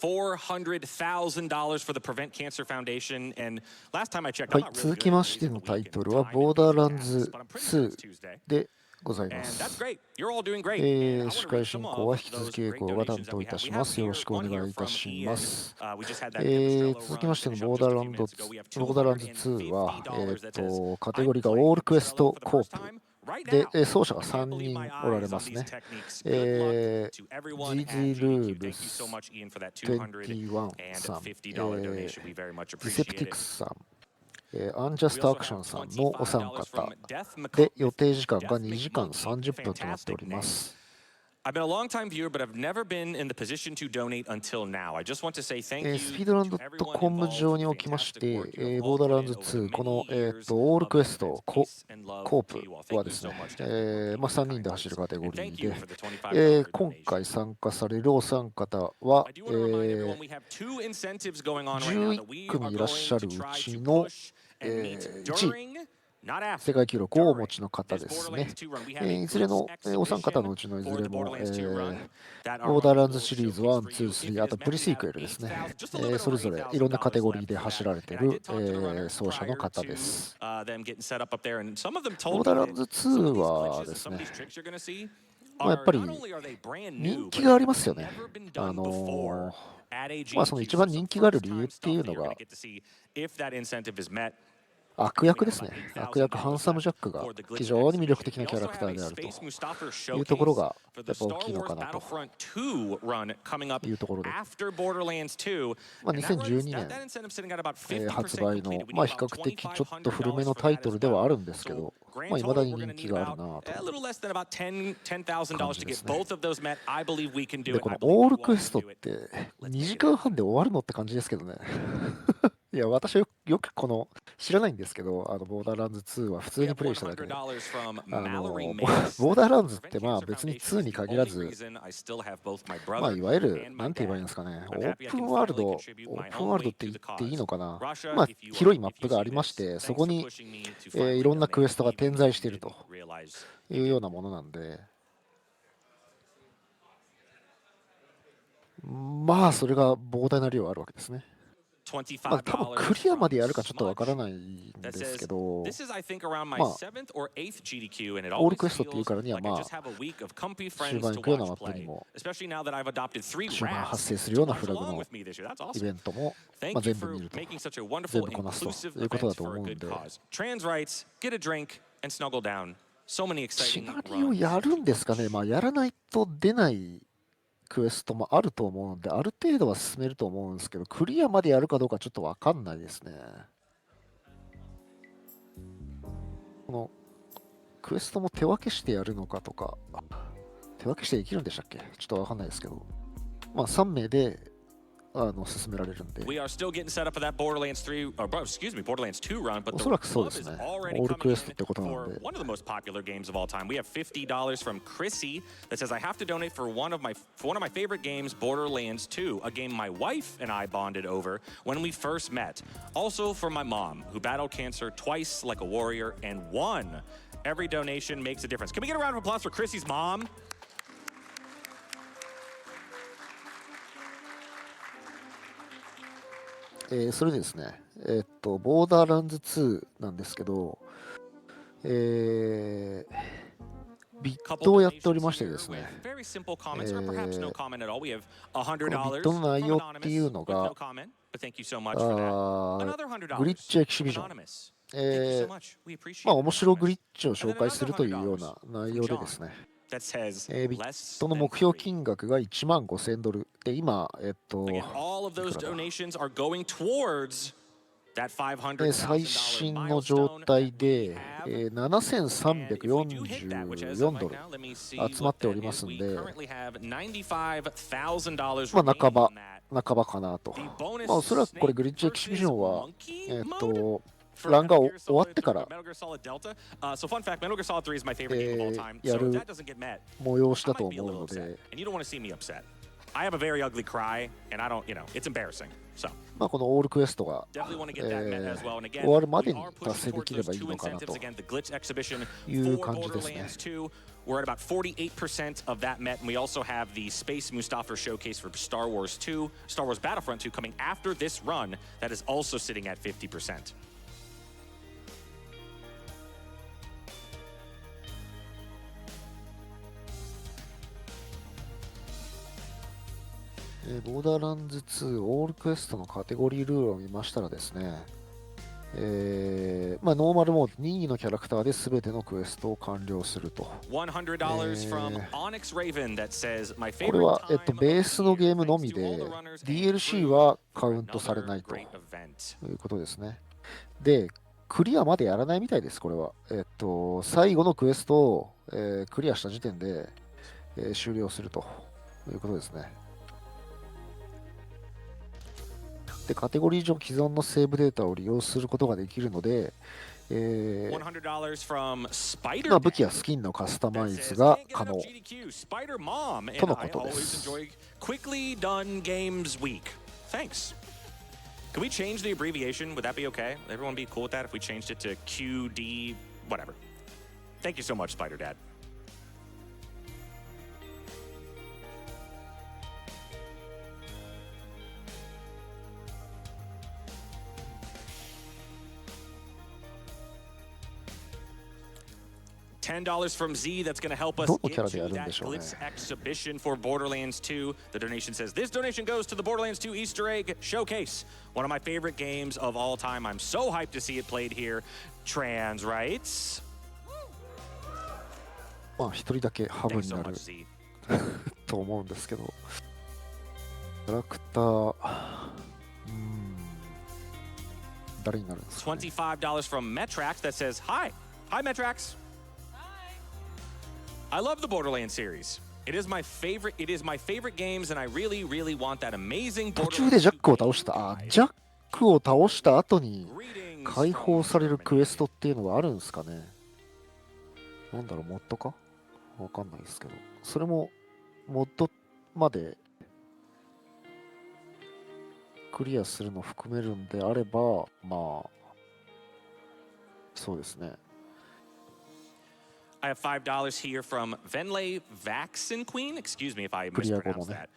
$400,000 for the Prevent Cancer Foundation. And last time I checked, はい、続きましてのタイトルはボーダーランズ2でございます。司会進行は引き続き英語が担当いたします。よろしくお願いいたします。続きましてのボーダーランズ2は、カテゴリーがオールクエストコープ。で、奏者が3人おられますね。ジーズルールス21さん、ディセプティクスさん、UnjustAction さんのお三方で、予定時間が2時間30分となっております。I've been a long-time viewer, but I've never been in the position to donate until now. I just want to say thank you. スピードランド.com 上におきまして、ボーダーランズ2、この、オールクエストコープはですね、3人で走るカテゴリーで、今回参加されるお三方は、11組いらっしゃるうちの、1位。世界記録をお持ちの方ですね。いずれのお三方のうちのいずれも、ボーダーランズシリーズ1、2、3、あとプリシークエルですね。それぞれいろんなカテゴリーで走られている、走者の方です。ボーダーランズ2はですね、やっぱり人気がありますよね。その一番人気がある理由っていうのが、悪役ですね。悪役ハンサム・ジャックが非常に魅力的なキャラクターであるというところがやっぱ大きいのかなというところで、2012年発売の、比較的ちょっと古めのタイトルではあるんですけど、未だに人気があるなという感じですね。で、このオールクエストって2時間半で終わるのって感じですけどね。いや、私はよくこの知らないんですけど、ボーダーランズ2は普通にプレイしただけで、ボーダーランズって別に2に限らず、いわゆる、なんて言えばいいんですかね、オープンワールドって言っていいのかな、広いマップがありまして、そこに、いろんなクエストが点在しているというようなものなんで、それが膨大な量あるわけですね。多分クリアまでやるかちょっとわからないんですけど、オールクエストっていうからには終盤行くようなマップにも終盤発生するようなフラグのイベントも全部見ると、全部こなすということだと思うんで、シナリオやるんですかね。やらないと出ないクエストもあると思うので、ある程度は進めると思うんですけど、クリアまでやるかどうかちょっと分かんないですね。このクエストも手分けしてやるのかとか、手分けしてできるんでしたっけ？ちょっと分かんないですけど、3名で進められるんで。おそらくそうですね。オールクエストってことなので。We have $50 from Chrissy that says I have to donate for one of my favorite games, Borderlands 2, a game my wife and I bonded over when we first met. Also for my mom, who battled cancer twice like a warrior and won. Every donation makes a difference. Can we get a round of applause for Chrissy's mom? それでですね、ボーダーランズ2なんですけど、ビットをやっておりましてですね、このビットの内容っていうのが、グリッチエキシビジョン、面白グリッチを紹介するというような内容でですね、ビットの目標金額が$15,000で、今、最新の状態で$7,344集まっておりますんで、半ばかなと。おそらくこれグリッチエキシビジョンは、ランが終わってから、やる催しだと思うので、このオールクエストが、終わるまでに達成できればいいのかなという感じですね。We're at about 48% of that met, and we also have the Space Mustafar showcase for Star Wars Battlefront 2 coming after this run that is also sitting at 50%. ボーダーランズ2オールクエストのカテゴリールールを見ましたらですね、ノーマルモード任意のキャラクターで全てのクエストを完了すると。これは、ベースのゲームのみで DLC はカウントされないということですね。で、クリアまでやらないみたいです、これは。最後のクエストを、クリアした時点で、終了するということですね。でカテゴリー上既存のセーブデータを利用することができるので、武器やスキンのカスタマイズが可能とのことです。Can we change the abbreviation? Would that be okay? Everyone be cool with that if we changed it to QD, whatever. Thank you so much, Spider Dad. $10 from Z that's going to help us get to that Glitz exhibition for Borderlands 2. The donation says, this donation goes to the Borderlands 2 Easter egg showcase. One of my favorite games of all time. I'm so hyped to see it played here. Trans rights. まあ一人だけハブになると思うんですけど、キャラクター、誰になるんですかね。$25 from Metrax that says, Hi Metrax. I love the Borderlands series. It is my favorite games, and I really, really want that amazing. 途中でジャックを倒した。ジャックを倒した後に解放されるクエストっていうのはあるんですかね。なんだろう、モッドかわかんないですけど、それもモッドまでクリアするのを含めるんであれば、まあそうですね。I have $5 here from Venlay Vaccine Queen. Excuse me if I mispronounced that.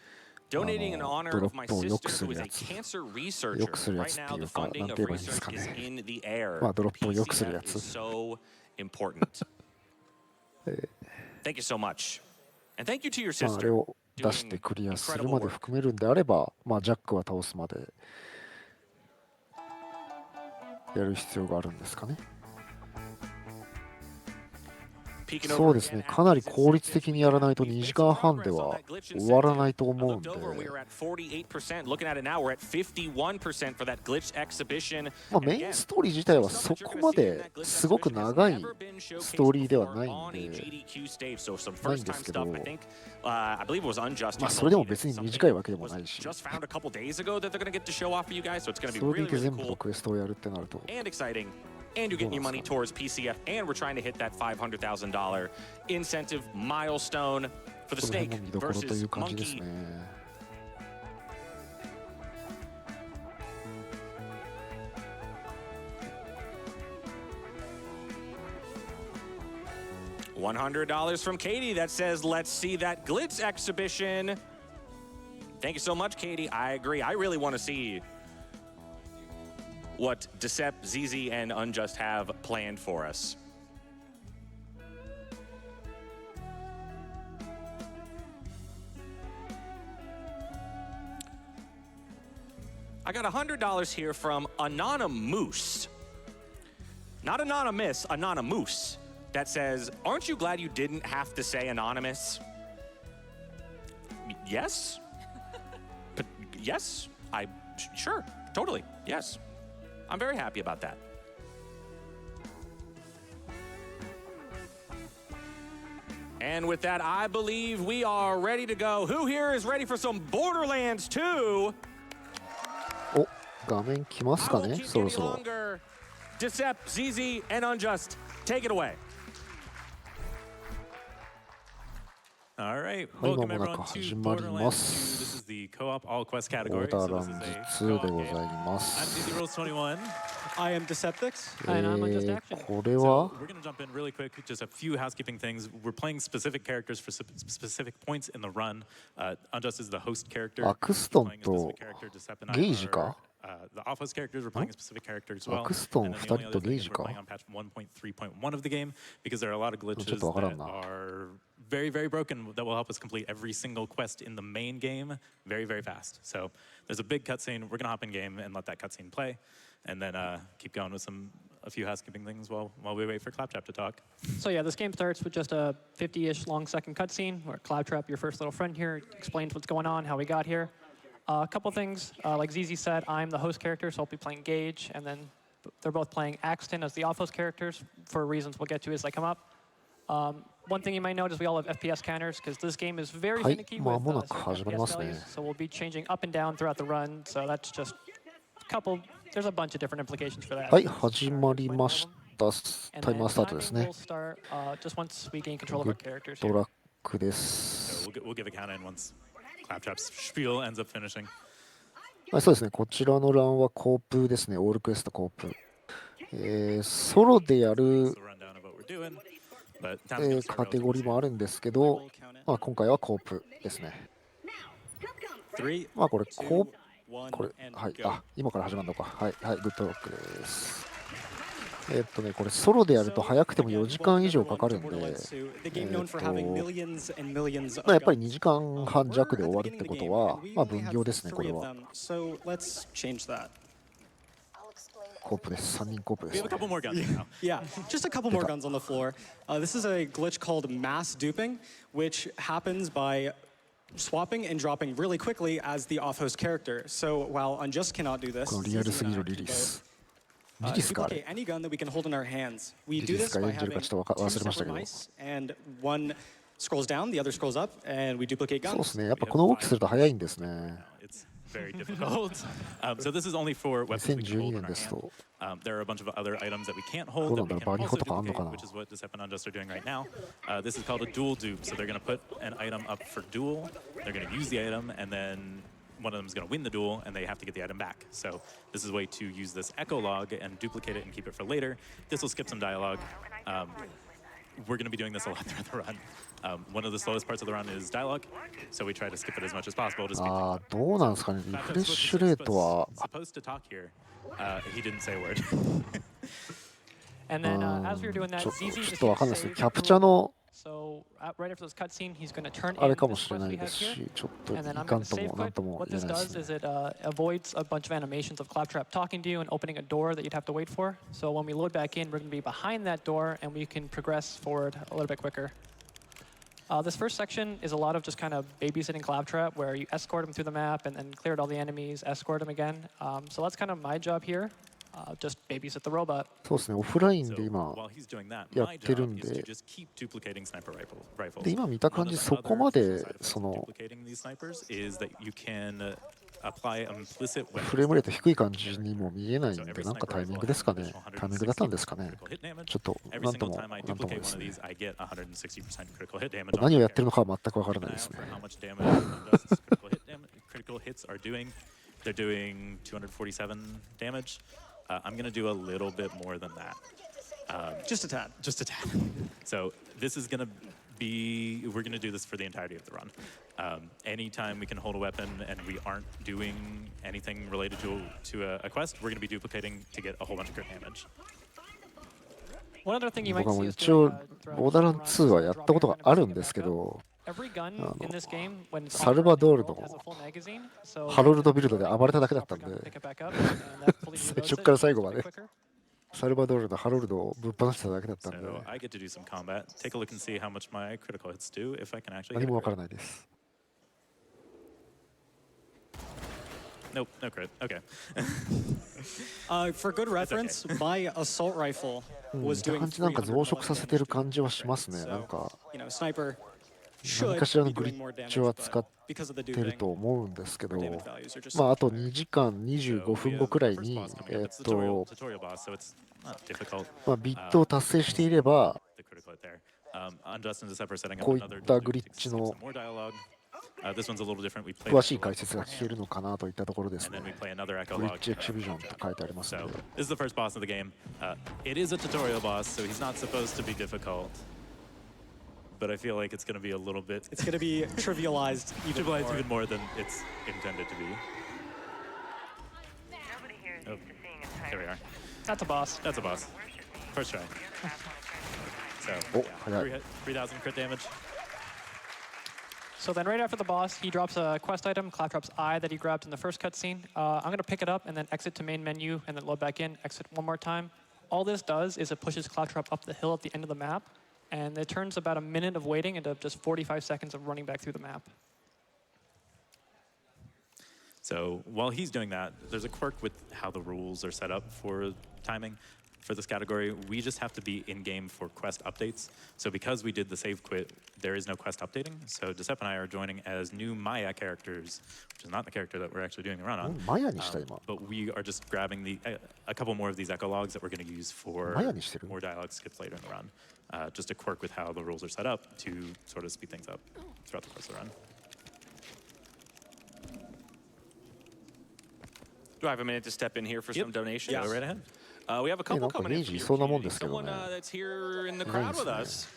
Donating in honor of my sister who is a cancer researcher. Right now, the funding of research is in the air. PCF is so important. Thank you so much. And thank you to your sister. あれを出してクリアするまで含めるんであれば、まあジャックは倒すまでやる必要があるんですかね。そうですね、かなり効率的にやらないと2時間半では終わらないと思うんで、まあ、メインストーリー自体はそこまですごく長いストーリーではないんですけど、まあそれでも別に短いわけでもないし、それでいて全部のクエストをやるってなると。And you're getting your money towards PCF, and we're trying to hit that $500,000 incentive milestone for the Snake versus Monkey. $100 from Katie that says, let's see that Glitz exhibition. Thank you so much, Katie. I agree. I really want to see what Decep, ZZ, and Unjust have planned for us. I got $100 here from Anonymous. Not Anonymous, Anonymous. That says, aren't you glad you didn't have to say anonymous? Yes? But yes? Sure, totally, yes. I'm very happy about that. And with that, I believe we are ready to go. Who here is ready for some Borderlands 2? お、画面来ますかね、そろそろ。Decep, ZZ, and Unjust, take it away. All right. はい、間 Welcome もな everyone く to 始まり Borderlands ま 2. す。 This is the co-op all quest ボ category. ーダー So ラ this ン is ズ a 2 で co-op ご game. ざいま I'm す。 DC Rolls 21. I am Deceptix. And I'm UnjustAction. これ So は we're going to jump in really quick. Just a few housekeeping things. We're playing specific characters for specific points in the run. Unjust is the host character. アクストン Playing a と specific character. Decep and ゲ I イジ are か the off-host characters. We're playing a specific character as well. アクストン And 2 then the 人 only と other ゲイ thing ジ is we're か playing on patch 1.3.1 of the game because there are a lot of ちょっ glitches とわからん that な。 are very, very broken that will help us complete every single quest in the main game very, very fast. So there's a big cutscene. We're going to hop in game and let that cutscene play, and then keep going with a few housekeeping things while we wait for Claptrap to talk. So yeah, this game starts with just a 50-ish long second cutscene where Claptrap, your first little friend here, explains what's going on, how we got here. A couple things, like ZZ said, I'm the host character, so I'll be playing Gage, and then they're both playing Axton as the off-host characters for reasons we'll get to as they come up. One thing you might note is we all have FPS counters because this game is very はい finicky 間 with もなく certain 始まりま FPS すね values, so we'll be changing up and down throughout the run. So that's just a couple. There's a bunch of different implications for that. はい、始まりました。 And タイ then マースタートですね timing will。start just once we gain control of グ our characters ッド here. ラックです。 So we'll give a count in once Claptrap's spiel ends up finishing. はい、そうですね。こちらの欄はコープですね。オールクエストコープ。ソロでやる It's the rundown of what we're doing. But time's gonna start カテゴリー relatively もあるんですけど、まあ、今回はコープですね。 3, まあこれコー 2, プ、 1, これ、 and はい、 go. あ、今から始まるのか。はい、はい、グッドロックです。これソロでやると早くても4時間以上かかるんで、まあやっぱり2時間半弱で終わるってことは、まあ分業ですね、これは。コープです。3人コープで We す have a ね。 couple more guns now. Yeah, just a couple more guns on the floor. This is a glitch called mass duping, which happens by swapping and dropping really quickly as the off-host character. So while Unjust cannot do this, このリアルすぎるリリース。リリースかあれ。 duplicate any gun that we can hold in our hands. We do リリー this スか by エンジェル having かちょっと two 忘れました separate けど。 mice, and one scrolls down, the other scrolls up, and we duplicate そうで guns. すね。やっぱこの動きすると早いんですね。 It's very difficult. So this is only for weapons we can 2012 hold 年 in our です hand. と、 There are a bunch of other items that we can't ど hold うな that んだ we ろう、 can バリホ also とかあんのか duplicate, な。 which is what Decep and Unjust are doing right now. This is called a dual dupe. So they're going to put an item up for duel. They're going to use the item, and then one of them is going to win the duel, and they have to get the item back. So this is a way to use this echo log and duplicate it and keep it for later. This will skip some dialogue. We're going to be doing this a lot throughout the run. One of the slowest parts of the run is dialogue, so we try to skip it as much as possible to speed あ things あ、 up. どうなんですかね。リフレッシュレートは、 supposed to talk here. He didn't say a word. And then as we were doing that, ちょ ZZ っとわかんないですね。 just キャプチャの So right after this cutscene, he's going to turn あれ in かも this しれ quest ない we で have す here. し、ちょっとい And then I'm か going ん to と save もなん quit. とも What 言え this ないです does ね。 is it avoids a bunch of animations of Claptrap talking to you and opening a door that you'd have to wait for. So when we load back in, we're going to be behind that door, and we can progress forward a little bit quicker. This first section is a lot of just kind of babysitting Claptrap, where you escort him through the map and then clear out all the enemies, escort him again. So that's kind of my job here. Just babysit the robot. そうですね。オフライン So で今 while he's doing that, や my ってる job ん is to で、 just keep duplicating sniper rifles. で今見た One 感 of じ the そこま other で side effects そ of の duplicating these snipers is that you can apply implicit フレーム weapons. レート低い感じにも見えないん So で、 every なんか sniper タイミン rifle グで has すか an ね。 additional タイミングだったんですか 160% ね。 critical hit damage. ちょっと Every なんと single も time I なんともで duplicate す one of ね。 these, I get 160% critical hit damage. 何を on や my ってるの character. かは全くわから Keep ない an で eye す out ね。 for how much damage critical hits are doing. They're doing 247 damage. I'm going to do a little bit more than that. Just a tad. Just a tad. So this is going to be, we're going to do this for the entirety of the run. Anytime we can hold a weapon and we aren't doing anything related to a quest, we're going to be duplicating to get a whole bunch of crit damage. One other thing you 僕 might はもう see us 一応 doing, throughout ボーダーラン the 2はやったことがあるんですけ dropping ど、 every gun in this game, when it's サルバドールの has a full magazine, so ハロルドビルドで暴れただけだったん drop your gun, で、 pick it back up, and that fully 最 reloads 初 it, から最後ま a で bit quicker. サルバドールのハロルドをぶっ放しただけだったんで、 So I get to do some combat. Take a look and see how much my critical hits do if I can actually 何 hit も a わから crit. ないです。 Nope, no crit. Okay. For good reference, my assault rifle 見 was た doing 感じなんか増殖させてる 300感じはしますね。なん So, か sniper 何 should かしらの be グリ doing more ッ damage, チは but 使っ because of the てる duping, と思うんですけど、 damage values are just まああ not と high. 2時間 So 25 we 分 have 後くらい the first に、 boss coming up. It's tutorial boss, so it's not difficult. まあ、ビットを達成していれば、The critical hit there. Unjust and Deceptor setting up こうい another った duel グリ to ッチ some の more dialogue. This one's a little different. We play 詳しい echo 解 log 説が聞けるのかなといったところです and ね。 then we play another echo グリ log. ッチエキシビジョンと書いてあります So ので。 this is the first boss of the game. It is a tutorial boss, so he's not supposed to be difficult. But I feel like it's going to be a little bit It's going to be trivialized even more. even more than it's intended to be. Oh, there we are. That's a boss. That's a boss. First try. So, Oh, yeah, yeah. 3,000 crit damage. So then right after the boss, he drops a quest item, Claptrap's eye, that he grabbed in the first cutscene. I'm going to pick it up and then exit to main menu and then load back in, exit one more time. All this does is it pushes Claptrap up the hill at the end of the map, and it turns about a minute of waiting into just 45 seconds of running back through the map. So while he's doing that, there's a quirk with how the rules are set up for timing. For this category, we just have to be in-game for quest updates. So because we did the save quit, there is no quest updating. So Decep and I are joining as new Maya characters, which is not the character that we're actually doing the run on. マヤにした今。 But we are just grabbing a couple more of these echo logs that we're going to use for マヤにしてる？ more dialogue skips later in the run. Just a quirk with how the rules are set up to sort of speed things up throughout the course of the run. Do I have a minute to step in here for some donations? Go right ahead. We have a couple coming in from your community. Someone that's here in the crowd with us.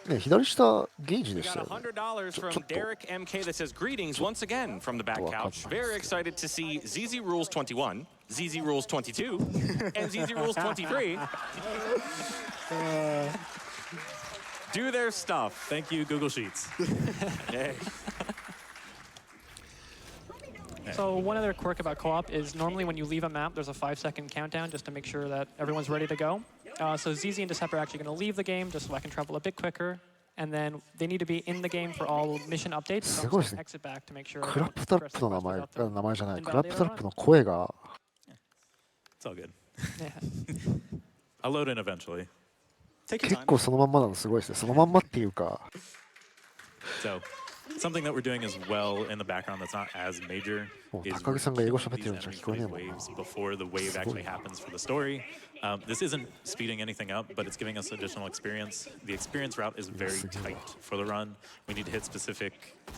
ね、左下ゲージ We でした got よね。 $100 from Derek MK that says greetings once again from the back couch. Very excited to see ZZ Rules 21, ZZ Rules 22, and ZZ Rules 23 do their stuff. Thank you, Google Sheets. Hey. So one other quirk about co-op is normally when you leave a map, there's a 5-second countdown just to make sure that everyone's ready to go. So ZZ and Decep are actually going to leave the game just so I can travel a bit quicker. And then they need to be in the game for all mission updates. So I'm just going to exit back to make sure. クラップトラップの名前じゃない。クラップトラップの声が It's all good. Yeah. I'll load in eventually. Take your 結 time. 構そのまんまなのすごいですね。そのまんまっていうか。 So something that we're doing as well in the background that's not as major is we're 高木さんが英語喋って these るんじゃ聞こえねえもんな。 waves before the wave actually happens for the story. This isn't speeding anything up, but it's giving us additional experience. The experience route is very tight for the run. We need to hit specific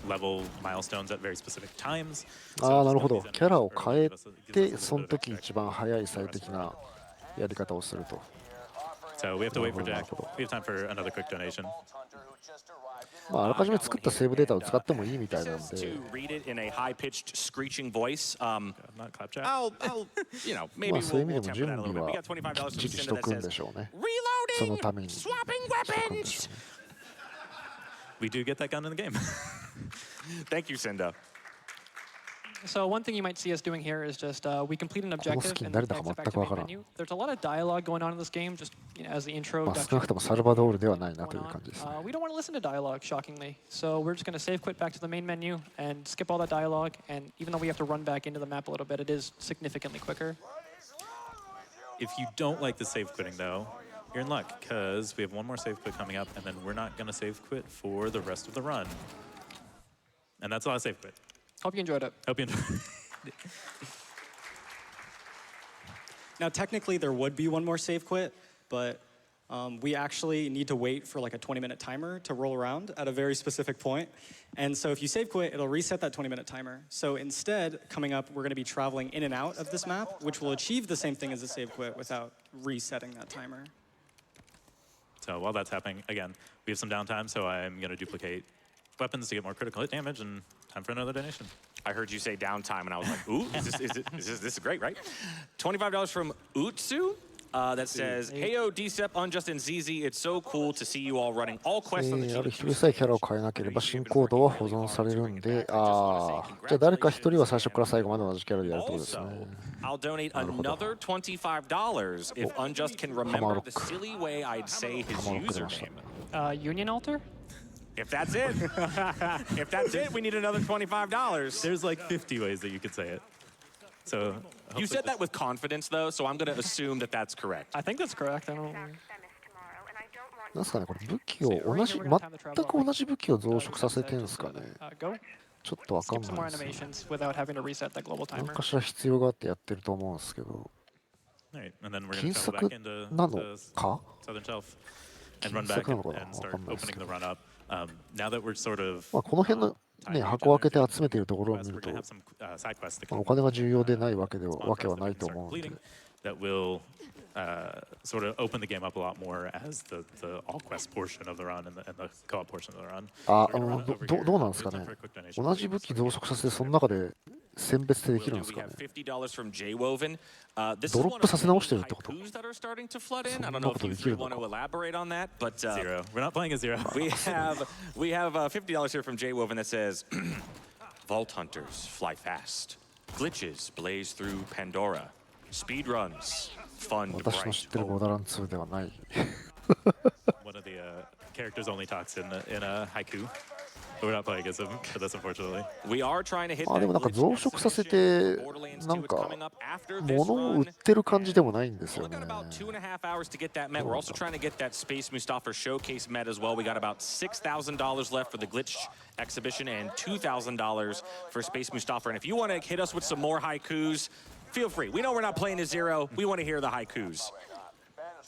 level milestones at very specific times. ああ、なるほど。キャラを変えて、その時一番早い最適なやり方をすると。 So we have to wait for Jack. We have time for another quick donation. まあ、あらかじめ作ったセーブデータを使ってもいいみたいなん Says で。 to read it in a high-pitched, screeching voice. Not claptrap. I'll, you know, maybe まあ、そういう we'll 意味で temper も that a 準 little 備 bit. We は got $25 from きっちりし Cinda と that くんで says しょうね。そ reloading, のためにしとく swapping んでし weapons. ょうね。 We do get that gun in the game. Thank you, Cinda. So one thing you might see us doing here is just we complete an objective skin and then 誰だか exit back 全く to わ main からん。 menu. There's a lot of dialogue going on in this game, just as the intro. まあ、少なくともサルバドールではないなという going 感じですね。 on. We don't want to listen to dialogue, shockingly. So we're just going to save quit back to the main menu and skip all that dialogue. And even though we have to run back into the map a little bit, it is significantly quicker. If you don't like the save quitting, though, you're in luck, because we have one more save quit coming up, and then we're not going to save quit for the rest of the run. And that's a lot of save quit. Hope you enjoyed it. Hope you enjoy. Now, technically, there would be one more save quit, but we actually need to wait for like a 20-minute timer to roll around at a very specific point. And so if you save quit, it'll reset that 20-minute timer. So instead, coming up, we're going to be traveling in and out of this map, which will achieve the same thing as a save quit without resetting that timer. So while that's happening, again, we have some downtime, so I'm going to duplicate weapons to get more critical hit damage, and time for another donation. I heard you say downtime, and I was like, ooh, this is great, right? $25 from Utsu. That says, Heyo, Decep, Unjust, and ZZ, it's so cool to see you all running all quests on the ある cheat 一人さえキャラを変えなければ新コードは保存されるんで、ああ、じゃあ誰か一人は最初から最後まで同じキャラでやるってことですね。 Also, I'll donate another $25 if Unjust can remember the silly way I'd say his username. Union Altar? If that's it, if that's it, we need another $25. There's like 50 ways that you could say it. So You said that with confidence, though, so I'm going to assume that that's correct. I think that's correct. I don't. なんすかね、これ武器を同じ、全く同じ武器を増殖させてるんですかね。 Go. ちょっとわかん Skip some な more いですね。 animations without having to reset that global 何 timer. かしら必要があってやってると思うんですけど、 All right, and then we're 金 going to travel 策 back into なの the か？ southern shelf. and run back and start opening the run up. Now that we're sort of この辺のね、箱開けて集めているところを見ると、お金が重要でないわけはないと思うので。that will sort of open the game up a lot more as the all quest portion of the run and the co-op portion of the run. どうなんですかね。同じ武器増殖させてその中で選別ってできるんですかね。ドロップさせ直してるってこと。そんなことできるのか。Zero. We're not playing a zero. We have $50 here from J-Woven that says, Vault Hunters fly fast. Glitches blaze through Pandora. Speed runs. Fun. 私の知ってるボーダーラン2ではない。One of the characters only talks in a haiku. We're not playing against him for this, unfortunately. We are trying to hit. でもなんか増殖させてなんか物を売ってる感じでもないんですよね。We're also trying to get that Space Mustafa showcase met as well. We got about $6,000 left for the glitch exhibition and $2,000 for Space Mustafa. And if you want to hit us with some more haikus, feel free. We know we're not playing a zero. We want to hear the haikus.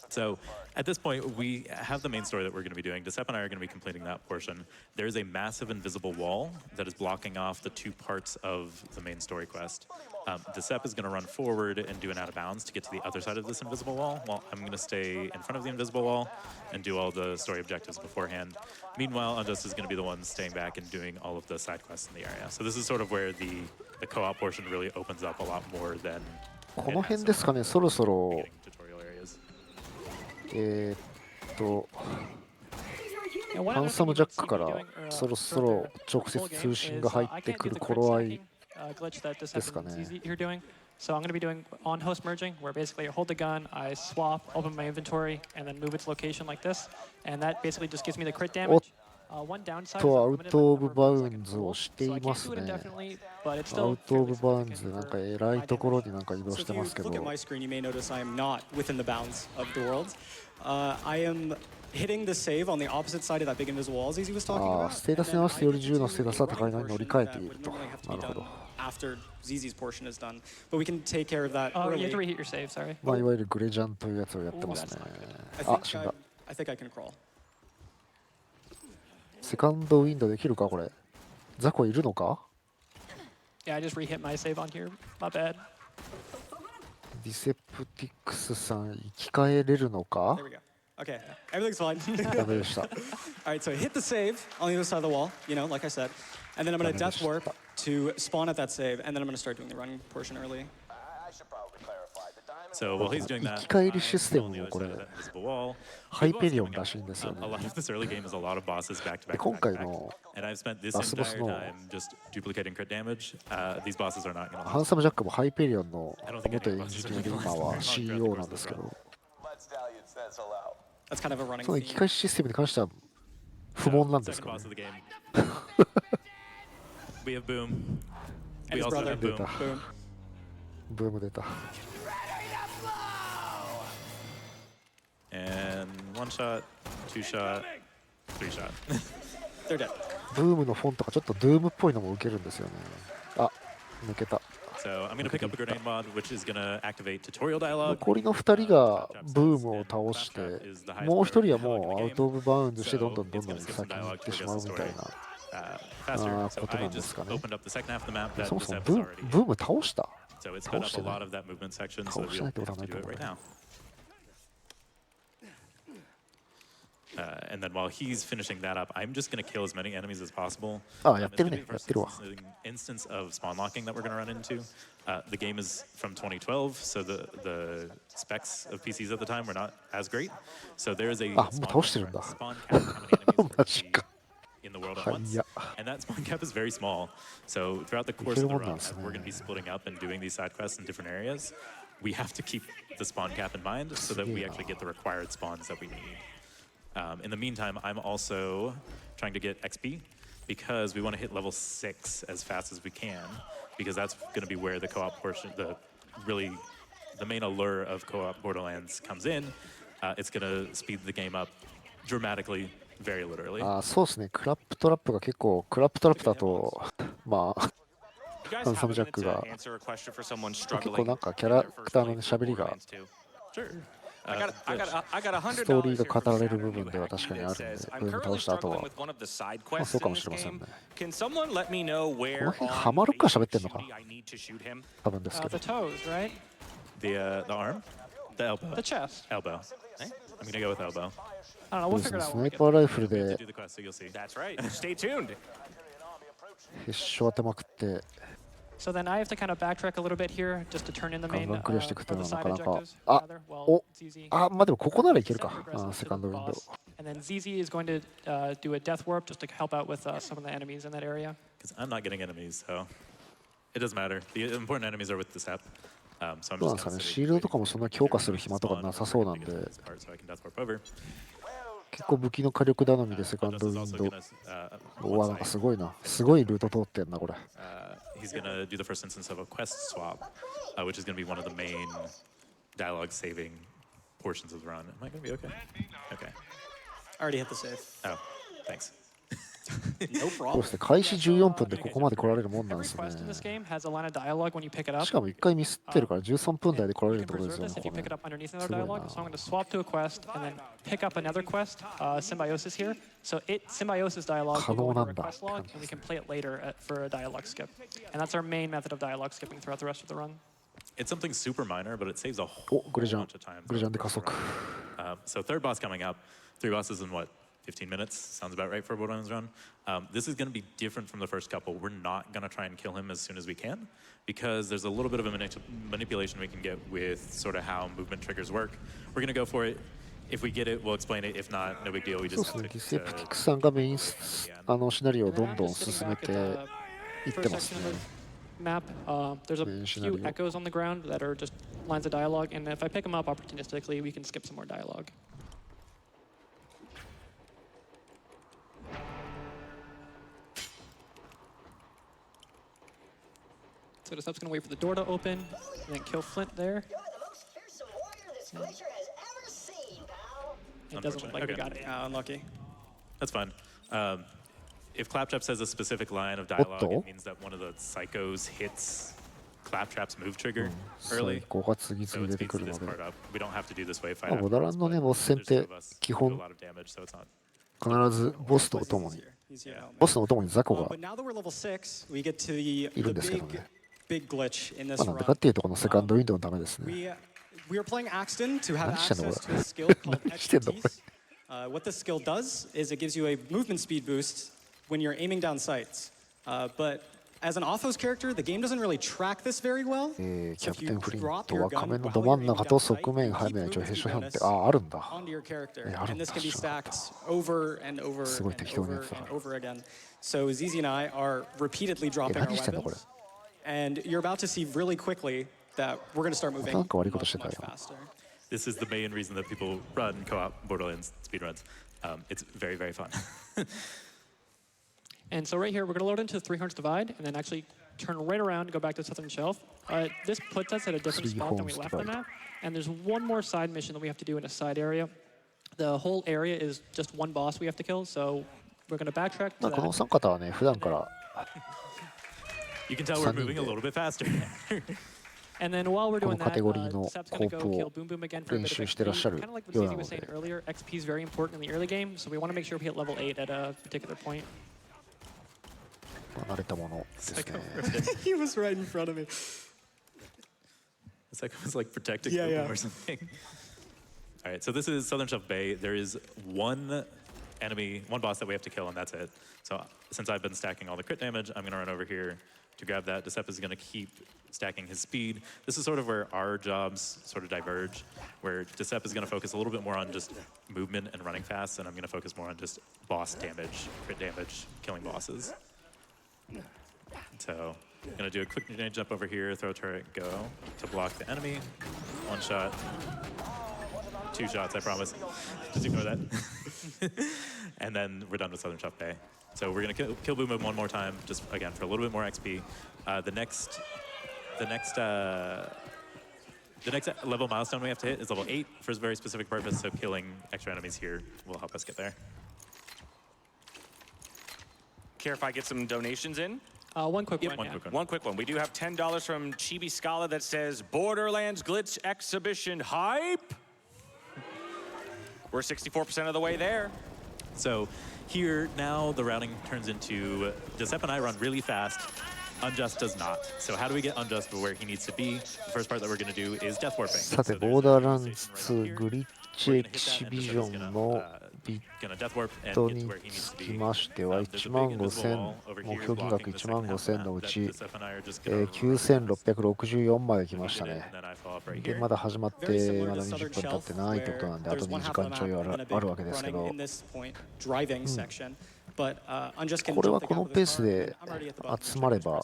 So at this point, we have the main story that we're going to be doing. Decep and I are going to be completing that portion. There's a massive invisible wall that is blocking off the two parts of the main story quest. Decep is going to run forward and do an out of bounds to get to the other side of this invisible wall, while I'm going to stay in front of the invisible wall and do all the story objectives beforehand. Meanwhile, Unjust is going to be the one staying back and doing all of the side quests in the area. So this is sort of where the co-op portion really opens up a lot more than この辺ですかね。そろそろハンサムジャックからそろそろ直接通信が入ってくる頃合いですかね。So I'm going to be doing on-host merging, where basically I hold the gun, I swap, open my inventory, and then move its location like this. And that basically just gives me the crit damage. One downside is アウト・オブ・バウンズをしていますね。アウト・オブ・バウンズなんか偉いところになんか移動してますけど。Look at my screen, you may notice I am not within the bounds of the world. I am hitting the save on the opposite side of that big invisible wall, as he was talking about. ステータスに合わせてより10のステータスは高いのに乗り換えていると。なるほど。After ZZ's portion is done, but we can take care of that. Oh, you have to reheat your save. Sorry. まあいわゆるグレジャンというやつをやってますね。あ、死んだ。I think I can crawl. セカンドウィンドウできるかこれ。ザコいるのか？ Yeah, I just rehit my save on here. My bad. ディセプティクスさん生き返れるのか？ There we go. Okay, everything's fine. ダメでした。All right, so hit the save on the other side of the wall, you know, like I said, and then I'm going to death warp to spawn at that save, and then I'm going to start doing the running portion early. So while he's doing that, 生き返りシステムもこれハイペリオンらしいんですよね。で今回のラスボスのハンサムジャックもハイペリオンの元エンジニアで今は CEO なんですけど、その生き返りシステムに関しては不問なんですかね。We have Boom. We his also brother. have Boom. Boom. ブーム出た。And one shot, two shot, three shot. They're dead. ブームのフォントがちょっとドゥームっぽいのも受けるんですよね。あ、抜けた。So I'm going to pick up a grenade mod, which is going to activate tutorial dialogue. 残りの2人がブームを倒して、もう1人はもうアウト・オブ・バウンドしてどんどん先に行ってしまうみたいなことなんですかね。そもそもブーム倒した？倒してない。倒してないってことはないと思う。And then while he's finishing that up, I'm just going to kill as many enemies as possible. あ、やってるね。やってるわ。Instance of spawn locking that we're going to run into. The game is from 2012, so the specs of PCs at the time were not as great. So there is a spawn cap of how many enemies in the world at once. And that spawn cap is very small. So throughout the course of the run, as we're going to be splitting up and doing these side quests in different areas, we have to keep the spawn cap in mind so that we actually get the required spawns that we need. In the meantime, I'm also trying to get XP because we want to hit level 6 as fast as we can, because that's going to be where the co-op portion, the main allure of co-op Borderlands comes in. It's going to speed the game up dramatically, very literally. そうですね。クラップトラップが結構クラップトラップだとまあハンサムジャックが結構なんかキャラクターの喋りが I got $100. ストーリーが語られる部分では確かにあるんで、ブーム倒した後は、そうかもしれませんね。この辺ハマるか喋ってんのか多分ですけど。 The toes, right? The arm? The elbow? The chest. Elbow. I'm gonna go with elbow. I don't know, we'll ス figure it out ナ when イ we get パー there. ライフルで Do the quest, so you'll see. That's right. Stay tuned. へっしょ当てまくって、 So then I have to kind of backtrack a little bit here just to turn in the ガン main ガンクリアしていくってい or う the のはな side かなか、 objectives あ rather. Well, お ZZ あ、まあでもここならいけるか。 progresses セ to カン the ドウィンドウ。 boss. And then ZZ is going to do a death warp just to help out with some of the enemies in that area. Because I'm not getting enemies, so it doesn't matter. The important enemies are with the sap. So I'm どうなん just ですか gonna ね、 sit シールドとかもそんな強化する暇とか spawn なさそうなん to で、 get to this part so I can death warp over. 結構武器の火力頼みでセカン Just ドウ is ィン also ドウ。 gonna うわ、なんかすごいな。すごいルート通ってんな、これ。 he's gonna do the first instance of a quest swap, which is gonna be one of the main dialogue saving portions of the run. Am I gonna be okay? Okay. I already hit the save. Oh, thanks. No そう problem. ですね、開始14分でここまで来られるもんなんで Every すね。 quest in this game has a line of dialogue when you pick it up. しかも1回ミスってるから13分台で来られ You るっ can てことです preserve よ this ね、 if you ここ pick it ね。 up underneath another すごいな。 dialogue. So I'm going to swap to a quest and then pick up another quest, Symbiosis here. So Symbiosis dialogue will go into our quest log, and we can play it later for a dialogue skip. And that's our main method of dialogue skipping throughout the rest of the run. It's something super minor, but it saves a お、 whole グレジャン bunch of time. グレジャンで加速。 So third boss coming up. 3 bosses in what? 15 minutes? Sounds about right for a Borderlands run. This is going to be different from the first couple. We're not going to try and kill him as soon as we can because there's a little bit of a manipulation we can get with sort of how movement triggers work. We're going to go for it. If we get it, we'll explain it. If not, no big deal. We そう just ですね、ディセ stick プティ to クさんがメインシ And ナリオを then どん I'm どん just 進 sitting め back て at い the ってま first す section ね。 of the map. There's a Main few scenario. echoes on the ground that are just lines of dialogue, and if I pick them up opportunistically, we can skip some more dialogue. So the sub's going to wait for the door to open, and then kill Flint there. You're the most fearsome warrior this glacier has ever seen, pal. It doesn't look like we Okay. got it. Unlucky. That's fine. If Claptrap says a specific line of dialogue, Otto? it means that one of the psychos hits Claptrap's move trigger 最 early. 高が次 So 々 it 出て speeds く to る this ので、 part up. We don't have to do this wave fight まあ、ボダランのね、ボス戦っ There's て two of us 基 who do 本 a lot of damage, so it's not. 必ずボスとお供に、 He's here now. ボスのお供にザコ But が、 now that we're level 6, we get to the いるんですけどね。 big glitch in this まあ、なんで run. かっていうとこのセカンドウィンドウのためですね。 We are playing Axton to have 何してんの access こ to れ。 a skill called 何してんのこれ。 expertise. What this skill does is it gives you a movement speed boost when you're aiming down sights. But as an Othos character, the game doesn't really track this very well. キ So ャ if プテ you ンフリン drop ト your は仮 gun 面の while ど you're 真 aiming ん中 down と sight, 側面 you 背 keep 面一応 movement へし speed ょひょんって bonus あるんだ。 onto your character. あるん And だ this can be 知らなかっ stacked over and over すごい and 適当にや over ってたな。 and over again. So ZZ and I are repeatedly dropping our 何してんのこれ。 weapons. And you're about to see really quickly that we're going to start moving なんか悪いこと much, してたよ。 much faster. This is the main reason that people run co-op Borderlands speedruns. It's very, very fun. And so right here, we're going to load into the 300 divide, and then actually turn right around and go back to the southern shelf. This puts us at a different Three spot than we homes left the divide. map. And there's one more side mission that we have to do in a side area. The whole area is just one boss we have to kill, so we're going to backtrack ま to あこのお that. 三方はね、普段から You can tell we're moving a little bit faster. And then while we're この doing カテ that, ゴリーの Sep's コ going ー to プ go kill を Boom Boom again for a 練 bit of 習 XP. してらっしゃる Kind of like what よう ZZ なの was saying で、 earlier, XP is very important in the early game, so we want to make sure we hit level 8 at a particular point. まあ慣れたものですね。 He was right in front of me. It's like it was like protecting Yeah, Boom yeah. or something. All right, so this is Southern Shelf Bay. There is one enemy, one boss that we have to kill, and that's it. So since I've been stacking all the crit damage, I'm going to run over here to grab that. Decep is going to keep stacking his speed. This is sort of where our jobs sort of diverge, where Decep is going to focus a little bit more on just movement and running fast, and I'm going to focus more on just boss damage, crit damage, killing bosses. So I'm going to do a quick grenade jump over here, throw turret, go to block the enemy. One shot. 2 shots, I promise. Just ignore that. And then we're done with Southern Shelf Bay. So we're gonna kill Boom Boom one more time, just again for a little bit more XP. The next level milestone we have to hit is level 8 for a very specific purpose. So killing extra enemies here will help us get there. Care if I get some donations in? One quick one, One yeah. quick one. One quick one. We do have $10 from Chibi Scala that says Borderlands Glitch Exhibition Hype. We're 64% of the way there. So here now the routing turns into Decep and I run really fast. Unjust does not. So how do we get Unjust to where he needs to be? The first part that we're going to do is death warping. さて、ボーダーランズ2グリッチエキシビジョンのビットにつきましては15000、目標金額15000のうち、9664まで来ましたね。で、まだ始まってまだ20分経ってないってことなんで、あと2時間ちょいあるわけですけど、これはこのペースで集まれば。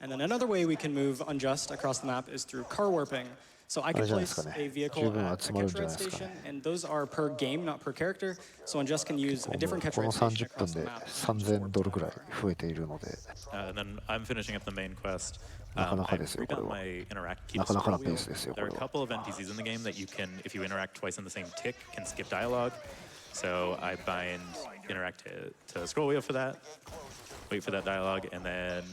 And then another way we can move Unjust across the map is through car warping. So I can place a vehicle at a capturing station, and those are per game, not per character. So Unjust can use a different この capturing 30 station 分 across で the map. 3000ドルぐらい増えているので、 And then I'm finishing up the main quest. なかなかですよ、これは。なかなかなペースですよ、こ There れ are a は。 couple of NPCs in the game that you can, if you interact twice in the same tick, can skip dialogue. So I bind interact to scroll wheel for that, wait for that dialogue, and then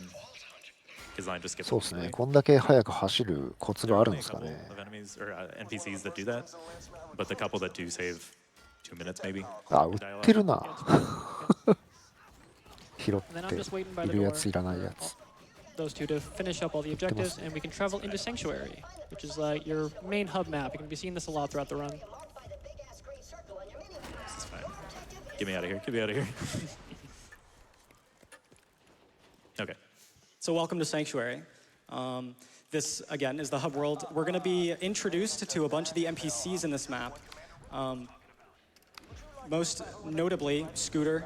his line just skips. そうですね、こんだけ速く走るコツがあるんですかね。 Enemies or NPCs that do that, but the couple that do save 2 minutes maybe. あ、売ってるな。拾っているやつ、いらないやつ。 Those two to finish up all the objectives, and we can travel into Sanctuary, which is like your main hub map. You're going to be seeing this a lot throughout the run. This is fine. Get me out of here. Get me out of here. Okay. So welcome to Sanctuary. This, again, is the hub world. We're going to be introduced to a bunch of the NPCs in this map. Most notably, Scooter,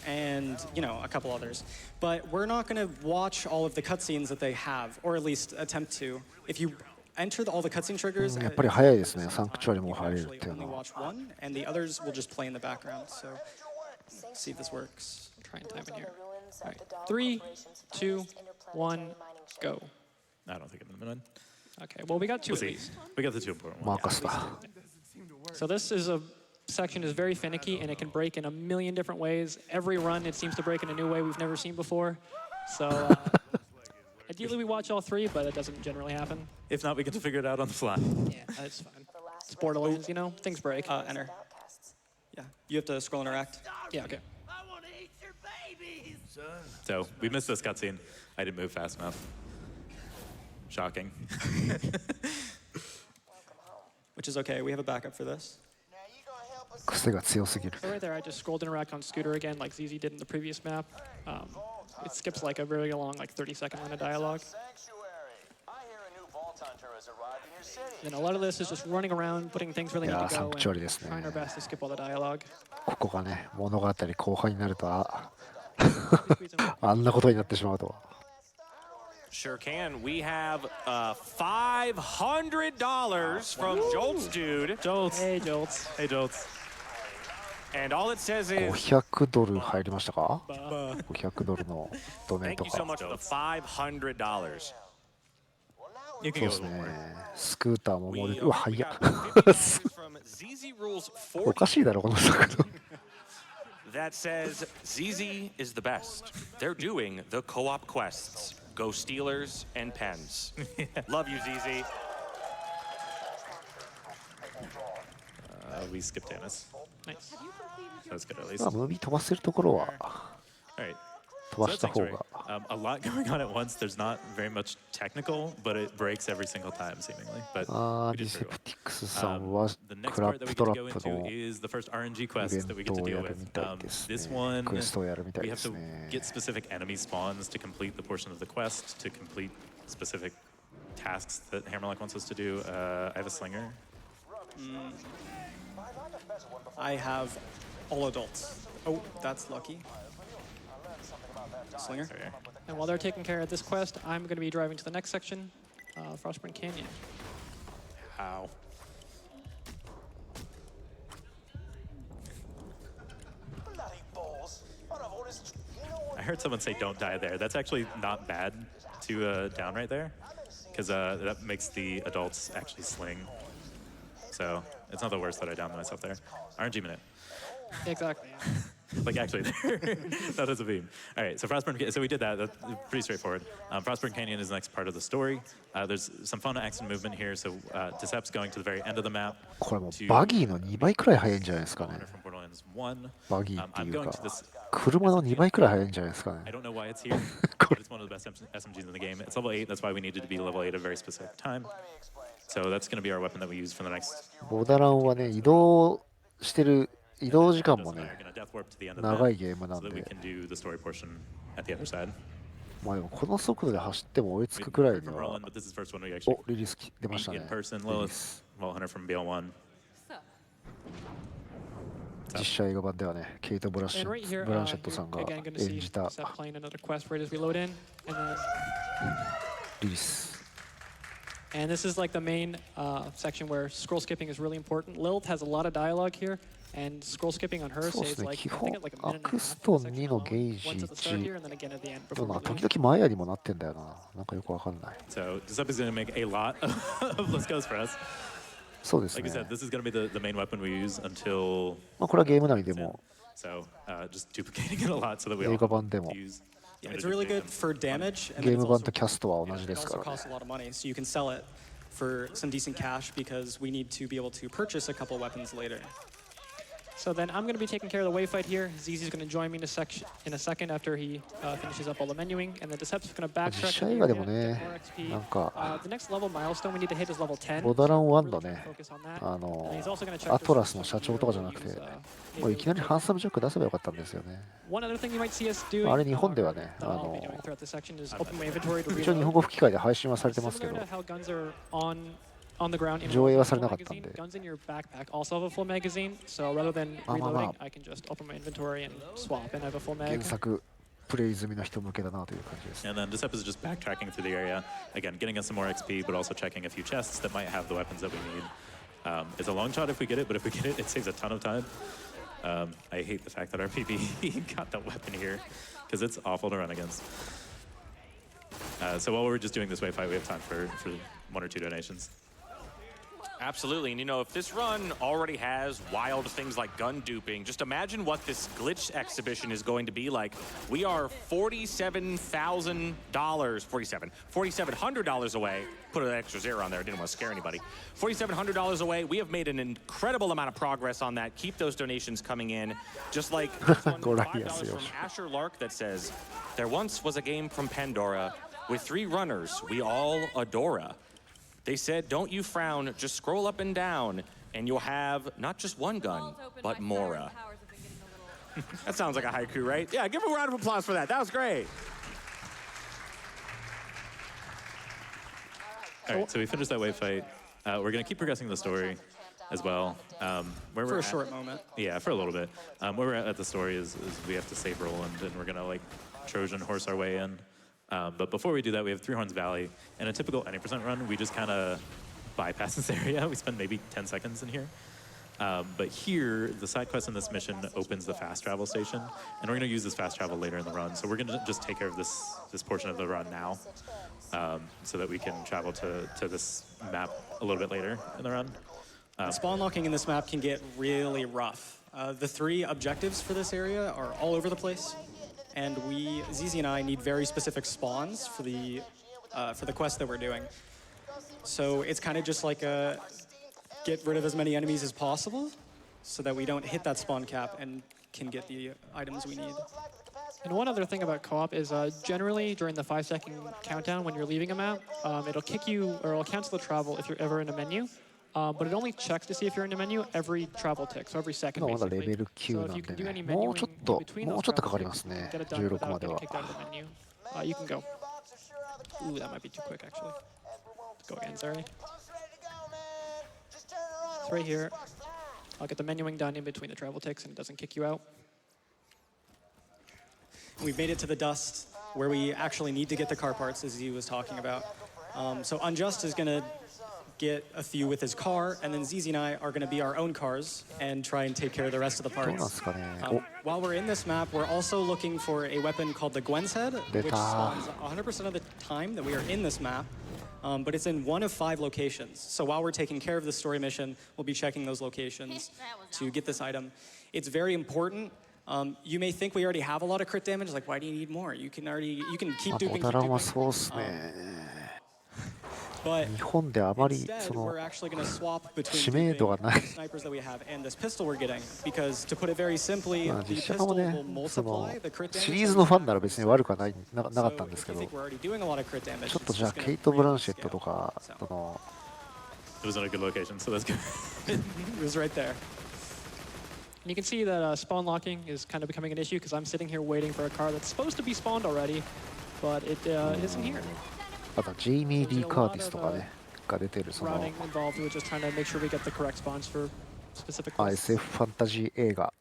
and, you know, a couple others. But we're not going to watch all of the cutscenes that they have, or at least attempt to. If you enter all the cutscene triggers, やっぱり早いですね、サンクチュアリも入れるっ actually ていう only のは。 watch one, and the others will just play in the background. So, see if this works. Try and time in here. All right, 3, 2, 1, go. I don't think I'm gonna win. Okay, well, we got two We'll at see. least. We got the 2 important マ ones. ーカスだ。 So this is a section is very finicky, and it can break in a million different ways. Every run, it seems to break in a new way we've never seen before. So ideally, we watch all 3, but it doesn't generally happen. If not, we get to figure it out on the fly. Yeah, that's fine. It's Borderlands, you know, things break. Enter. Yeah, you have to scroll interact. Yeah, okay. So we missed this cutscene. I didn't move fast enough. Shocking. Which is okay, we have a backup for this. 癖が強すぎる。 So right there, I just scrolled interact on Scooter again, like ZZ did in the previous map. It skips like a very long, like 30-second line of dialogue. And a lot of this is just running around, putting things where they need to go, Sanctuary and ですね。 trying our best to skip all the dialogue. ここがね、物語後半になるとあんなことになってしまうとは。 Sure can. We have $500 from Jolts Dude. Jolts. Hey, Jolts. Hey, Jolts. And all it says is, 500ドル入りましたか ?500 ドルのドネー thank ト you so か。 much for the $500. You そ can う go です a little ね more.。スクーターももう We, うわ、 we 早っ got $50 from ZZ Rules おかしいだろ、この速度。 that says ZZ is the best. They're doing the co-op quests. Go Steelers and Pens. Love you, ZZ. We skipped Tanis. Nice. That was good at まあ、 least. ムービー飛ばせるところは All right. 飛ば So し that's た方 Sanctuary. が。 A lot going on at once. There's not very much technical, but it breaks every single time, seemingly. But あ we ー、 did リセ very プ well. ティクスさんは The ク next ラ part ッ that we プト get ラ to go ップ into の is the first RNG イベ quests ン that we ト get to を deal やる with. みたいですね。 This one, クエストをやるみたい we で have す to ね。 get specific enemy spawns to complete the portion of the quest, to complete specific tasks that Hammerlock wants us to do. I have a slinger. I have all adults. Oh, that's lucky. Slinger. Sorry. And while they're taking care of this quest, I'm going to be driving to the next section, Frostburn Canyon. Ow. I heard someone say don't die there. That's actually not bad to down right there, because that makes the adults actually sling. So it's not the worst that I downed myself there. RNG minute. Exactly. Like actually, that is a beam. All right, so Frostburn. So we did that. That's pretty straightforward. Frostburn Canyon is the next part of the story. There's some fun action movement here. So Decep's going to the very end of the map. これもうバギーの2倍くらい速いんじゃないですかね。 From Borderlands 1. バギーってい I'm う going か to this. 車の2倍くらい速いんじゃないですかね。 I don't know why it's here, but it's one of the best SMGs in the game. It's level 8. That's why we needed to be level 8 at a very specific time. So that's going to be our weapon that we use for the next. ボダランはね、移動してる移動時間も We're ね、 going to death warp to the end of the 長い map ゲームな so ん that we で、 can do the story portion at the other side. まあでもこの速度で走っても追いつくくらいに From は、 Berlin, but this is the first one we actually お、リリース出ま meet したね。 in person. リリース Lilith, Wall Hunter from BL1. 実写映画版ではね、ケイト・ブランシェ And right here, ットさんが again, going to 演 see じた Seth playing another quest right as we load in, and then. リリース。 And this is like the main section where scroll skipping is really important. Lilith has a lot of dialogue here, and scroll skipping on her そうです saves ね、 like 基 I 本 think it's like a ア minute and a ク half ス for ト the ン section 2の alone. ゲージ Once at the start 1 here, and then again at the end でも before な、 we 時 leave. 々マヤにもなってんだよな。なんかよくわかんない。 So Decep is going to make a lot of let's goes for us. そうです Like ね we。said, this is going to be the main weapon we use until. まあこれはゲーム内でも So just duplicating it a lot so that we 映 all 画版でも use. Yeah, it's really good for damage. And ゲ then ー it's ム版 also, とキャストは同じ it です also からね。 costs a lot of money, so you can sell it for some decent cash because we need to be able to purchase a couple weapons later. So then I'm going to be taking care of the wave fight here. ZZ's going to join me in a second after he finishes up all the menuing, and then Decep's going to backtrack. 実写映画でも get ね more XP. なんか The next level milestone we need to hit is level 10. ボダラン so 1 we're の really trying ね to focus on that. あ And の he's also going to check ア for トラ some スの stuff 社長とかじゃなく use, て maybe もういきなり we'll ハンサムジャック出せばよかったんですよね。 One other thing you might see us doing, あれ日本ではね、 that I'll be doing throughout the section is open my inventory to 一応日本 reload. 語吹き替えで配信はされてますけ Similar ど to、how guns are on the ground in 上映はされ full なかったん magazine, で。 guns in your backpack also have a full magazine, so rather than まあまあまあ reloading, I can just open my inventory and swap and have a full 原 mag. 作プレイ済みの人向けだなという感じですね。 And then Decep is just backtracking through the area, again, getting us some more XP, but also checking a few chests that might have the weapons that we need. It's a long shot if we get it, but if we get it, it saves a ton of time. I hate the fact that our PB got that weapon here, because it's awful to run against. So while we're just doing this wave fight, we have time for 1 or 2 donations. Absolutely, and you know, if this run already has wild things like gun duping, just imagine what this glitch exhibition is going to be like. We are $4,700 away. Put an extra zero on there, I didn't want to scare anybody. $4,700 away. We have made an incredible amount of progress on that. Keep those donations coming in. Just like this one, $5 from Asher Lark that says, there once was a game from Pandora with 3 runners we all adora. They said, don't you frown, just scroll up and down, and you'll have not just one gun, but more. That sounds like a haiku, right? Yeah, give a round of applause for that. That was great. All right, so we finished that wave fight. We're going to keep progressing the story as well. Where For we're a at- short moment. Yeah, for a little bit. Where we're at the story is we have to save Roland, and we're going to like Trojan horse our way in. But before we do that, we have Three Horns Valley. In a typical any percent run, we just kind of bypass this area. We spend maybe 10 seconds in here. But here, the side quest in this mission opens the fast travel station, and we're going to use this fast travel later in the run. So we're going to just take care of this portion of the run now, so that we can travel to this map a little bit later in the run. Spawn locking in this map can get really rough. The 3 objectives for this area are all over the place, and ZZ and I need very specific spawns for the quest that we're doing. So it's kind of just like a get rid of as many enemies as possible, so that we don't hit that spawn cap and can get the items we need. And one other thing about co-op is generally during the 5-second countdown when you're leaving a map, it'll kick you or it'll cancel the travel if you're ever in a menu. But it only checks to see if you're in a menu every travel tick, so every second まだ basically. レベル9 So な if ん you で can do ね、 any もう menuing ちょっと、 between も those うちょっとか travel かります ticks, ね。 get it done 16ま without で getting は。 kicked out of the menu. You can go. Ooh, that might be too quick actually. Go again, sorry. It's right here. I'll get the menuing done in between the travel ticks and it doesn't kick you out. We've made it to the dust, where we actually need to get the car parts, as he was talking about. So Unjust is going to get a few with his car, and then ZZ and I are going to be our own cars and try and take care of the rest of the どうなんで parts. すかね。お、 While we're in this map, we're also looking for a weapon called the Gwen's Head, which spawns 100% of the time that we are in this map, but it's in 1 of 5 locations. So while we're taking care of the story mission, we'll be checking those locations to get this item. It's very important You may think we already have a lot of crit damage. Like, why do you need more? You can keep ボ duping. ダ Keep ランは duping. そうっすね。 But 日本であまり instead, そ we're の actually going to swap between 知名度がない the snipers that we have and this pistol we're getting. Because to put it very simply, まあ the 実写 pistol もね will その multiply the crit damage. シリーズのファンなら別に悪くはなかったんです So け if ど you think we're already doing a lot of crit damage, ちょっと it's じゃあ just gonna ケイト・ブラン greatly シェット scale. とか So, その It was in a good location, so that's good. it was right there. And you can see that spawn locking is kind of becoming an issue because I'm sitting here waiting for a car that's supposed to be spawned already, but it isn't here. あとジェイミー・リー・カーティスとかねが出てるその Routing involved with just trying to make sure we get the correct spawns for specific quests. SF ファンタジー映画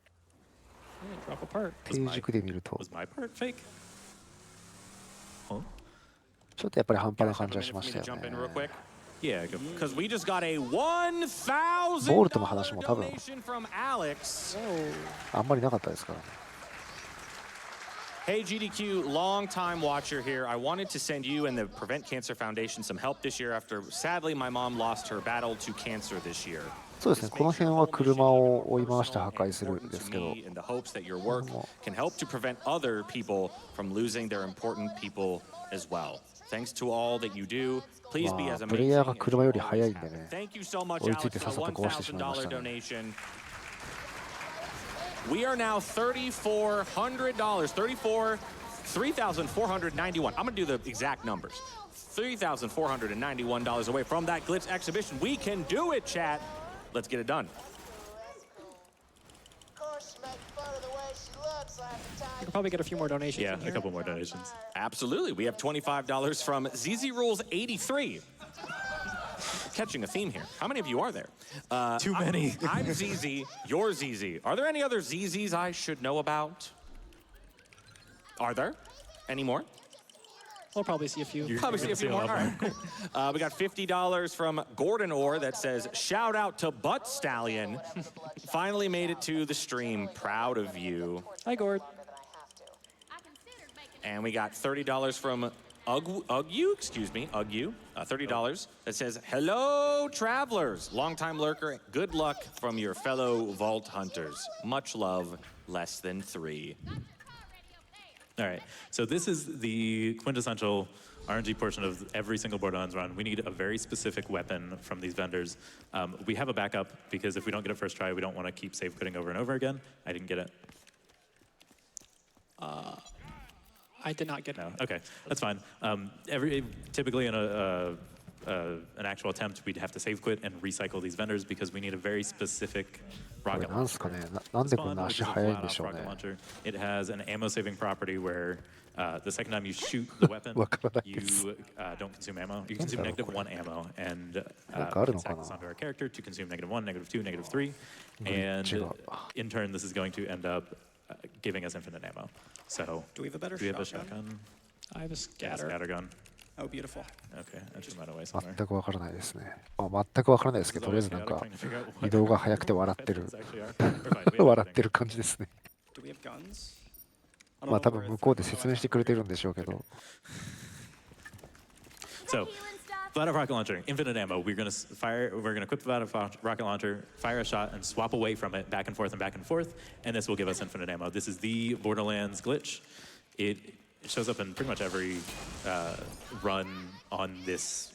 Yeah, drop apart. ページ軸で見ると Was my part fake? Huh? ちょっとやっぱり半端な Guys, 感 have じ a は minute し for ま me した to よ jump ね in real quick? Yeah, go. Because we just got a $1,000 ボルトの話も多分 donation from Alex. あんまりなかったですからね Hey GDQ, long-time watcher here. I wanted to send you and the Prevent Cancer Foundation some help this year after, sadly, my mom lost her battle to cancer this year. そうですねこの辺は車を追い回して破壊するんですけど In the hopes that your work can help to prevent other people from losing their important people as well. Thanks to all that you do. Please be as プレイヤー amazing が as 車 you より速い always んで have ね been. Thank you so much, 追いつい Alex, て for さ the っさと壊してしまいましたね $1,000 donation. We are now $3,491. I'm going to do the exact numbers. $3,491 away from that glitch exhibition. We can do it, chat. Let's get it done. Of course, you make fun of the way she looks. I have to tell You you. can probably get a few more donations. Yeah, in a here. couple more donations. Absolutely. We have $25 from ZZ Rules 83. Catching a theme here. How many of you are there? Too many. I'm ZZ. You're ZZ. Are there any other ZZs I should know about? Are there? Any more? We'll probably see a few. Probably see a few more. All right, cool. We got $50 from Gordon Orr that says, shout out to Butt Stallion. Finally made it to the stream. Proud of you. Hi, Gord. And we got $30 from Ugyu, $30 that says, hello, travelers. Longtime lurker, good luck from your fellow vault hunters. Much love, less than 3. All right, so this is the quintessential RNG portion of every single Borderlands run. We need a very specific weapon from these vendors. We have a backup because if we don't get it first try, we don't want to keep save quitting over and over again. I didn't get it. I did not get it. No, okay, that's fine. Typically in an actual attempt, we'd have to save quit and recycle these vendors because we need a very specific これ rocket なんすかねなんでこんな Spawn, which 足 is a 速いん flat で off しょう rocket ね launcher. It has an ammo saving property where the second time you shoot the weapon, わからないです you don't consume ammo. You consume -1 ammo, and なんかあるの it's かな access onto our character to consume -1, -2, -3, and 違う in turn, this is going to end up giving us infinite ammo. So, Do we have a better do we have a shotgun? shotgun? I have a Yeah, scatter. scattergun. Oh, beautiful. Okay, that just went away somewhere. 全くわからないですね全くわからないですけどとりあえずなんか移動が速くて笑ってる笑ってる感じですね Do we have guns? I don't まあ know 多 where 分 it's 向こうで from. 説明してくれてるんでしょうけど So, flat out rocket launcher, infinite ammo. We're gonna equip the flat out rocket launcher, fire a shot, and swap away from it back and forth, and this will give us infinite ammo. This is the Borderlands glitch. It shows up in pretty much every run on this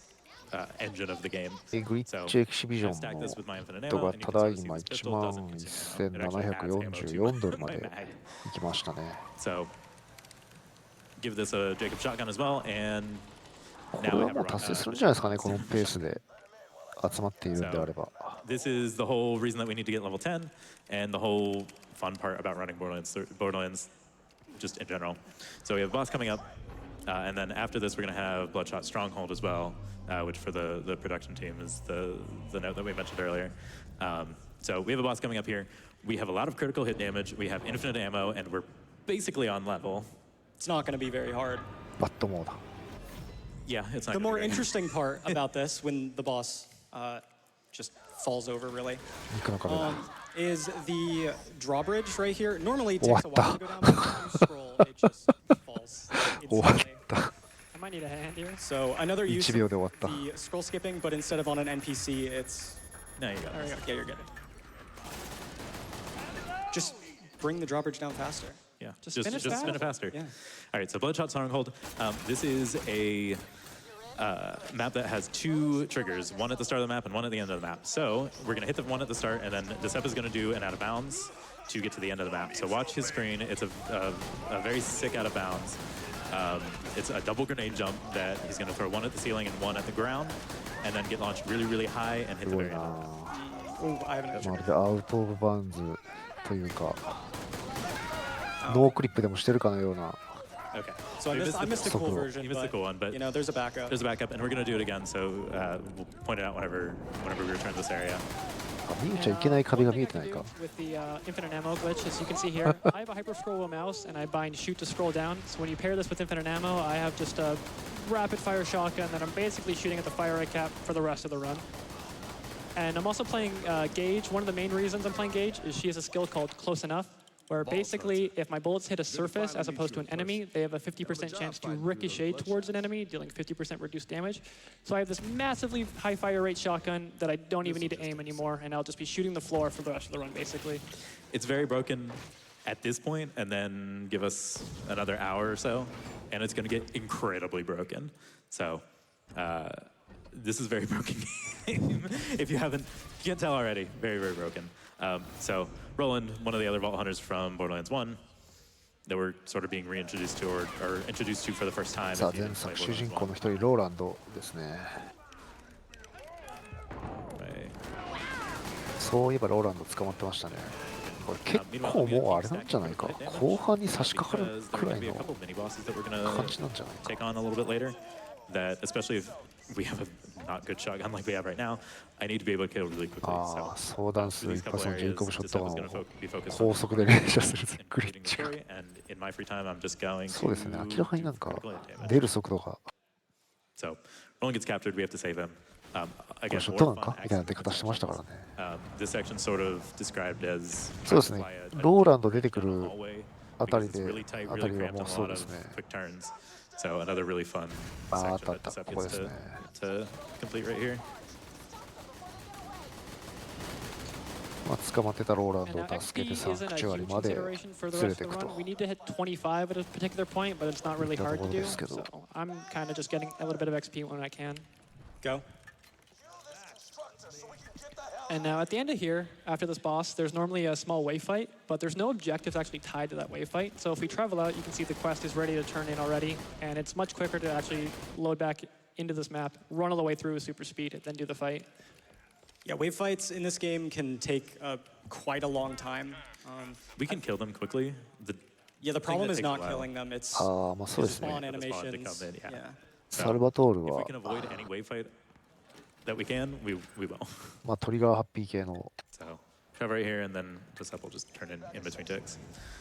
engine of the game. グリッ So, チエキシビジョ I've stacked ン this with my infinite の人 ammo, が and you た can だ sort of see 今 this pistol doesn't consume ammo. It actually adds ammo to 11,744ドルま my で mag. 行きましたね So, give this a Jacob shotgun as well, and こ now れ we は have も a う達成 rocket. するんじゃないですかねこのペースで集まっているんであれば This is the whole reason that we need to get level 10, and the whole fun part about running Borderlands just in general. So we have a boss coming up, and then after this we're going to have Bloodshot Stronghold as well, which for the production team is the note that we mentioned earlier. So we have a boss coming up here. We have a lot of critical hit damage. We have infinite ammo, and we're basically on level. It's not going to be very hard. バットモーダ Yeah, it's not The gonna be more very- interesting part about this, when the boss just falls over, really, 肉の壁だ is the drawbridge right here. Normally, it takes a What while to go down, but when you scroll, it just falls 終わっ instantly. た I might need a hand here. So another use 1秒 of で終わった the scroll skipping, but instead of on an NPC, it's No, you got there it. you go. Yeah, you're good. Just bring the drawbridge down faster. Yeah, Just spin it faster. Yeah. All right, so Bloodshot Stronghold. This is a map that has 2 triggers, one at the start of the map and one at the end of the map. So we're going to hit the one at the start, and then Decep is going to do an out of bounds to get to the end of the map. So watch his screen. It's a very sick out of bounds. It's a double grenade jump that he's going to throw one at the ceiling and one at the ground, and then get launched really, really high and hit the very end. Oh, I haven't. まるでアウト・オブ・バウンズというか、ノークリップでもしてるかのような。 Okay. So I missed the cool version. You missed the cool one, but you know, there's a backup. There's a backup, and we're going to do it again. So we'll point it out whenever we return to this area. 見えちゃいけない壁が見えてないか。 With the infinite ammo glitch, as you can see here, I have a hyper scroll wheel mouse and I bind shoot to scroll down. So when you pair this with infinite ammo, I have just a rapid fire shotgun that I'm basically shooting at the fire rate cap for the rest of the run. And I'm also playing Gage. One of the main reasons I'm playing Gage is she has a skill called Close Enough, where basically if my bullets hit a surface as opposed to an enemy, they have a 50% chance to ricochet towards an enemy, dealing 50% reduced damage. So I have this massively high fire rate shotgun that I don't even need to aim anymore, and I'll just be shooting the floor for the rest of the run, basically. It's very broken at this point, and then give us another hour or so, and it's going to get incredibly broken. So this is very broken game. If you can't tell already, very, very broken. So Roland, one of the other Vault Hunters from Borderlands 1, that we're sort of being reintroduced to or introduced to for the first time. さあ前作主人公の一人ローランドですね。そういえばローランド捕まってましたね。これ結構もうあれなんじゃないか。後半に差し掛かるくらいの感じなんじゃないか。 That especially if we have a not good shotgun like we have right now, I need to be able to kill really quickly. ああ、相談数一発のジェイコブショットガンを高速で連射するグリッチが。そうですね、明らかになんか出る速度が。So Roland gets captured, we have to save him. これショットガンかみたいな出方してましたからね。This section sort of described as そうですね、ローランド出てくるあたりはもうそうですね。 So another really fun section that Decep gets to complete right here. 捕まってたローランドを助けてサンクチュアリまで連れていくと。 We need to hit 25 at a particular point, but it's not really hard to do. So I'm kind of just getting a little bit of XP when I can. Go. And now at the end of here, after this boss, there's normally a small wave fight, but there's no objectives actually tied to that wave fight. So if we travel out, you can see the quest is ready to turn in already, and it's much quicker to actually load back into this map, run all the way through with super speed, and then do the fight. Yeah, wave fights in this game can take quite a long time. We can kill them quickly. The problem is not killing them. It's spawn animations. Yeah. サルバトール If は we can avoid any wave fight that we can, we will. まあトリガーハッピー系の So cover right here, and then Decep will just turn in between ticks.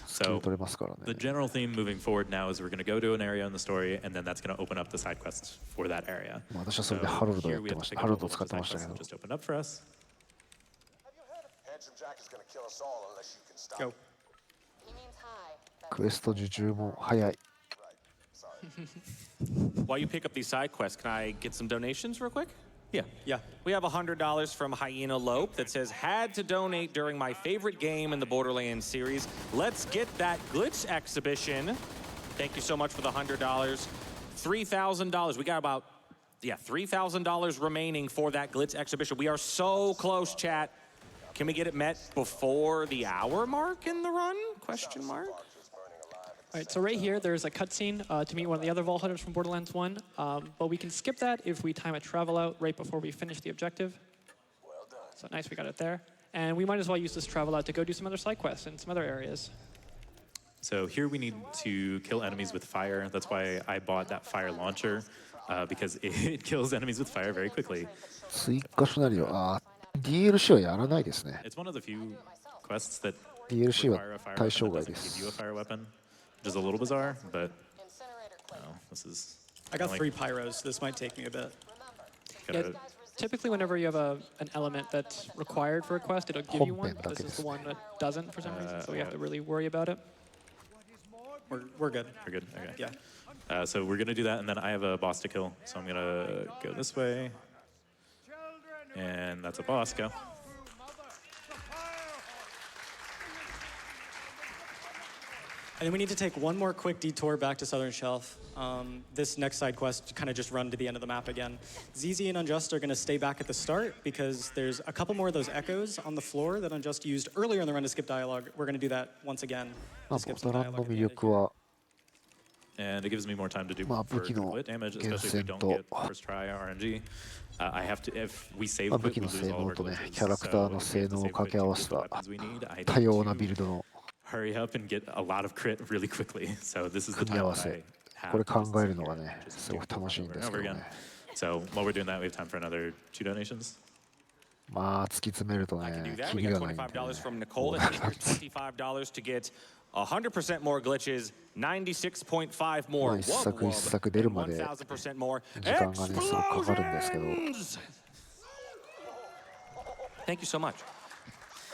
スキル So 取れますからね。 the general theme moving forward now is we're going to go to an area in the story, and then that's going to open up the side quests for that area. まあ私はそれでハロルドや Here っ we て have ま to し pick た。 up ハロル a ド whole 使って bunch ま of した side け quests ど that just opened up for us. Handsome Jack is gonna kill us all unless you can stop Go. him. He means high. クエスト受注も早い。 While you pick up these side quests, can I get some donations real quick? Yeah. Yeah. We have $100 from Hyena Lope that says, had to donate during my favorite game in the Borderlands series. Let's get that glitch exhibition. Thank you so much for the $100. $3,000. We got about, $3,000 remaining for that glitch exhibition. We are so close, chat. Can we get it met before the hour mark in the run? Question mark. All right, so right here, there's a cutscene to meet one of the other Vault Hunters from Borderlands 1, but we can skip that if we time a travel out right before we finish the objective. So nice, we got it there. And we might as well use this travel out to go do some other side quests in some other areas. So here we need to kill enemies with fire. That's why I bought that fire launcher, because it kills enemies with fire very quickly. 追加シナリオ、DLC はやらないですね。 It's one of the few quests that DLC は require a fire 対 weapon 象 that 外 doesn't で give you a す。 fire weapon, which is a little bizarre, but this is. I got like- 3 pyros. This might take me a bit. Yeah, gotta- typically, whenever you have an element that's required for a quest, it'll give you one, but this is the one that doesn't for some reason, so we have to really worry about it. We're good. We're good. Okay. Yeah. So we're gonna do that, and then I have a boss to kill. So I'm gonna go this way, and that's a boss. Go. And then we need to take one more quick detour back to Southern Shelf. This next side quest kind of just run to the end of the map again. ZZ and Unjust are going to stay back at the start because there's a couple more of those echoes on the floor that Unjust used earlier in the run to skip dialogue. We're going to do that once again to skip some dialogue. And it gives me more time to do for crit damage, especially if we don't get first try RNG. I have to, if we save quick, we lose all of our glitches. キャラクターの性能を掛け合わせた多様なビルドの hurry up and get a lot of crit really quickly. So this is the 組み合 time わ that せ I have これ to 考 just えるのがねすごく楽しいんですけ over ど again. ね So while we're doing that, we have time for another 2 donations. まあ突き詰めると I can do ね that. キ We リ got がないんで、ね、 $25 from Nicole. And here's $25 to get 100% more glitches, 96.5 more. まあ一作一作出るまで 1000% more 時間がねすごくかかるんですけど Thank you so much.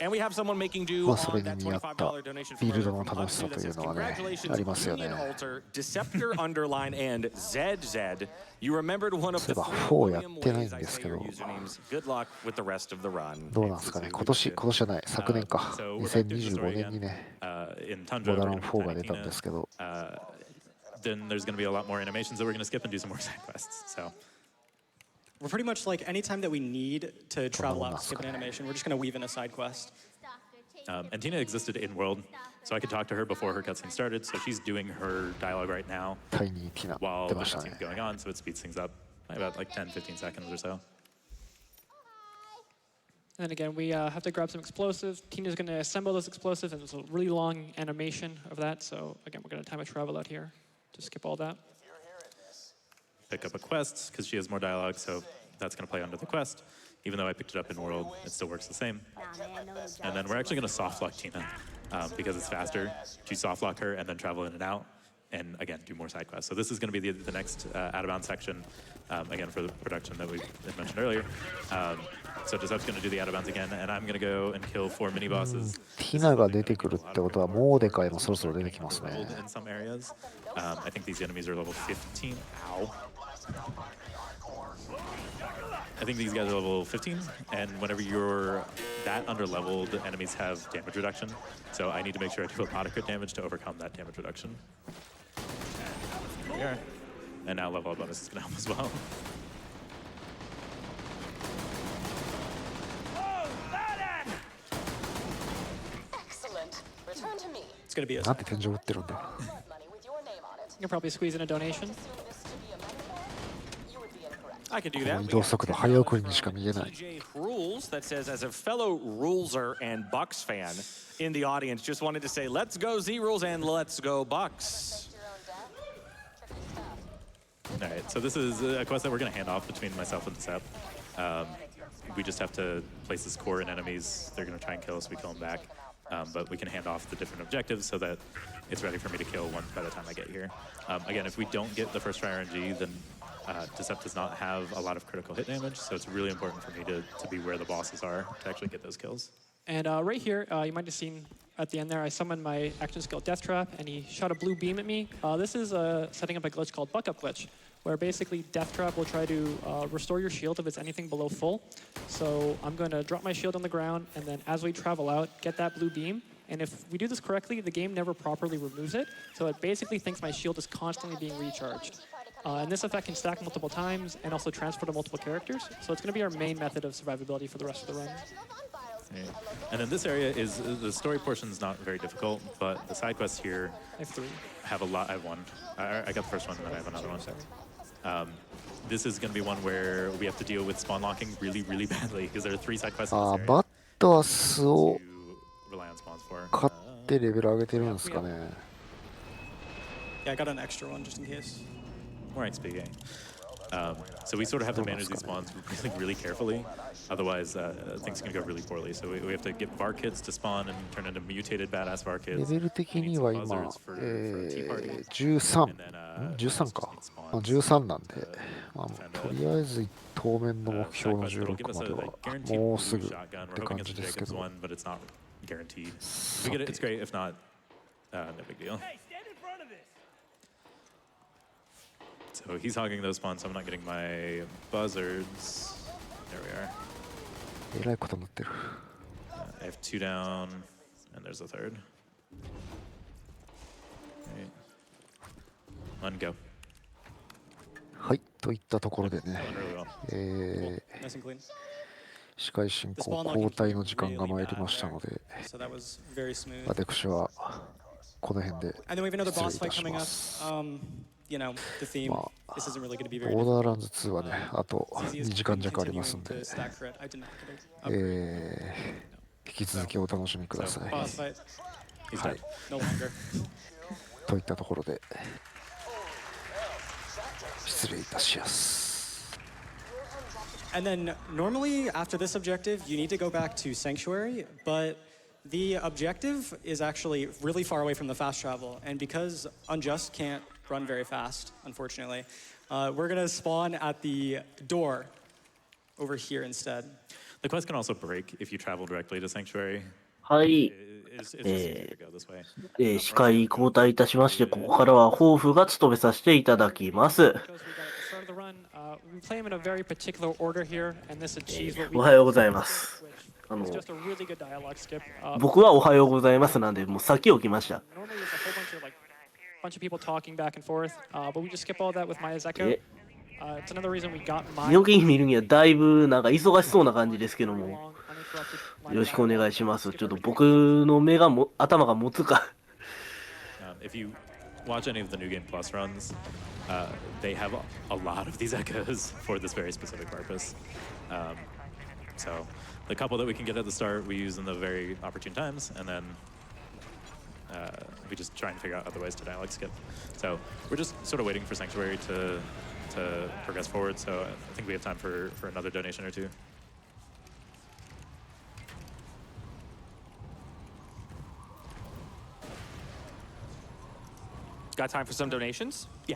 And we have someone making do まあそ on れ that に見合った $25 donation ビ from ルドの from 楽しさ Unsu と that いう says のはね congratulations ありますよ Union ね Alter, Deceptor Underline and ZZ. You remembered one of そうい the えば three 4やっ William てないん ways I です say け your ど usernames. Good luck with the rest of the run. どうなんですかね今年じゃない昨年か So we're back to the 2025 story 年に again. ね In ボ Tundra, ダ we're ラ going ン to 4が be 出たんですけど then there's going to be a lot more animations that we're going to skip and do some more side quests. So We're pretty much like anytime that we need to travel out to skip an animation, we're just going to weave in a side quest. and Tina existed in world, so I could talk to her before her cutscene started. So she's doing her dialogue right now タイニーティナ while 出 the ましたね cutscene's going on, so it speeds things up by about like 10-15 seconds or so. And then again, we have to grab some explosives. Tina's going to assemble those explosives, and there's a really long animation of that. So again, we're going to time a travel out here to skip all that. Pick up a quest because she has more dialogue, so that's going to play under the quest. Even though I picked it up in world, it still works the same. And then we're actually going to soft lock Tina because it's faster to soft lock her and then travel in and out, and again do more side quests. So this is going to be the next out of bounds section, again for the production that we had mentioned earlier. So Giuseppe's going to do the out of bounds again, and I'm going to go and kill 4 mini bosses. ティナが出てくるってことはモーデカイもそろそろ出てきますね In some areas, I think these enemies are level 15. Ow. I think these guys are level 15, and whenever you're that under-leveled, enemies have damage reduction. So I need to make sure I do a lot of crit damage to overcome that damage reduction. There we are. And now level up bonus is going to help as well. Excellent. Return to me. It's going to be a なんで天井打ってるんだよ Money with your name on it. You can probably squeeze in a donation. Assume this to be a metaphor? You would be incorrect. I can do こ that. の We 移動 got 速度 $10 早送りにしか from 見えない TJ Rules that says, as a fellow Ruleser and Bucks fan in the audience, just wanted to say, let's go Z Rules and let's go Bucks. Your own death? Tricky stuff. All right, so this is a quest that we're going to hand off between myself and Sep. We just have to place this core in enemies. They're going to try and kill us. We kill them back. But we can hand off the different objectives so that it's ready for me to kill one by the time I get here. Again, if we don't get the first try RNG, then Decept does not have a lot of critical hit damage, so it's really important for me to be where the bosses are to actually get those kills. And right here, you might have seen at the end there, I summoned my action skill Death Trap, and he shot a blue beam at me. This is setting up a glitch called Buck Up Glitch, where basically Death Trap will try to restore your shield if it's anything below full. So I'm going to drop my shield on the ground, and then as we travel out, get that blue beam. And if we do this correctly, the game never properly removes it. So it basically thinks my shield is constantly being recharged. And this effect can stack multiple times and also transfer to multiple characters. So it's going to be our main method of survivability for the rest of the run. Yeah. And then this area is, the story portion is not very difficult, but the side quests here I have 3. have a lot. I have 1. I got the first one, and then I have another one. This is going to be one where we have to deal with spawn locking really, really badly, because there are 3 side quests in あ this ー area バッタスを to rely on spawns for. 買ってレベル上げてるんですかね Yeah, I got an extra one just in case. More XP, yeah. So we sort of have to manage these spawns really, really carefully. Otherwise, things can go really poorly. So we have to get VAR kits to spawn and turn into mutated badass VAR レ kits. ベル的 We need に some は今 buzzards for tea parties. 13 And then, 13か just need あ spawns. 13なんで、まあ、とりあえず当面の目標の Side quest that'll give 16 us ま a では like, guaranteed も blue うすぐっ shotgun. We're て hoping 感 it's じ the ですけ Jacobs ど one, but it's not guaranteed. If we get it, it's great. If not, no big deal. So he's hogging those spawns, so I'm not getting my buzzards. There we are. えらいことになってる I have 2 down, and there's a 3rd. One go. はい、といったところでね、 Really well. Nice and clean. 司会進 This 行 ball 交 knocking 代 came の時間が really 参り bad ましたの there. で、 So that was very smooth. 私はこの辺で And then we have another 失礼 boss いた fight し coming ま up. す。 You know, the theme. ま This isn't really going to be あ、 very ボー difficult. ダーランズ2はね、あと It's easy 2 as 時間弱あり continuing ますんで、 to stack crit. I did not get it. 引き続きお楽しみください。 Boss fight. He's はい dead.、No longer. といったところで失礼いたします。 And then normally after this objective, you need to go back to Sanctuary, but the objective is actually really far away from the fast travel. And because Unjust can't run very fast, unfortunately, we're gonna spawn at the door over here instead. The quest can also break if you travel directly to Sanctuary. はい、 It's just easier to go this way. 司会交代いたしまして、ここからは抱負が務めさせていただきます。 Because we got at the start of the run, we play them in a very particular order here, and this achieves what we おはようございます。 It's just a really good dialogue skip. 僕はおはようございますなんで、もう先を来ました。 Normally there's a whole bunch of people talking back and forth, but we just skip all that with Maya's Echo. It's another reason we got 寝 Maya. 起きに見るにはだいぶなんか忙しそうな感じですけども、 Long, よ uninterrupted ろしくお願いします。ちょっと僕の目が頭が持つか。 If you watch any of the New Game Plus runs, they have a lot of these echoes for this very specific purpose. So the couple that we can get at the start, we use in the very opportune times, and then we just try and figure out other ways to dialogue skip. So we're just sort of waiting for Sanctuary to progress forward. So I think we have time for another donation or two. Got time for some donations? Yeah.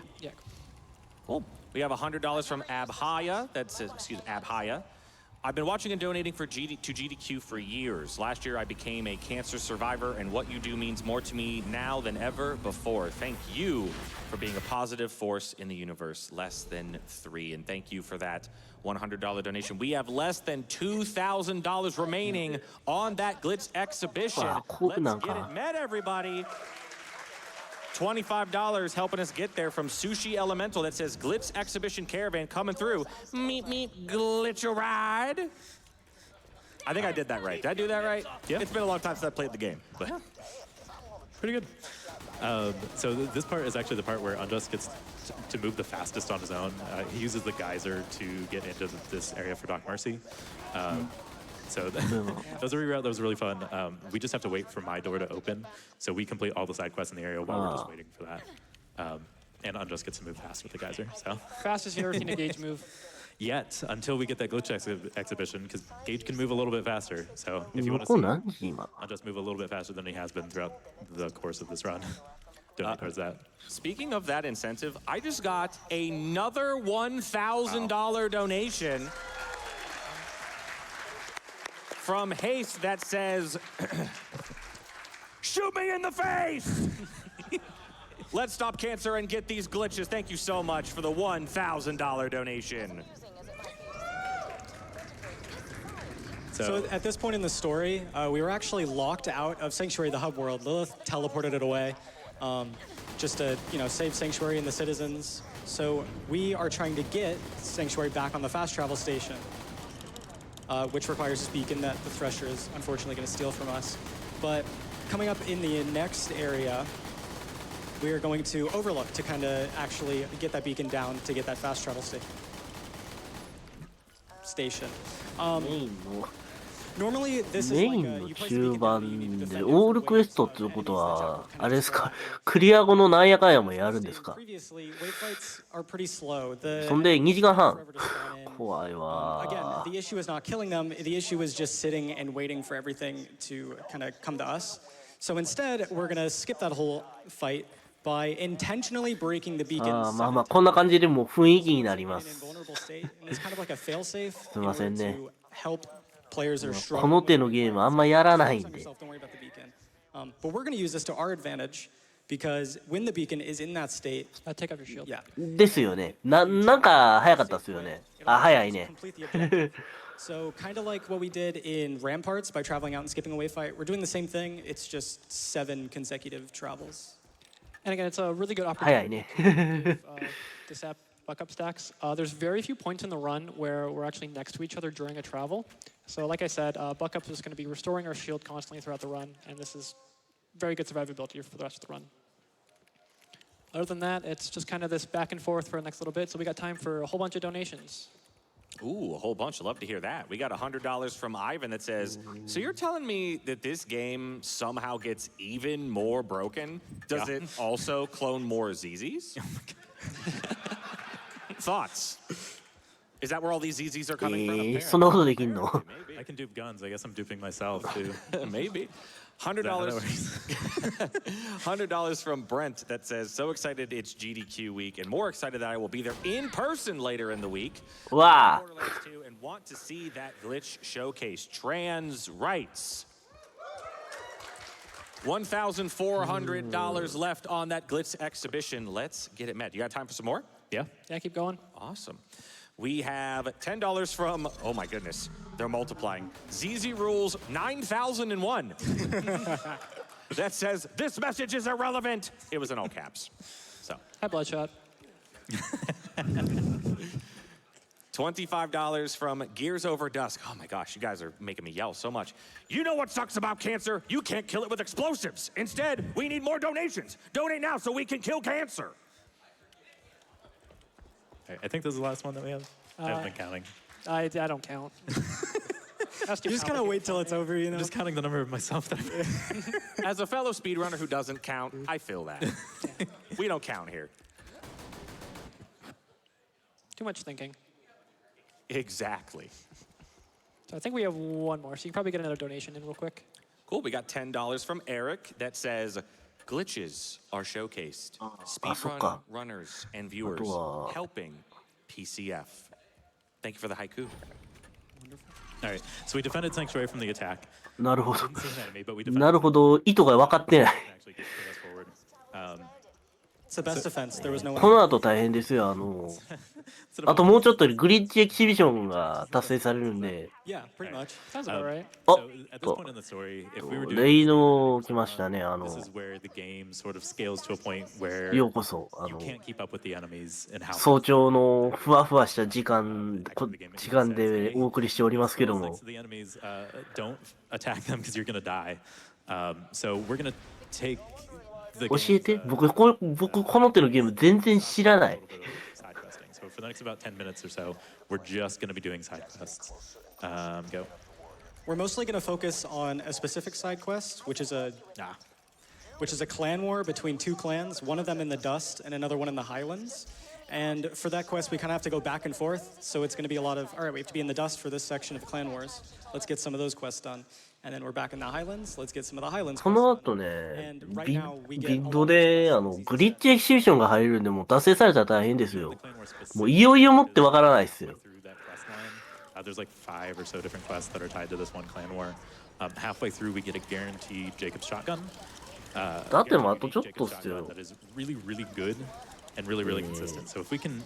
Cool. We have $100 from Abhaya. Abhaya. I've been watching and donating to GDQ for years. Last year, I became a cancer survivor, and what you do means more to me now than ever before. Thank you for being a positive force in the universe. Less than 3, and thank you for that $100 donation. We have less than $2,000 remaining on that Glitz exhibition. Let's get it met, everybody. $25 helping us get there from Sushi Elemental that says Glitz Exhibition Caravan coming through. Meep, meep, glitch a ride. I think I did that right. Did I do that right? Yeah. It's been a long time since I played the game. But Pretty good. So this part is actually the part where Unjust gets to move the fastest on his own. He uses the geyser to get into this area for Doc Mercy. So that was a reroute that was really fun. We just have to wait for my door to open. So we complete all the side quests in the area while we're just waiting for that. And Unjust gets to move fast with the geyser. So Fastest European Engage move. yet, until we get that glitch exhibition, because Gage can move a little bit faster. So if you want to see 何時今。 Unjust move a little bit faster than he has been throughout the course of this run. Donate towards that. speaking of that incentive, I just got another $1,000 donation from Haste that says, shoot me in the face! Let's stop cancer and get these glitches. Thank you so much for the $1,000 donation. So at this point in the story, we were actually locked out of Sanctuary, the hub world. Lilith teleported it away, just to save Sanctuary and the citizens. So we are trying to get Sanctuary back on the fast travel station, which requires this beacon that the Thresher is unfortunately going to steal from us. But coming up in the next area, we are going to Overlook to kind of actually get that beacon down to get that fast travel station. メインの Normally, this is メ like イ a, ンの you place 中 the beacon down, 盤 you need to で defend it オー from ルクエ waves ストっていう and こと enemies は that あれですか kind of クリア後のなんやかんやもやるんですか Previously, wave fights are pretty slow. The そんで2時間半 forever to spawn in. 怖い Again, わ the issue is not killing them. The issue is just sitting and waiting for everything to kind of come to us. So instead, we're going to skip that whole fight by intentionally breaking the beacon. まあまあこんな感じでもう雰囲気になりま in す vulnerable state, and it's kind of like a failsafe すいませんね to help players that are こ struggling の with 手のゲームあんまやらないん Focus on で yourself, don't worry about the beacon. But we're going to use this to our advantage because when the beacon is in that state, Take off your shield. yeah. ですよねなんか早かったっすよねあ早いね Complete the objective. So kind of like what we did in Ramparts by traveling out and skipping a wave fight, we're doing the same thing. It's just 7 consecutive travels. And again, it's a really good 早い opportunity ね。 to sap buck up stacks. There's very few points in the run where we're actually next to each other during a travel. So like I said, buck up is going to be restoring our shield constantly throughout the run, and this is very good survivability for the rest of the run. Other than that, it's just kind of this back and forth for the next little bit. So we got time for a whole bunch of donations. Ooh, a whole bunch. I'd love to hear that. We got $100 from Ivan that says, so you're telling me that this game somehow gets even more broken? Does it also clone more ZZs? Thoughts? Is that where all these ZZs are coming from? そんなことできんの？ I can dupe guns. I guess I'm duping myself too. Maybe. $100. $100 from Brent that says, so excited it's GDQ week and more excited that I will be there in person later in the week. わあ。 Borderlands 2 and want to see that glitch showcase. Trans rights. $1,400 left on that glitch exhibition. Let's get it met. You got time for some more? Yeah. Yeah, keep going. Awesome. We have $10 from, oh my goodness, they're multiplying. ZZ Rules 9001. That says, this message is irrelevant. It was in all caps. So. Hi, Bloodshot. $25 from Gears Over Dusk. Oh my gosh, you guys are making me yell so much. You know what sucks about cancer? You can't kill it with explosives. Instead, we need more donations. Donate now so we can kill cancer. I think this is the last one that we have. I haven't been counting. I don't count. You just kind of wait till it's over, you know? I'm just counting the number of myself that I've As a fellow speedrunner who doesn't count, I feel that. We don't count here. Too much thinking. Exactly. So I think we have one more, so you can probably get another donation in real quick. Cool, we got $10 from Eric that says, glitches are showcased. Speedrun runners and viewers helping PCF. Thank you for the haiku. All right, so we defended Sanctuary from the attack. なるほど。 Didn't see an enemy, but we defended なるほど。意図が分かってない。 actually get us forward. It's the best defense. There was no この後大変ですよ。あともうちょっとでグリッチエキシビションが達成されるんで。 Yeah, pretty much. Sounds about right. お So at this point in the story, if we were レ doing イノ来ましたね。 this is where the game sort of scales to a point where ようこそ。 you can't keep up with the enemies and how 早朝のふわふわした時間でお送りしておりますけども。 So the enemies don't attack them because you're gonna die. So we're gonna take the 教えて。僕この手のゲーム全然知らない。 side questing. So for the next about 10 minutes or so, we're just gonna be doing side quests. Go. We're mostly going to focus on a specific side quest, which is a clan war between two clans, one of them in the Dust and another one in the Highlands. And for that quest, we kind of have to go back and forth. So it's going to be a lot of, all right, we have to be in the Dust for this section of Clan Wars. Let's get some of those quests done. And then we're back in the Highlands. Let's get some of the Highlands そ quests の done. 後ね、 And right ビ now, we ビ get ッドでグリッチエキシビションが入るんで、もう達成されたら大変ですよ。 Clan War もういよいよもってわからないですよ。 through that quest line. There's like 5 or so different quests that are tied to this one clan war. Halfway through, we get a guaranteed Jacob's shotgun. だってもうあとちょっとっ Jacob's すよ。 shotgun that is really, really good and really, really consistent. So if we can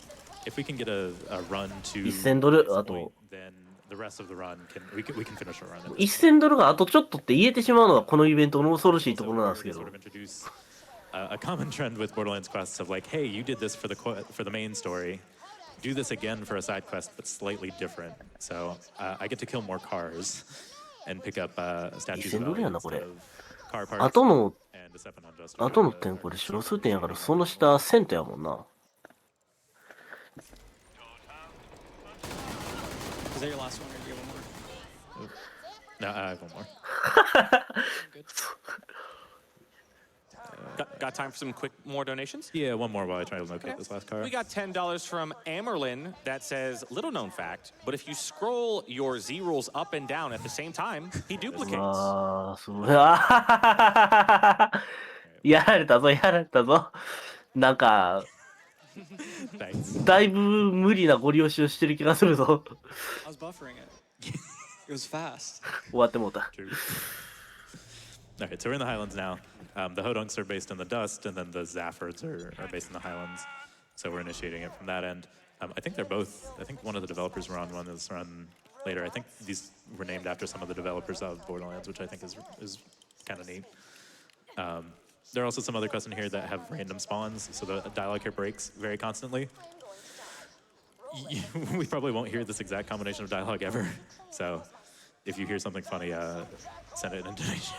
get a run to 1000ドル、あ point, と then the rest of the run we can finish our run. 1000ドルがあとちょっとって言えてしまうのがこのイベントの恐ろしいところなんですけ Sort ど。 of introduce a common trend with Borderlands quests of like, hey, you did this for the main story. Do this again for a side quest, but slightly different. So I get to kill more cars and pick up statues of 1000ドルやなこれ。 car あ parts との and the Seven Unjust. 後の点これ小数点やからその下セントやもんな。 Is that your last one, or do you have one more? No, I have one more. Got time for some quick more donations? Yeah, one more while I try to locate this last car. We got $10 from Amerlin that says, little known fact, but if you scroll your Z rules up and down at the same time, he duplicates. ああ、そう。あははははやられたぞ、やられたぞ。なんか、 Thanks. だいぶ無理なご利用しをしてる気がするぞ。 I was buffering it. It was fast. 終わってもうた。 True. All right, so we're in the Highlands now. The Hodunks are based in the Dust, and then the Zaffords are based in the Highlands. So we're initiating it from that end. I think they're both. I think one of the developers were on one of this run later. I think these were named after some of the developers of Borderlands, which I think is kind of neat. There are also some other quests in here that have random spawns, so the dialogue here breaks very constantly. We probably won't hear this exact combination of dialogue ever, so if you hear something funny, send it in donation.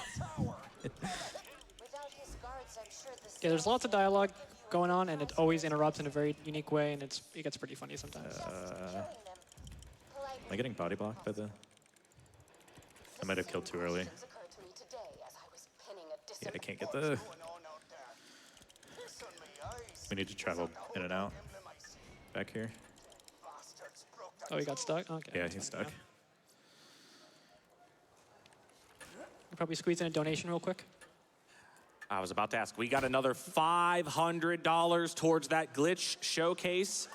Yeah, there's lots of dialogue going on, and it always interrupts in a very unique way, and it gets pretty funny sometimes. Am I getting body blocked by the... I might have killed too early. Yeah, I can't get the... We need to travel in and out. Back here. Oh, he got stuck? Okay. Yeah, he's stuck. We'll probably squeeze in a donation real quick. I was about to ask, we got another $500 towards that glitch showcase.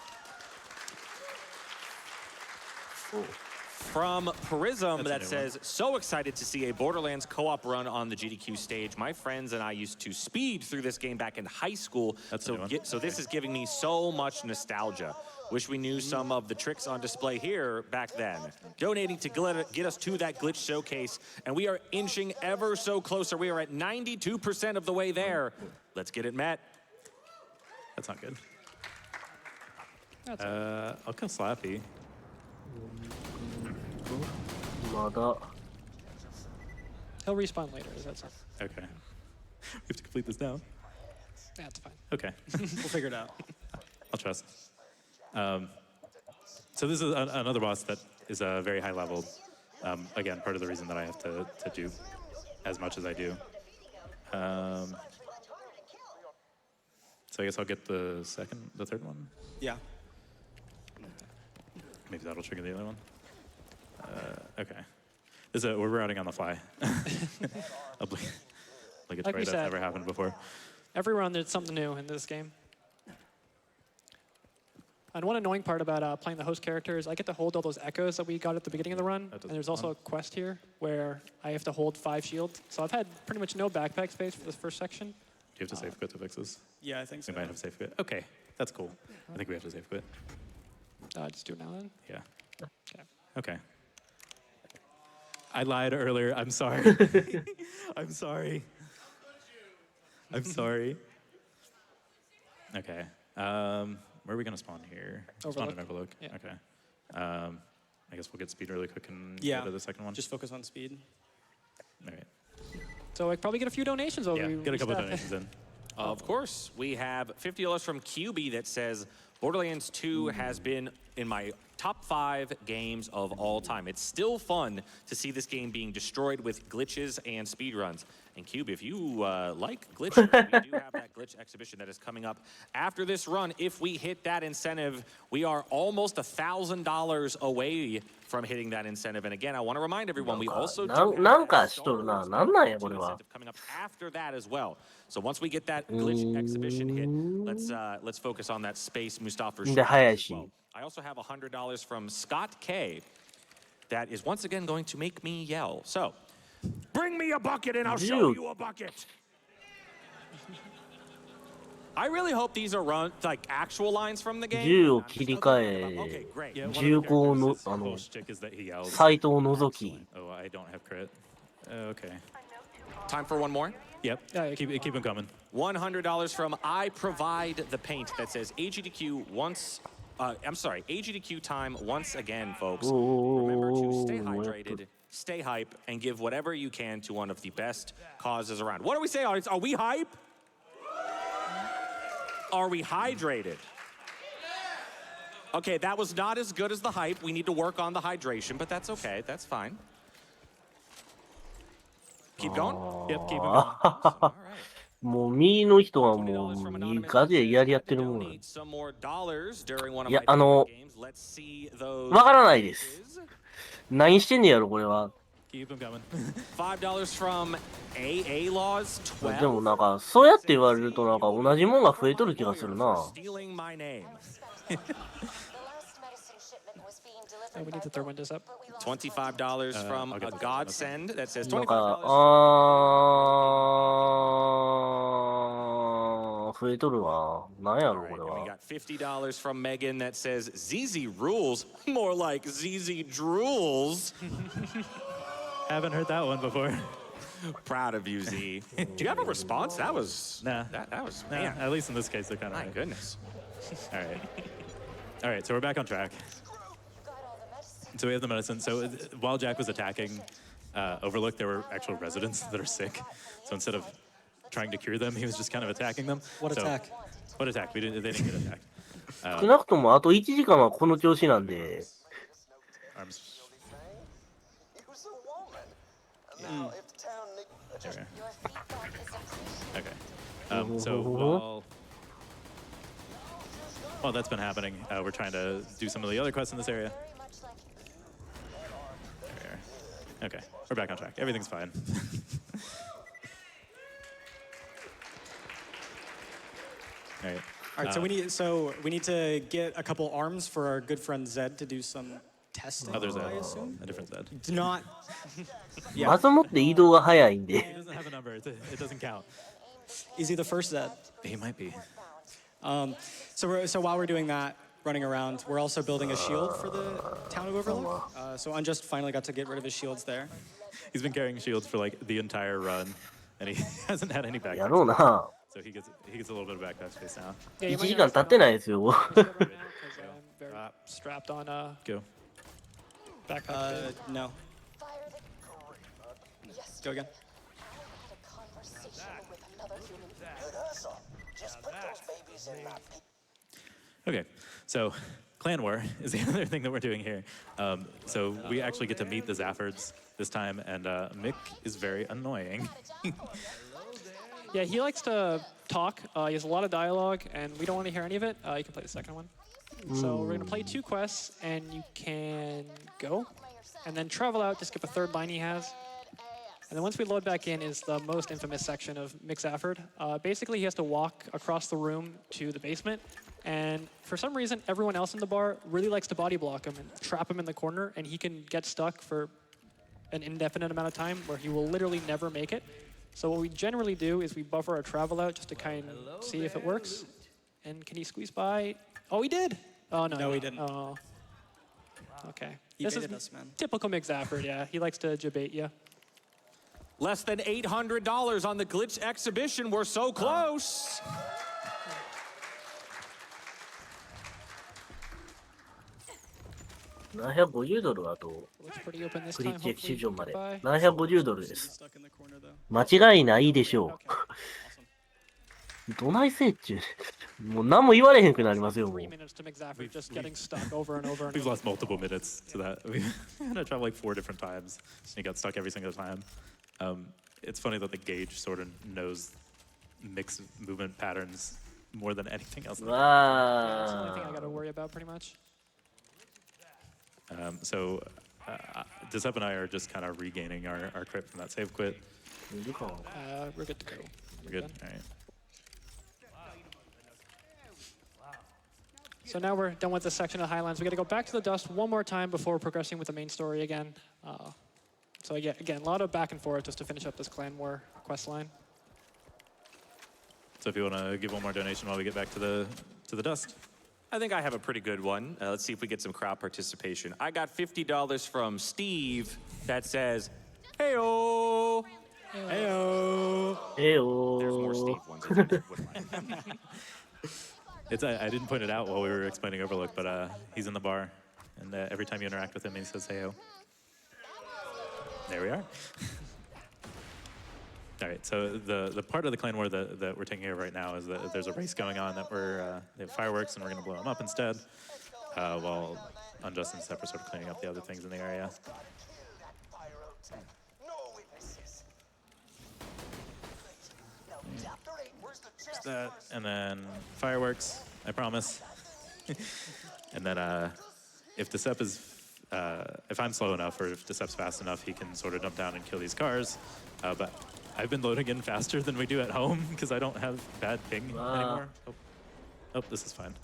From Prism that says, so excited to see a Borderlands co-op run on the GDQ stage. My friends and I used to speed through this game back in high school. So this is giving me so much nostalgia. Wish we knew some of the tricks on display here back then. Donating to get us to that glitch showcase, and we are inching ever so closer. We are at 92% of the way there. Let's get it met. That's not good. I'll kill Slappy. He'll respawn later. That's it. Okay. We have to complete this now. That's fine. Okay. We'll figure it out. I'll trust. So this is another boss that is very high level. Again, part of the reason that I have to do as much as I do. So I guess I'll get the third one. Yeah. Maybe that'll trigger the other one. Okay. We're routing on the fly. like it's Like we right, that's said. never happened before. Every run, there's something new in this game. And one annoying part about playing the host character is I get to hold all those echoes that we got at the beginning of the run. And there's also a quest here where I have to hold 5 shields. So I've had pretty much no backpack space for this first section. Do you have to safe quit to fix this? Yeah, I think so. We might have safe quit. Okay, that's cool. I think we have to safe quit. Just do it now then. Yeah. Okay. Okay. I lied earlier. I'm sorry. I'm sorry. I'm sorry. Okay. Where are we gonna spawn here? Spawn in Overlook. Yeah. Okay. I guess we'll get speed really quick and Yeah. go to the second one. Just focus on speed. All right. So I probably get a few donations over. Yeah. Get a couple of donations in. Of course, we have $50 from QB that says, Borderlands 2 has been in my top 5 games of all time. It's still fun to see this game being destroyed with glitches and speedruns. And Cube, if you like glitches, we do have that glitch exhibition that is coming up after this run. If we hit that incentive, we are almost $1,000 away from hitting that incentive. And again, I want to remind everyone, we also do have that Star Wars incentive coming up after that as well. So once we get that glitch exhibition hit, let's focus on that space Mustafa as well. I also have $100 from Scott K that is once again going to make me yell. So, bring me a bucket and I'll show you a bucket. I really hope these are actual lines from the game. 銃を切り替え、銃口をのサイトを覗き。 Oh, I don't have crit. Okay. Time for one more? Yep. Keep them coming. $100 from I Provide the Paint that says AGDQ once. AGDQ time once again, folks. Remember to stay hydrated, stay hype, and give whatever you can to one of the best causes around. What do we say, audience? Are we hype? Are we hydrated? Okay, that was not as good as the hype. We need to work on the hydration, but that's okay. That's fine. Keep going? Yep, keep going. All right. もう右の人はもうガチでやりやってるもん。いや、わからないです。何してんねやろ、これは。Keep them coming. $5 from AA Laws 12. でもなんか、そうやって言われるとなんか同じもんが増えとる気がするな。Stealing my name. We need to throw windows up. $25 from a godsend that says なん $25. か、増えとるわ。なんやろ、これ And we は。 got $50 from Megan that says ZZ rules, more like ZZ drools. Haven't heard that one before. Proud of you, Z. Do you have a response? That was Nah. that was Nah, man. at least in this case, they're kind of My right. goodness. All right. All right, so we're back on track. Got all the medicine. So we have the medicine. So while Jack was attacking Overlook, there were actual residents that are sick. So instead of trying to cure them, he was just kind of attacking them. What So- attack? What attack? They didn't get attacked. 少なくともあと1時間はこの調子なんで、 Arms. It was a woman. Now, if the town just Okay. Your feedback is excellent. Okay. So while that's been happening, we're trying to do some of the other quests in this area. Very much like There we are. Okay, we're back on track. Everything's fine. All right. All right, so we need to get a couple arms for our good friend Zed to do some testing. Others I assume. a different Zed. Do not. まずもって移動が早いん He で、 doesn't have a number. It doesn't count. Is he the first Zed? He might be. So while we're doing that, running around, we're also building a shield for the town of Overlook. So Unjust finally got to get rid of his shields there. He's been carrying shields for like the entire run, and he hasn't had any やろう backpack. な。 So he gets a little bit of backpack space now. Yeah, you 1 might 時 hear 間 us 経ってないですよ。 right now 'cause I'm very strapped on Go. backpack. No. fire the. Yes. Go again. Had a conversation with another human. good hustle. Just put those babies in that. Okay, so clan war is the other thing that we're doing here. So we actually get to meet the Zaffords this time, and Mick is very annoying. Yeah, he likes to talk. He has a lot of dialogue, and we don't want to hear any of it. You can play the second one. So we're going to play 2 quests, and you can go, and then travel out to skip a 3rd line he has. And then once we load back in is the most infamous section of Mick Zafford. Basically, he has to walk across the room to the basement, and for some reason, everyone else in the bar really likes to body block him and trap him in the corner, and he can get stuck for an indefinite amount of time where he will literally never make it. So what we generally do is we buffer our travel out just to kind of see if it works. And can he squeeze by? Oh, he did. Oh, no. No, he didn't. Oh. Okay. He This is baited us, man. typical Mick Zafford, yeah. He likes to debate you. Less than $800 on the glitch exhibition. We're so close. 750ドルあと、 Looks pretty open this クリ time. ッチエクシ Hopefully ジョンまで goodbye. 750ドルです。 Stuck in the corner though. 間違いないでしょ Okay. う。どないせいっちゅう。もう何も言われへんくなりますよ、もう。 3 minutes to Mick Zafford just getting stuck over and over and We've over. lost multiple minutes to that. We had to travel like 4 different times, and he got stuck every single time. It's funny that the gauge sort of knows Mick's movement patterns more than anything else. Yeah, that's the only thing I わ got to worry about pretty much. So Disep and I are just kind of regaining our crit from that save quit. ー。いるかな We're good to go. We're good. All right. So now we're done with this section of Highlands. We got to go back to the dust one more time before progressing with the main story again. So yeah, again, a lot of back and forth just to finish up this clan war quest line. So if you want to give one more donation while we get back to the dust. I think I have a pretty good one. Let's see if we get some crowd participation. I got $50 from Steve that says, "Heyo." Heyo. ええ There's more よ Steve ones. I wouldn't mind. I didn't point it out while we were explaining Overlook, but he's in the bar, and every time you interact with him, he says "Heyo." There we are. All right, so the part of the clan war that we're taking care of right now is that there's a race going on that they have fireworks, and we're going to blow them up instead, while Unjust and Step are sort of cleaning up the other things in the area. No witnesses. Now, chapter 8, where's the chest? That, and then fireworks, I promise. And then if Disep is, if I'm slow enough or if Decep's fast enough, he can sort of jump down and kill these cars. But I've been loading in faster than we do at home because I don't have bad ping anymore. Oh, this is fine.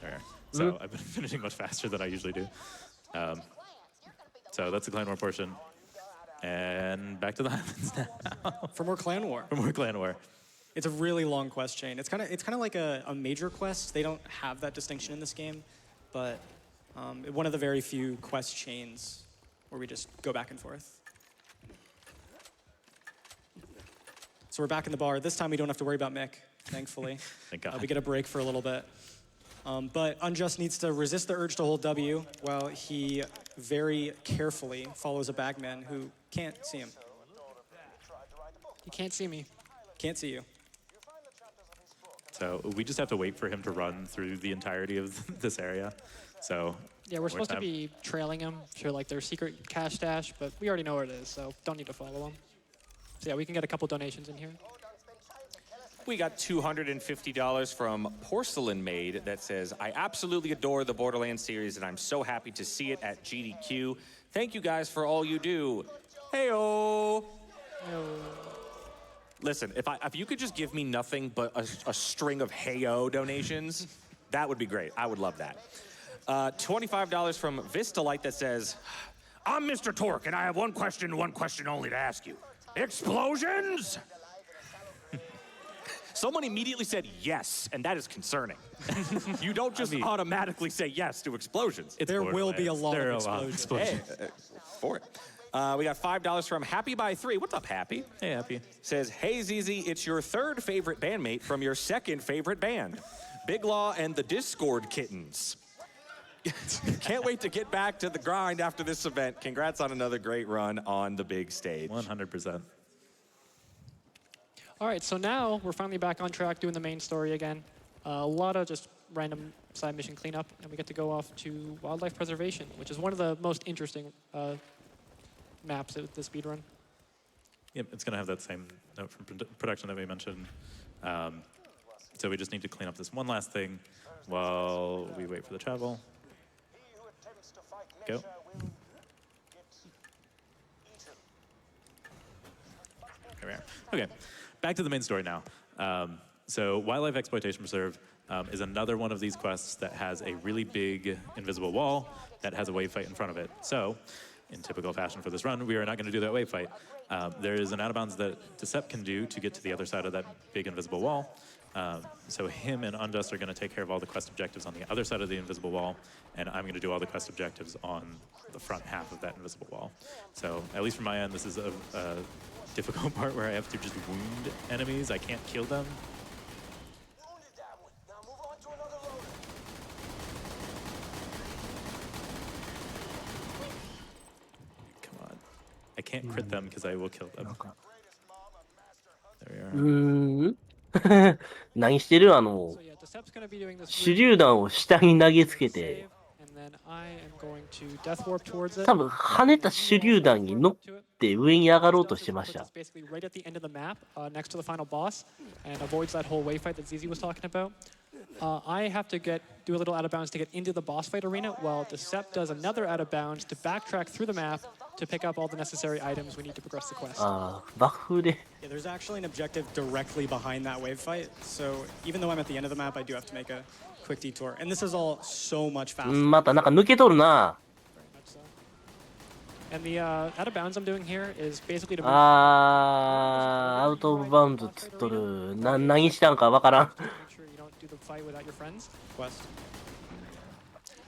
There. So I've been finishing much faster than I usually do. So that's the clan war portion. And back to the Highlands now. For more clan war. For more clan war. It's a really long quest chain. It's kind of like a major quest. They don't have that distinction in this game, but one of the very few quest chains where we just go back and forth. So we're back in the bar. This time we don't have to worry about Mick, thankfully. Thank God. We get a break for a little bit. But Unjust needs to resist the urge to hold W while he very carefully follows a bagman who can't see him. You can't see me. Can't see you. So we just have to wait for him to run through the entirety of this area. So Yeah, we're supposed to be trailing him for like their secret cash stash, but we already know where it is, so don't need to follow him. So yeah, we can get a couple donations in here. We got $250 from Porcelain Maid that says, I absolutely adore the Borderlands series and I'm so happy to see it at GDQ. Thank you guys for all you do. Heyo! Listen, if you could just give me nothing but a string of heyo donations, that would be great. I would love that. $25 from Vistalite that says, I'm Mr. Torque and I have one question only to ask you. Explosions? Someone immediately said yes, and that is concerning. You don't just automatically say yes to explosions. There will be a lot of explosions. Hey, for it. We got $5 from Happy by 3. What's up, Happy? Hey, Happy. Says, hey, ZZ, it's your third favorite bandmate from your second favorite band. Big Law and the Discord Kittens. Can't wait to get back to the grind after this event. Congrats on another great run on the big stage. 100%. All right, so now we're finally back on track doing the main story again. A lot of just random side mission cleanup, and we get to go off to wildlife preservation, which is one of the most interesting maps of the speedrun. Yep, it's going to have that same note from production that we mentioned. So we just need to clean up this one last thing while we wait for the travel. Go. Here we are. Okay, back to the main story now. So Wildlife Exploitation Preserve is another one of these quests that has a really big invisible wall that has a wave fight in front of it. So, in typical fashion for this run, we are not going to do that wave fight. There is an out-of-bounds that Decept can do to get to the other side of that big invisible wall. So him and Unjust are going to take care of all the quest objectives on the other side of the invisible wall, and I'm going to do all the quest objectives on the front half of that invisible wall. So at least from my end, this is a difficult part where I have to just wound enemies. I can't kill them. Come on. I can't crit them because I will kill them. There we are. 何してるSo yeah, Decept's going to be doing this 手榴弾を下に投げつけ save, て、 and then I am going to death warp towards it. 多分跳ねた手榴弾に乗って上に上がろうとしてました。 It's basically right at the end of the map, next to the final boss, and avoids that whole wave fight that ZZ was talking about. I have to do a little out of bounds to get into the boss fight arena, while Decept does another out of bounds to backtrack through the map to pick up all the necessary items we need to progress the quest. ああ、バフで。 Yeah, there's actually an objective directly behind that wave fight. So even though I'm at the end of the map, I do have to make a quick detour. And this is all so much faster. またなんか抜けとるな。 Very much so. And the out of bounds I'm doing here is basically to ああ、アウトオブバウンドつっとる。何したんかわからん。 make sure you don't do the fight without your friends quest.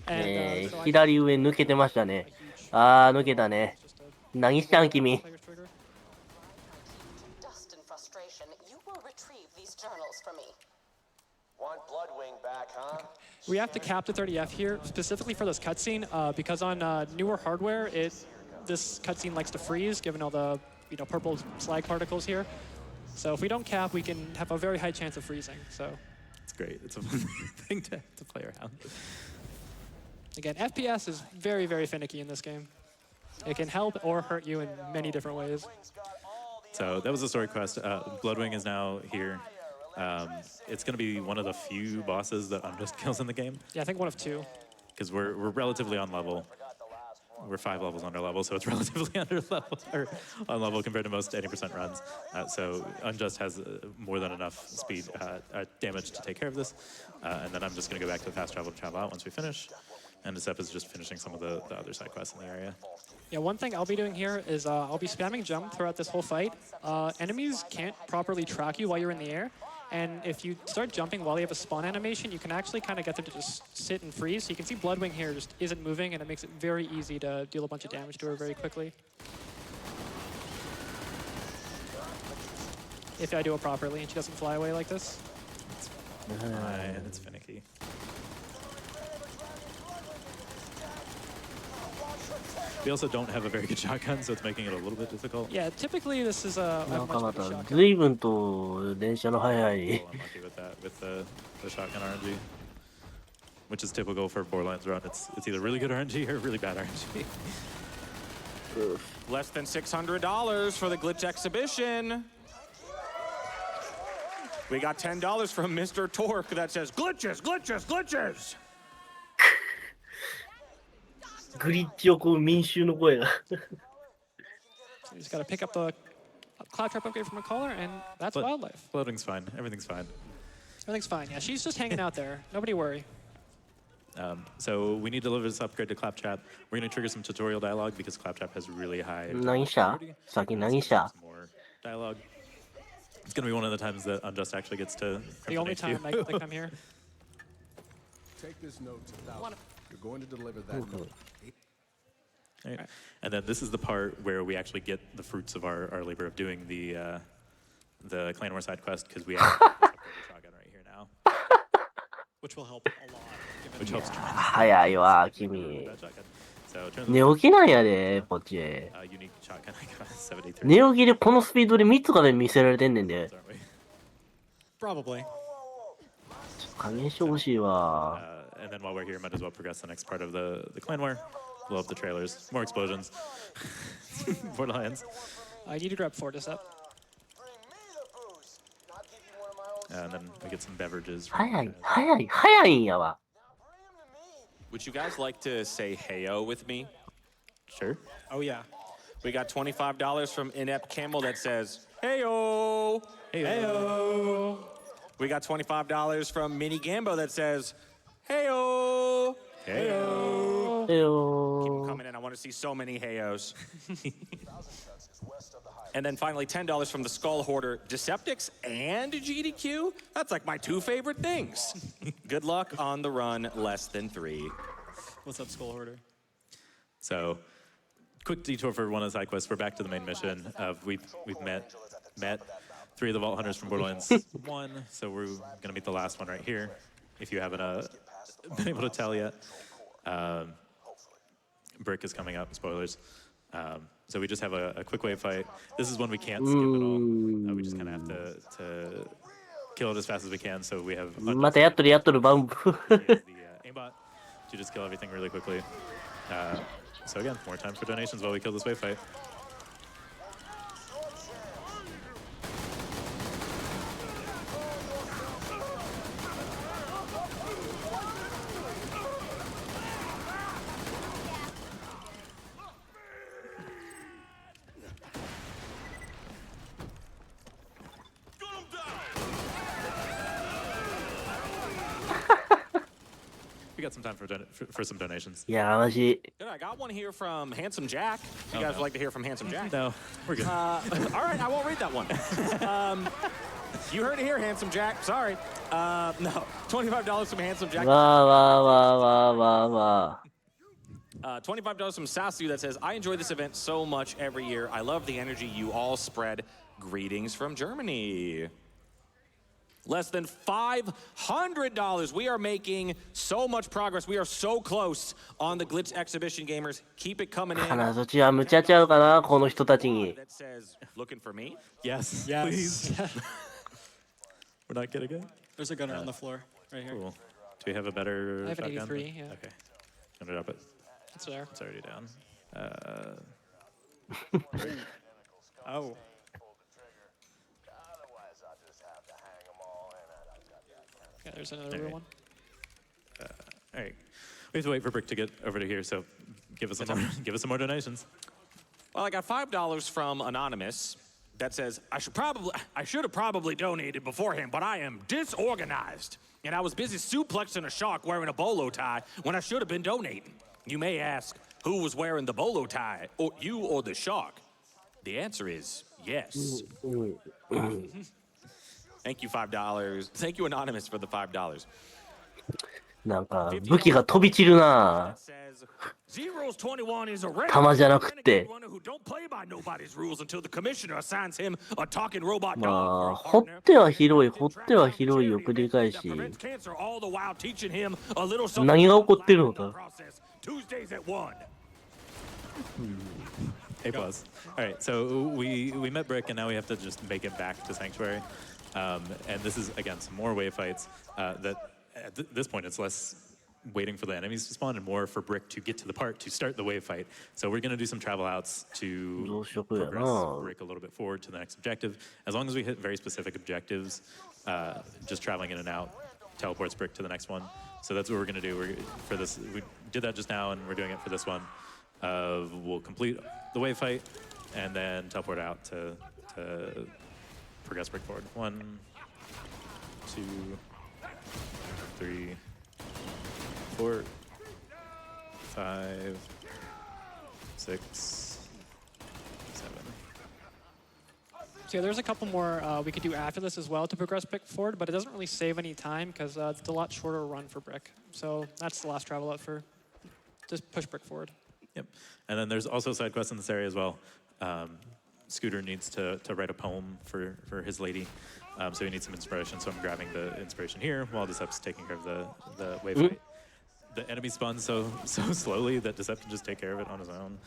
And, so I 左上抜けてましたね。ああ、抜けたね。何したん君。 player's trigger. Dust and frustration, you will retrieve these journals for me. Want Bloodwing back, huh? We have to cap the 30F here, specifically for this cutscene, because on newer hardware, this cutscene likes to freeze, given all the purple slag particles here. So if we don't cap, we can have a very high chance of freezing. So It's great. It's a fun thing to play around. again, FPS is very, very finicky in this game. It can help or hurt you in many different ways. So that was the story quest. Bloodwing is now here. It's going to be one of the few bosses that Unjust kills in the game, Yeah, I think one of two. because we're relatively on level. We're 5 levels under level, so it's relatively under level or on level compared to most 80% runs. So Unjust has more than enough speed damage to take care of this, and then I'm just going to go back to the fast travel to travel out once we finish. And Decept is just finishing some of the other side quests in the area. Yeah, one thing I'll be doing here is I'll be spamming jump throughout this whole fight. Enemies can't properly track you while you're in the air. And if you start jumping while you have a spawn animation, you can actually kind of get them to just sit and freeze. So you can see Bloodwing here just isn't moving, and it makes it very easy to deal a bunch of damage to her very quickly. if I do it properly and she doesn't fly away like this. It's finicky. We also don't have a very good shotgun, so it's making it a little bit difficult. Yeah, typically this is a なんか much ま better た shotgun. 随分と電車の速い A little unlucky with that, with the shotgun RNG, which is typical for Borderlands run. It's either really good RNG or really bad RNG. Less than $600 for the glitch exhibition. We got $10 from Mr. Torque that says glitches, glitches, glitches. グリッチをこう民衆の声が So you just got to pick up the cloud trap upgrade from a caller, and that's But wildlife. Floating's fine. Everything's fine. Everything's fine. Yeah, she's just hanging out there. Nobody worry. So we need to deliver this upgrade to Claptrap. We're going to trigger some tutorial dialogue because Claptrap has really high. 何社先何社 Some more dialogue. It's going to be one of the times that Unjust actually gets to. The only time I come here. Take this note to Thousand. You're going to deliver that note. Right. And then this is the part where we actually get the fruits of our labor of doing the Clan War side quest because we have a shotgun right here now, Which will help a lot. which helps. 早いわ君 That shotgun. So turn 寝起きなんやでこっち unique shotgun. I got 73. 寝起きでこのスピードで3つかで見せられてんねんで Aren't we? Probably. 加減してほしいわ And then while we're here, might as well progress the next part of the Clan War. Blow up the trailers. More explosions. Borderlands. I need to grab Fortis up. And then we get some beverages. 早い早い早いんやわ Would you guys like to say heyo with me? Sure. Oh, yeah. We got $25 from Inept Camel that says heyo. Heyo. We got $25 from Mini Gambo that says heyo. Heyo. えよ Coming in, I want to see so many heyos. And then finally, $10 from the Skull Hoarder, Deceptics, and GDQ. That's like my two favorite things. Good luck on the run, less than 3. What's up, Skull Hoarder? So, quick detour for one of the side quests. We're back to the main mission. We've met 3 of the Vault Hunters from Borderlands 1. So we're gonna meet the last one right here. If you haven't been able to tell yet, Brick is coming up. Spoilers. So we just have a quick wave fight. This is one we can't skip at all. We just kind of have to kill it as fast as we can. So we have またやっとるバンプ the aimbot to just kill everything really quickly. So again, more time for donations while we kill this wave fight. We got some time for some donations. いやマジ Good, I got one here from Handsome Jack. You guys would like to hear from Handsome Jack? No, we're good. All right, I won't read that one. You heard it here, Handsome Jack. Sorry. No, $25 from Handsome Jack. わーわーわーわーわーわ $25 from Sasu that says, I enjoy this event so much every year. I love the energy you all spread. Greetings from Germany. Less than $500. We are making so much progress. We are so close on the Glitch Exhibition gamers. Keep it coming in. 鼻とちはむちゃちゃうかなこの人たちに That says, looking for me? Yes, Yes. please. We're not kidding it. There's a gunner on the floor right here. Cool. Do we have a better I have an shotgun? 83, yeah. Okay. Gonna drop it. It's there. It's already down. Oh. Yeah, there's another real one. All right. We have to wait for Brick to get over to here, so give us some more donations. Well, I got $5 from Anonymous that says, I should have probably donated beforehand, but I am disorganized. And I was busy suplexing a shark wearing a bolo tie when I should have been donating. You may ask, who was wearing the bolo tie, or you or the shark? The answer is yes. Thank you, $5. Thank you, Anonymous, for the $5. なんか武器が飛び散るな。弾じゃなくて。まあ、掘っては広い、掘っては広いを繰り返し。何が起こってるのか。A plus. All right, so we met Brick, and now we have to just make it back to Sanctuary. And this is, again, some more wave fights that at this point it's less waiting for the enemies to spawn and more for Brick to get to the part to start the wave fight. So we're going to do some travel outs to progress Brick a little bit forward to the next objective. As long as we hit very specific objectives, just traveling in and out teleports Brick to the next one. So that's what we're going to do for this. We did that just now, and we're doing it for this one. We'll complete the wave fight and then teleport out to progress Brick forward. 1, 2, 3, 4, 5, 6, 7. So yeah, there's a couple more we could do after this as well to progress Brick forward, but it doesn't really save any time because it's a lot shorter run for Brick. So that's the last travel out for just push Brick forward. Yep. And then there's also side quests in this area as well. Scooter needs to write a poem for his lady, so he needs some inspiration. So I'm grabbing the inspiration here while Decep's taking care of the wave fight. The enemy spawns so slowly that Decep can just take care of it on his own.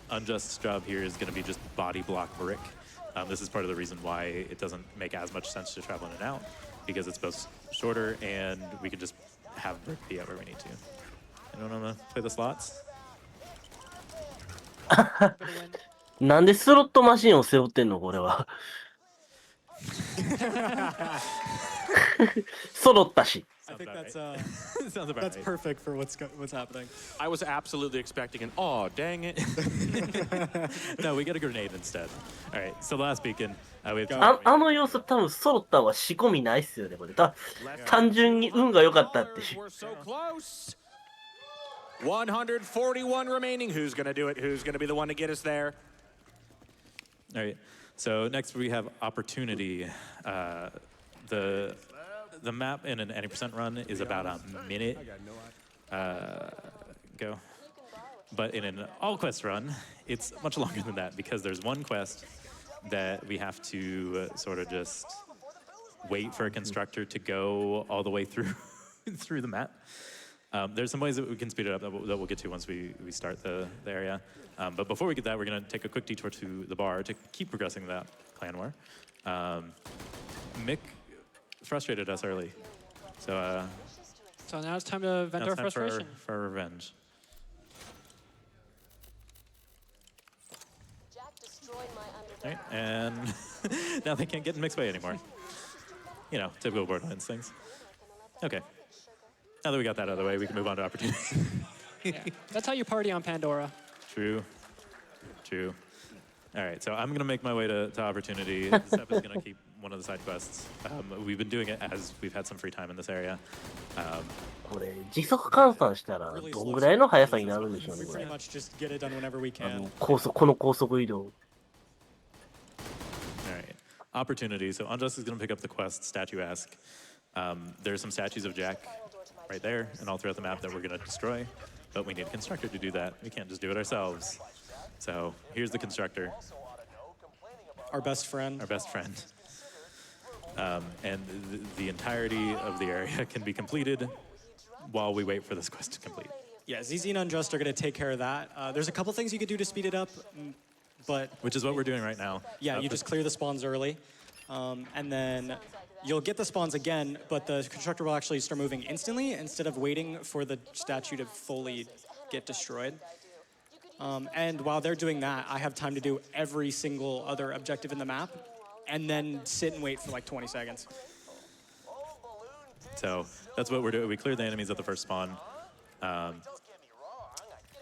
Unjust's job here is going to be just body block Brick. This is part of the reason why it doesn't make as much sense to travel in and out, because it's both shorter and we can just have Brick be out where we need to. Anyone want to play the slots? なんでスロットマシンを背負ってんのこれは。揃ったし。I think that's Sounds about that's right. perfect for what's happening. I was absolutely expecting an "aw, dang it." No, we get a grenade instead. All right, so the last beacon. We have あの様子多分揃ったは仕込みないっすよねこれ。単純に運が良かったって。 We're so close. 141 remaining. Who's gonna do it? Who's gonna be the one to get us there? All right. So next we have opportunity. The map in an 80% run is about a minute go. But in an all quest run, it's much longer than that because there's one quest that we have to sort of just wait for a constructor to go all the way through through the map. There's some ways that we can speed it up that we'll get to once we start the area. But before we get that, we're going to take a quick detour to the bar to keep progressing that clan war. Mick frustrated us early. So now it's time to vent our frustration. For revenge. Right, and now they can't get in Mick's way anymore. You know, typical Borderlands things. Okay. Now that we got that out of the way, we can move on to opportunity. Yeah. That's how you party on Pandora. True. All right, so I'm going to make my way to opportunity. Step is going to keep one of the side quests. We've been doing it as we've had some free time in this area. これ時速換算したらどんぐらいの速さになるんでしょうねこ We れ。 pretty much just get it done whenever we can. この高速移動。 All right, opportunity. So Unjust is going to pick up the quest Statue Ask. There's some statues of Jack right there and all throughout the map that we're going to destroy, but we need a constructor to do that. We can't just do it ourselves. So here's the constructor. Our best friend. Our best friend. And the entirety of the area can be completed while we wait for this quest to complete. Yeah, ZZ and Unjust are going to take care of that. There's a couple things you could do to speed it up, but... Which is what we're doing right now. Yeah, you just clear the spawns early, and then you'll get the spawns again, but the constructor will actually start moving instantly instead of waiting for the statue to fully get destroyed. And while they're doing that, I have time to do every single other objective in the map and then sit and wait for like 20 seconds. So that's what we're doing. We cleared the enemies at the first spawn.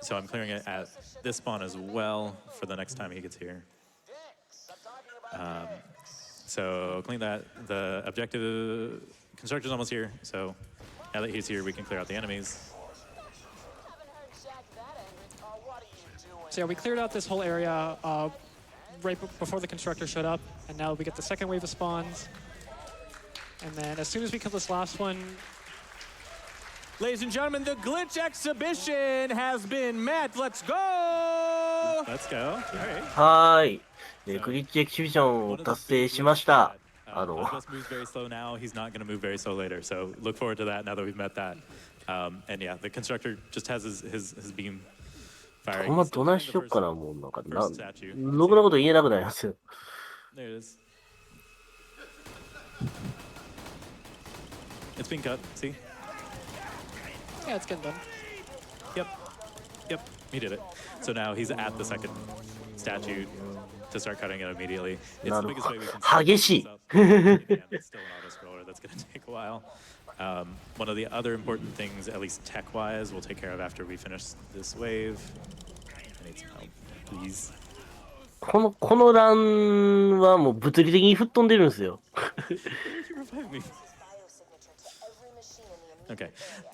So I'm clearing it at this spawn as well for the next time he gets here. So clean that. The objective constructor's almost here. So now that he's here, we can clear out the enemies. So yeah, we cleared out this whole area right before the constructor showed up, and now we get the second wave of spawns. And then as soon as we kill this last one, Ladies and gentlemen, the glitch exhibition has been met. Let's go! Let's go. All right. はーい。グリッチエキシビションを達成しました。Unjust moves very slow now. He's not going to move very slow later. So look forward to that now that we've met that. And yeah, the constructor just has his beam firing. ほんまどないしよっかな、もうなんかろくなこと言えなくなりますよ。There it is. It's being cut. See? Yeah, it's getting done. Yep. He did it. So now he's at the second statue to start cutting it immediately. It's the biggest way we can. 激しい。It's still an auto scroller. That's going to take a while. One of the other important things, at least tech-wise, we'll take care of after we finish this wave. I need some help, please. このランはもう物理的に吹っ飛んでるんですよ。Okay,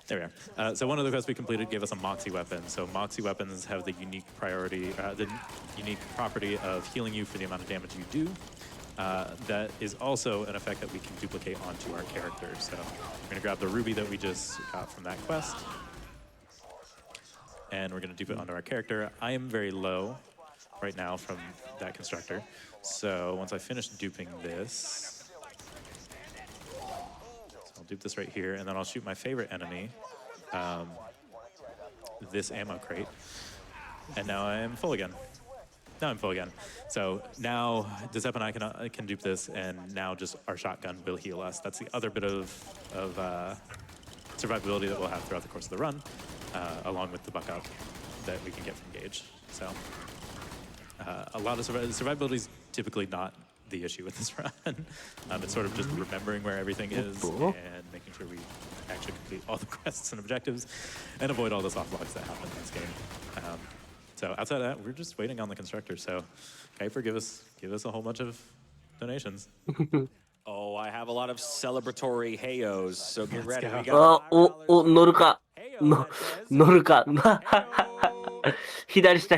there we are. So one of the quests we completed gave us a Moxie weapon. So Moxie weapons have the unique the unique property of healing you for the amount of damage you do. That is also an effect that we can duplicate onto our character. So we're going to grab the ruby that we just got from that quest. And we're going to dupe it onto our character. I am very low right now from that constructor. So once I finish duping this, I'll dupe this right here, and then I'll shoot my favorite enemy, this ammo crate. And now I am full again. So now Dezep and I can dupe this, and now just our shotgun will heal us. That's the other bit of survivability that we'll have throughout the course of the run, along with the buck up that we can get from Gage. So a lot of survivability is typically not the issue with this run. It's sort of just remembering where everything is and making sure we actually complete all the quests and objectives and avoid all the soft logs that happen in this game. So outside of that, we're just waiting on the constructor. So Kuiper, give us a whole bunch of donations. Oh, I have a lot of celebratory heyos, so get ready. We 乗るか。乗るか。左下。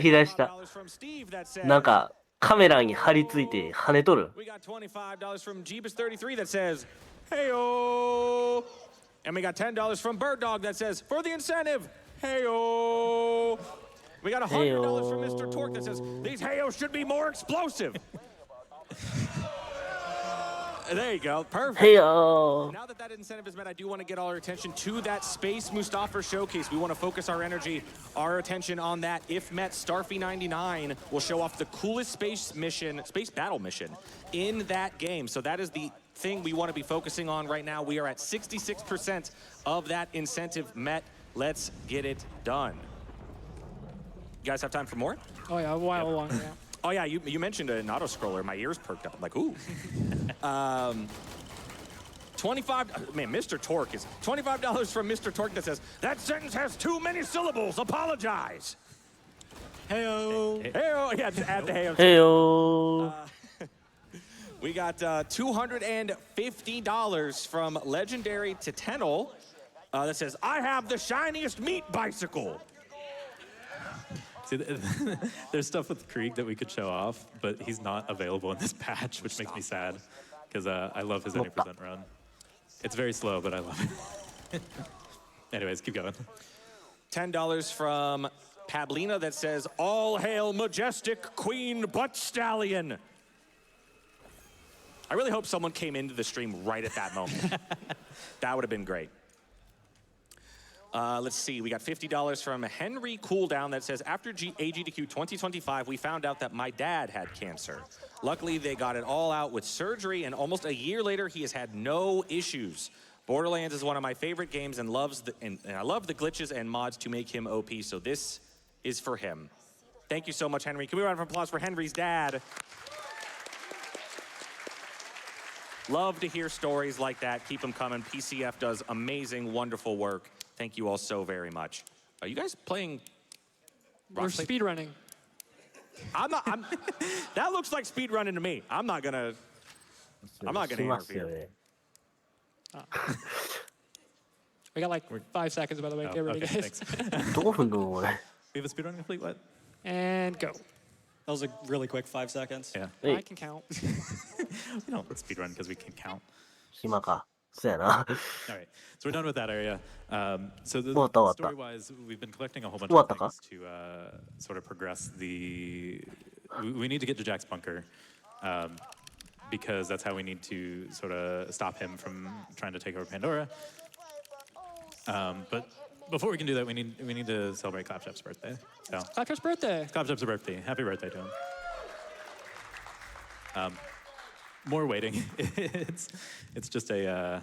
なんか、カメラに張り付いて跳ねとる。We got $25 from Jeebus33 that says, heyo. And we got $10 from Bird Dog that says, for the incentive, heyo. We got $100 from Mr. Torque that says, these heyos should be more explosive. There you go. Perfect. Heyo. Now that incentive is met, I do want to get all our attention to that Space Mustafa showcase. We want to focus our energy, our attention on that. If met, Starfy 99 will show off the coolest space battle mission in that game. So that is the thing we want to be focusing on right now. We are at 66% of that incentive met. Let's get it done. You guys have time for more? Oh yeah, a while long. Yeah. Oh yeah, you mentioned an auto scroller. My ears perked up. I'm like, ooh. 25. Man, Mr. Torque is $25 from Mr. Torque that says that sentence has too many syllables. Apologize. Heyo. Heyo. Yeah, just add the heyo. Heyo. We got $250 from Legendary Titenal that says I have the shiniest meat bicycle. See, there's stuff with Krieg that we could show off, but he's not available in this patch, which makes me sad, because I love his any percent run. It's very slow, but I love it. Anyways, keep going. $10 from Pablina that says, all hail majestic Queen Butt Stallion. I really hope someone came into the stream right at that moment. That would have been great. Let's see, we got $50 from Henry Cooldown that says, after AGDQ 2025, we found out that my dad had cancer. Luckily, they got it all out with surgery, and almost a year later, he has had no issues. Borderlands is one of my favorite games and I love the glitches and mods to make him OP, so this is for him. Thank you so much, Henry. Can we round of applause for Henry's dad? Love to hear stories like that. Keep them coming. PCF does amazing, wonderful work. Thank you all so very much. Are you guys playing? We're speedrunning. That looks like speedrunning to me. I'm not gonna interfere. We got like 5 seconds, by the way. Get ready, okay, guys. We have a speedrunning complete. What? And go. That was a really quick 5 seconds. Yeah. I can count. We don't speedrun because we can count. 暇か。そうやな。 All right, so we're done with that area. So the story-wise, we've been collecting a whole bunch of things to sort of progress the. We need to get to Jack's bunker, because that's how we need to sort of stop him from trying to take over Pandora. But before we can do that, we need to celebrate Claptrap's birthday. So Claptrap's birthday. Claptrap's birthday. Happy birthday to him. More waiting. It's just a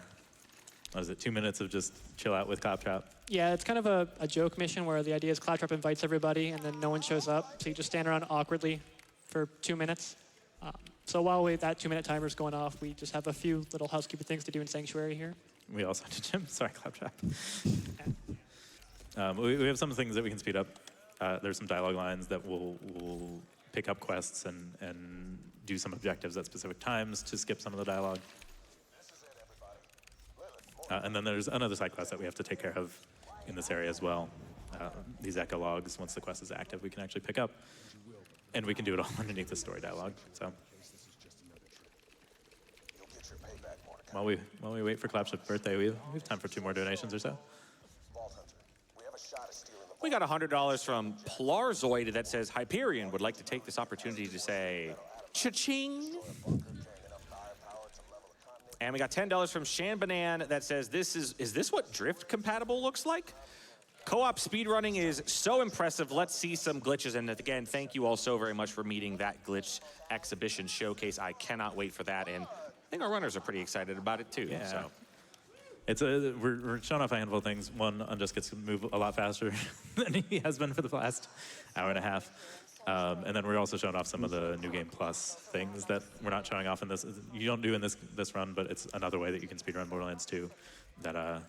what is it? 2 minutes of just chill out with Claptrap. Yeah, it's kind of a joke mission where the idea is Claptrap invites everybody and then no one shows up, so you just stand around awkwardly for 2 minutes. So while that 2-minute timer is going off, we just have a few little housekeeping things to do in Sanctuary here. We also had to gym. Sorry, Claptrap. We have some things that we can speed up. There's some dialogue lines that will pick up quests and do some objectives at specific times to skip some of the dialogue. And then there's another side quest that we have to take care of in this area as well. These echo logs, once the quest is active, we can actually pick up. And we can do it all underneath the story dialogue. So while we wait for Claptrap's birthday, we have time for 2 more donations or so. We got $100 from Plarzoid that says Hyperion would like to take this opportunity to say cha-ching. And we got $10 from Shanbanan that says is this what drift compatible looks like? Co-op speedrunning is so impressive. Let's see some glitches. And again, thank you all so very much for meeting that glitch exhibition showcase. I cannot wait for that. And I think our runners are pretty excited about it too. Yeah. So. We're showing off a handful of things. One, Unjust gets to move a lot faster than he has been for the last hour and a half. And then we're also showing off some of the New Game Plus things that we're not showing off in this. You don't do in this run, but it's another way that you can speedrun Borderlands 2 that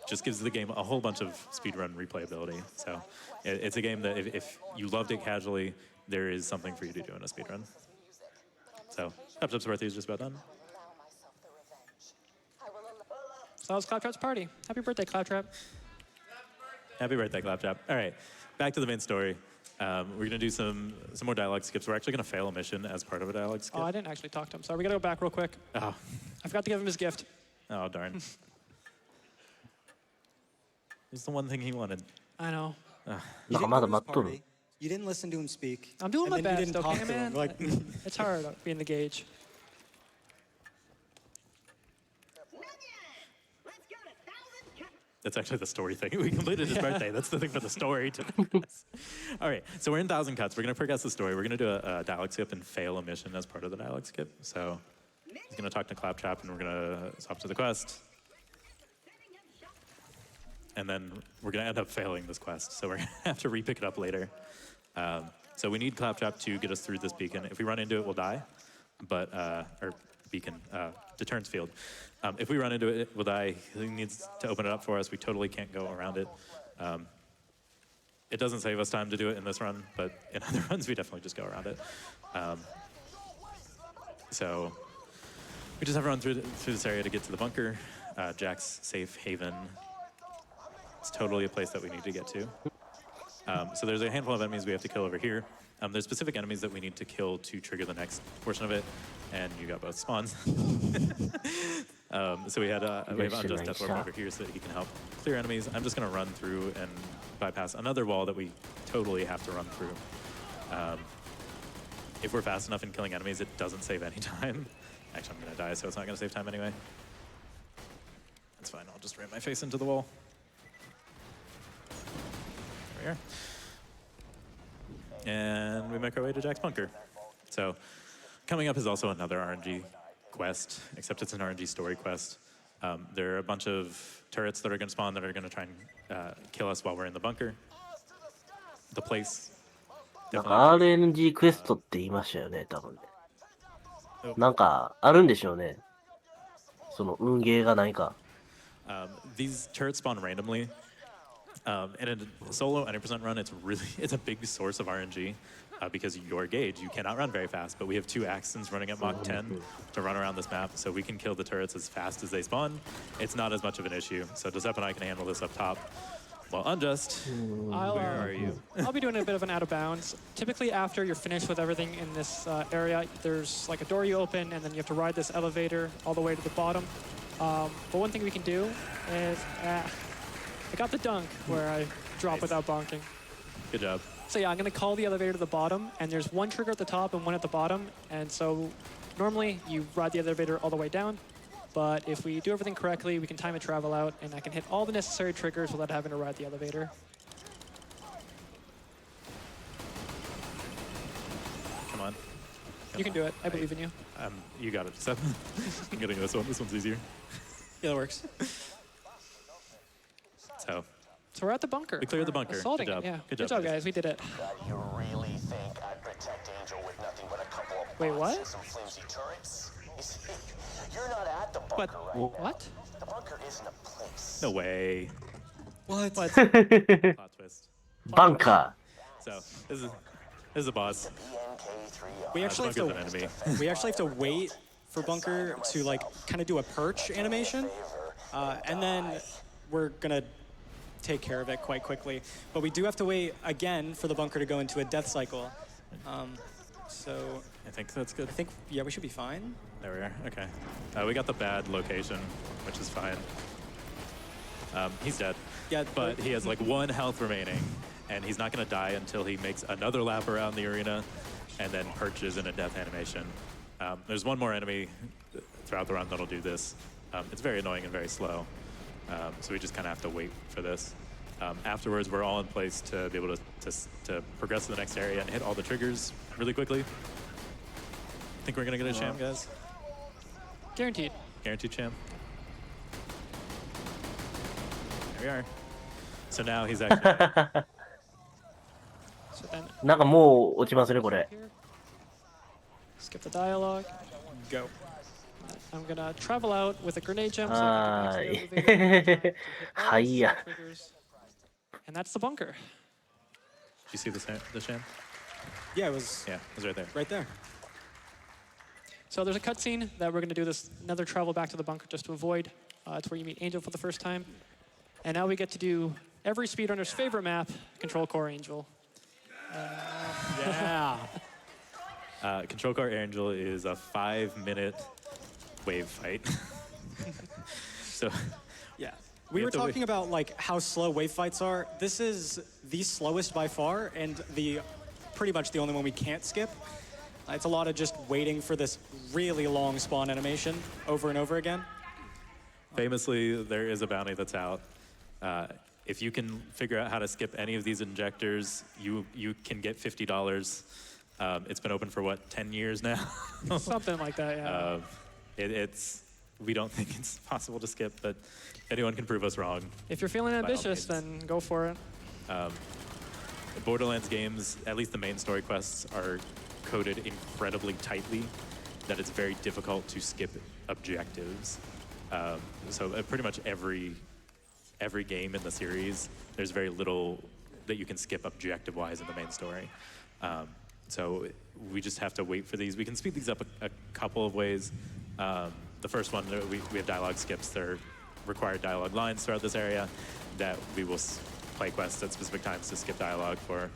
just gives the game a whole bunch of speedrun replayability. So it's a game that if you loved it casually, there is something for you to do in a speedrun. So Claptrap's birthday is just about done. So that was Claptrap's party. Happy birthday, Claptrap. Happy birthday, Claptrap. All right, back to the main story. We're gonna do some more dialogue skips. We're actually gonna fail a mission as part of a dialogue skip. Oh, I didn't actually talk to him. Sorry, we gotta go back real quick. Oh. I forgot to give him his gift. Oh, darn. It's the one thing he wanted. I know. You didn't listen to him speak. I'm doing my and then you best, didn't talk okay, to him. man? Like, It's hard being the gauge. That's actually the story thing. We completed his birthday. That's the thing for the story to progress. All right, so we're in 1,000 cuts. We're gonna progress the story. We're gonna do a dialogue skip and fail a mission as part of the dialogue skip. So he's gonna talk to Claptrap and we're gonna swap to the quest. And then we're gonna end up failing this quest. So we're gonna have to re-pick it up later. So we need Claptrap to get us through this beacon. If we run into it, we'll die. But, or beacon, deterrence field. If we run into it, we'll die. He needs to open it up for us. We totally can't go around it. It doesn't save us time to do it in this run, but in other runs, we definitely just go around it. So we just have to run through this area to get to the bunker. Jack's safe haven. It's totally a place that we need to get to. So there's a handful of enemies we have to kill over here. There's specific enemies that we need to kill to trigger the next portion of it, and you got both spawns. So we have Unjust Death Warp over here so that he can help clear enemies. I'm just gonna run through and bypass another wall that we totally have to run through. If we're fast enough in killing enemies, it doesn't save any time. Actually, I'm gonna die, so it's not gonna save time anyway. That's fine, I'll just ram my face into the wall. There we are. And we make our way to Jack's bunker. So coming up is also another RNG quest, except it's an RNG story quest. There are a bunch of turrets that are going to spawn that are going to try and kill us while we're in the bunker. The place. なんか RNG クエストって言いましたよね、多分ね。なんかあるんでしょうね。その運ゲーがないか。These turrets spawn randomly. In a solo 90% run, it's a big source of RNG because your gauge, you cannot run very fast, but we have 2 Axons running at Mach 10 to run around this map, so we can kill the turrets as fast as they spawn. It's not as much of an issue, so Giuseppe and I can handle this up top. Well, Unjust, where are you? I'll be doing a bit of an out of bounds. Typically after you're finished with everything in this area, there's like a door you open and then you have to ride this elevator all the way to the bottom. But one thing we can do is, I got the dunk where I drop without bonking. Good job. So yeah, I'm gonna call the elevator to the bottom, and there's one trigger at the top and one at the bottom. And so normally you ride the elevator all the way down, but if we do everything correctly, we can time a travel out, and I can hit all the necessary triggers without having to ride the elevator. Come on. You can do it. I believe in you. You got it, Seth. I'm getting this one. This one's easier. Yeah, that works. So we're at the bunker. we cleared the bunker. Assaulting Good job. it, yeah. Good job, guys. We did it. You really think I'd protect Angel with nothing but a couple of Wait, bots what? and some flimsy turrets? You see, you're not at the bunker right now. What? The bunker isn't a place. No way. What? What? Plot twist. Bunker. So this is a boss. We actually have Bunker's an enemy. we actually have to wait for Bunker to like kind of do a perch animation, and then we're gonna take care of it quite quickly. But we do have to wait again for the Bunker to go into a death cycle. So I think that's good. I think yeah, we should be fine. There we are. Okay. We got the bad location, which is fine. He's dead. Yeah, But he has like 1 health remaining, and he's not going to die until he makes another lap around the arena and then perches in a death animation. There's one more enemy throughout the run that'll do this. It's very annoying and very slow, so we just kind of have to wait for this. Afterwards, we're all in place to be able to progress to the next area and hit all the triggers really quickly. Think we're going to get a sham, guys? Guaranteed. Guaranteed sham. There we are. So now he's actually... So then なんかもう落ちますね、これ。 here. Skip the dialogue. Go. I'm gonna travel out with a grenade jump. So は I ー can get to the elevator, い。 hit all はい the や。 triggers, and that's the bunker. Did you see the sham? Yeah, it was Yeah, it was right there. right there. So there's a cutscene that we're gonna do this another travel back to the bunker just to avoid. It's where you meet Angel for the first time, and now we get to do every speedrunner's favorite map, Control Core Angel. Yeah. Control Car Angel is a 5-minute wave fight. So Yeah. We We have were to wait. talking about like how slow wave fights are. This is the slowest by far, and pretty much the only one we can't skip. It's a lot of just waiting for this really long spawn animation over and over again. famously, there is a bounty that's out. If you can figure out how to skip any of these injectors, you can get $50. It's been open for what, 10 years now? Something like that, yeah. We don't think it's possible to skip, but anyone can prove us wrong. If you're feeling by all ambitious, means. then go for it. Borderlands games, at least the main story quests, are coded incredibly tightly that it's very difficult to skip objectives. So pretty much every game in the series, there's very little that you can skip objective-wise in the main story. So we just have to wait for these. We can speed these up a couple of ways. The first one, we have dialogue skips. There are required dialogue lines throughout this area that we will play quests at specific times to skip dialogue for.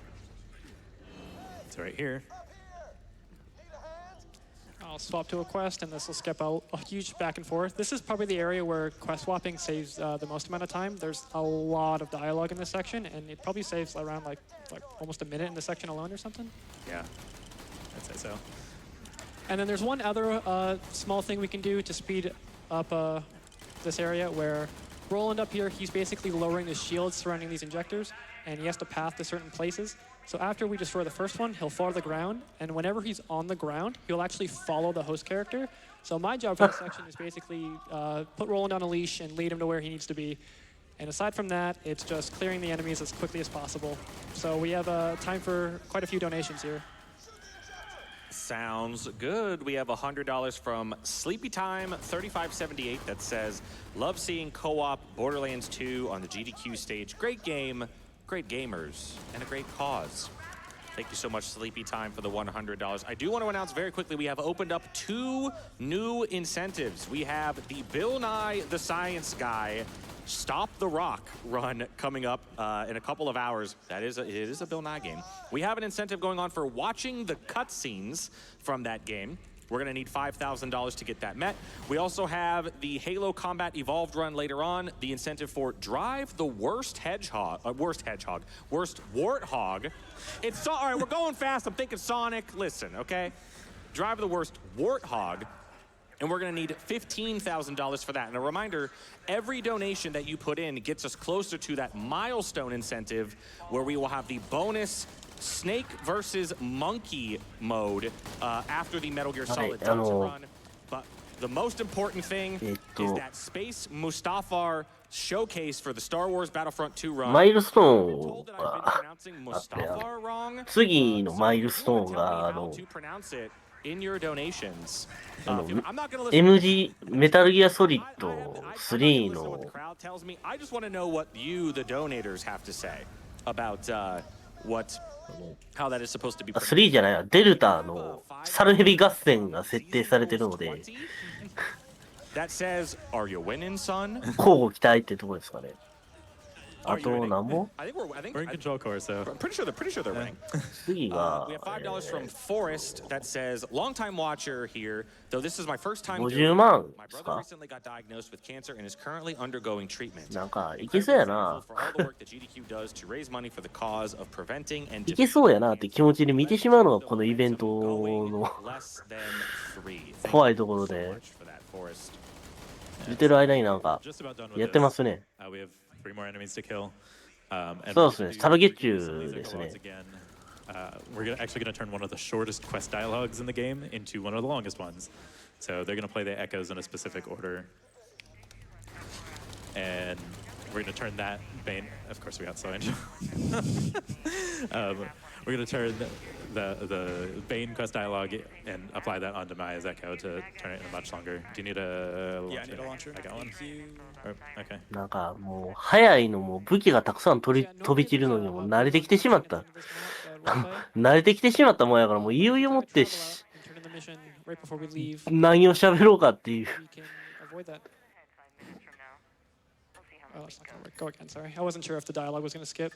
So right here. I'll swap to a quest, and this will skip a huge back and forth. This is probably the area where quest swapping saves the most amount of time. There's a lot of dialogue in this section, and it probably saves around like almost a minute in this section alone or something. Yeah, I'd say so. And then there's one other small thing we can do to speed up this area where Roland up here, he's basically lowering the shields surrounding these injectors, and he has to path to certain places. So after we destroy the first one, he'll fall to the ground, and whenever he's on the ground, he'll actually follow the host character. So my job for this section is basically put Roland on a leash and lead him to where he needs to be. And aside from that, it's just clearing the enemies as quickly as possible. So we have time for quite a few donations here. Sounds good. We have $100 from Sleepy Time 3578 that says, love seeing co-op Borderlands 2 on the GDQ stage. Great game, great gamers, and a great cause. Thank you so much, Sleepy Time, for the $100. I do want to announce very quickly, we have opened up 2 new incentives. We have the Bill Nye the Science Guy Stop the Rock run coming up in a couple of hours. It is a Bill Nye game. We have an incentive going on for watching the cutscenes from that game. We're going to need $5,000 to get that met. We also have the Halo Combat Evolved run later on. The incentive for drive the worst warthog. It's all right. We're going fast. I'm thinking Sonic. Listen, okay? Drive the worst warthog. And we're going to need $15,000 for that. And a reminder, every donation that you put in gets us closer to that milestone incentive where we will have the bonus Snake versus Monkey mode after the Metal Gear Solid Delta run. But the most important thing is that Space Mustafar showcase for the Star Wars Battlefront 2 run. マイルストーンがあって、次のマイルストーンがMG メタルギアソリッド3の I just want to know what you, the donators, have to say about how that is supposed to be. 3じゃないわ、デルタのサルヘビ合戦が設定されてるので、That says, "Are you winning, son?" 交互期待ってとこですかね。あと何も We're in control core, so pretty sure they're winning. 次が We have $5 from Forrest that says, "Long-time watcher here, though this is my first time doing 50 it. 万 My です brother か recently got diagnosed with cancer and is currently undergoing treatment. なんかいけそうやな。 For all the work that GDQ does to raise money for the cause of preventing and いけそうやなって気持ちで見てしまうのがこのイベントの less than 3." 怖いところで、見てる間になんかやってますね。そうですね、サルゲッチュですね。We're actually going to turn one of the shortest quest dialogues in the game into one of the longest ones. So they're going to play the echoes in a specific order. And we're going to turn that Bane, of course we got so Angel. We're going to turn the Bane quest dialogue and apply that onto Maya's echo to turn it into much longer. Do you need a launcher? Yeah, I need a launcher. I got one. Okay. なんかもう早いのも武器がたくさん飛び散るのにも慣れてきてしまった。慣れてきてしまったもんやからもういよいよもって何を喋ろうかっていう。Oh, that's not gonna work. Go again, sorry. I wasn't sure if the dialogue was gonna skip.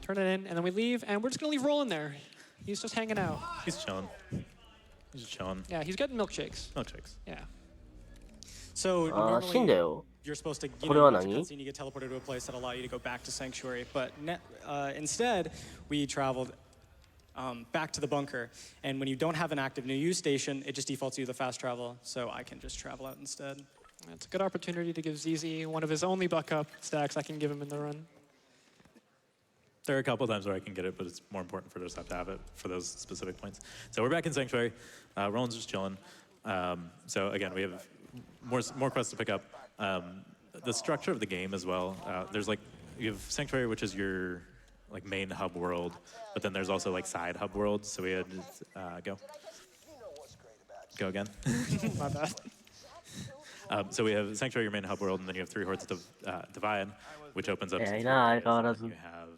Turn it in, and then we leave, and we're just gonna leave Roland there. He's just hanging out. He's chilling. He's just chilling. Yeah, he's getting milkshakes. Milkshakes. Yeah. So 死んだ normally よ。 you're supposed to, you これは know, watch a 何 cutscene, you get teleported to a place that allow you to go back to Sanctuary. But instead, we traveled back to the bunker. And when you don't have an active new use station, it just defaults you the fast travel. So I can just travel out instead. It's a good opportunity to give ZZ one of his only buck-up stacks I can give him in the run. There are a couple times where I can get it, but it's more important for us to have it for those specific points. So we're back in Sanctuary. Roland's just chilling. So again, we have more quests to pick up. The structure of the game as well. There's like, you have Sanctuary, which is your like main hub world, but then there's also like side hub worlds. So we had go again. My bad. So we have Sanctuary, your main hub world, and then you have 3 Hordes Divide, which opens up to 3 nah, areas. You have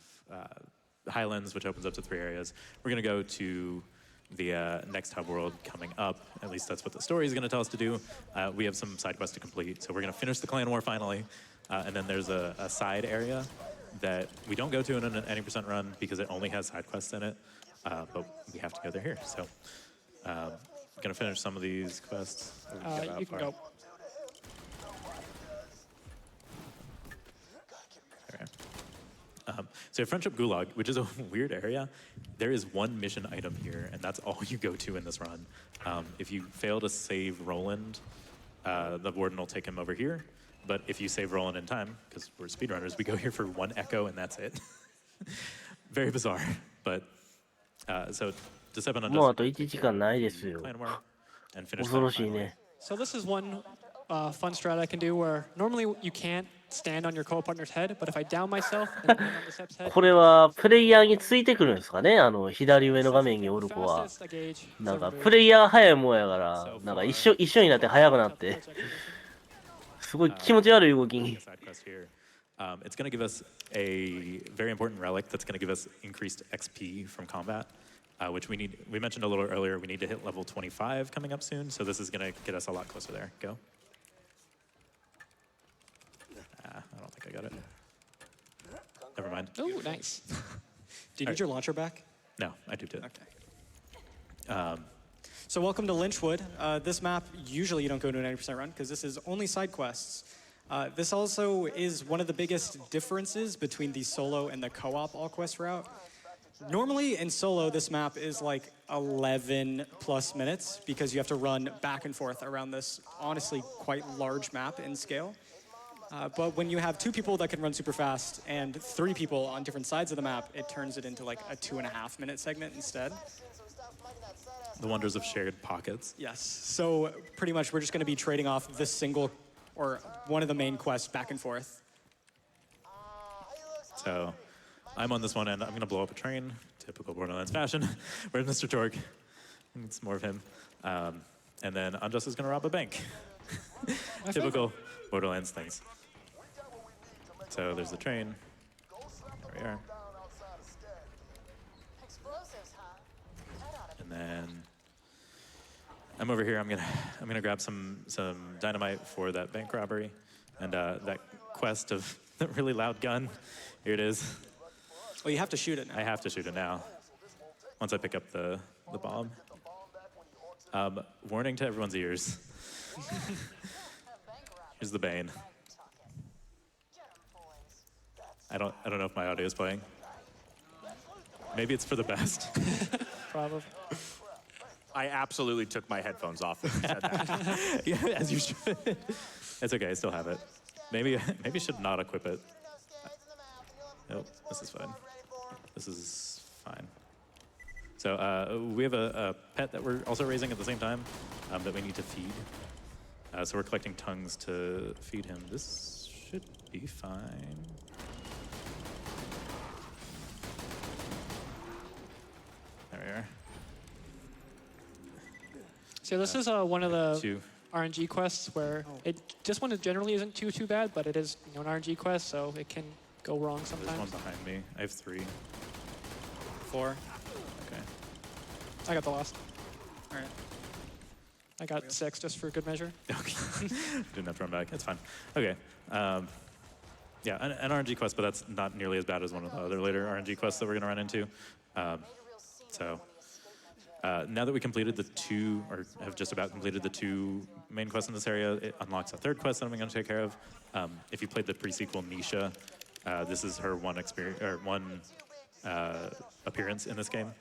Highlands, which opens up to 3 areas. We're going to go to the next hub world coming up. At least that's what the story is going to tell us to do. We have some side quests to complete. So we're going to finish the clan war finally. And then there's a side area that we don't go to in an 80% run because it only has side quests in it. But we have to go there here. So I'm going to finish some of these quests. You can go. So Friendship Gulag, which is a weird area, there is one mission item here, and that's all you go to in this run. If you fail to save Roland, the warden will take him over here. But if you save Roland in time, because we're speedrunners, we go here for 1 echo, and that's it. Very bizarre. But so to step on もうあと1時間ないですよ。 clan war and finish 恐ろしいね。 So this is one fun strat I can do where normally you can't stand on your co-partner's head, but if I down myself and land on the Sep's head, これはプレイヤーについてくるんですかね、左上の画面におる子は。 fastest I gauge なん is か everybody. プレイヤー早いもんやから、なんか一緒になって速くなって、すごい気持ち悪い動きに。 side quest here. It's going to give us a very important relic that's going to give us increased XP from combat, which we need. We mentioned a little earlier, we need to hit level 25 coming up soon, so this is going to get us a lot closer there. Go. I don't think I got it. Never mind. Oh, nice. Do you need your launcher back? No, I duped it. Okay. So welcome to Lynchwood. This map, usually you don't go to a 90% run because this is only side quests. This also is one of the biggest differences between the solo and the co-op all quest route. Normally in solo, this map is like 11 plus minutes because you have to run back and forth around this honestly quite large map in scale. But when you have 2 people that can run super fast and 3 people on different sides of the map, it turns it into like a 2.5 minute segment instead. The wonders of shared pockets. Yes, so pretty much we're just gonna be trading off this single or one of the main quests back and forth. So I'm on this one end. I'm gonna blow up a train, typical Borderlands fashion. Where's Mr. Torque? It's more of him. And then Unjust is gonna rob a bank. Typical Borderlands things. So there's the train. There we are. Explosives, huh? And then I'm over here. I'm gonna grab some dynamite for that bank robbery, and that quest of the really loud gun. Here it is. Well, you have to shoot it now. I have to shoot it now. Once I pick up the bomb. Warning to everyone's ears. Here's the Bane. I don't know if my audio is playing. Maybe it's for the best. Probably. I absolutely took my headphones off when you said that. Yeah, as you should. It's okay, I still have it. Maybe should not equip it. Nope, this is fine. This is fine. So we have a pet that we're also raising at the same time that we need to feed. So we're collecting tongues to feed him. This should be fine. There we are. So this is one of the 2. RNG quests where this one generally isn't too bad, but it is an RNG quest, so it can go wrong There's sometimes. one behind me. I have 3. 4. Okay. I got the last. All right. I got 6 just for good measure. Okay. Didn't have to run back. It's fine. Okay. Yeah, an RNG quest, but that's not nearly as bad as one of the other later RNG quests that we're going to run into. Now that we completed the 2, or have just about completed the 2 main quests in this area, it unlocks a 3rd quest that I'm going to take care of. If you played the pre-sequel Nisha, this is her one appearance in this game.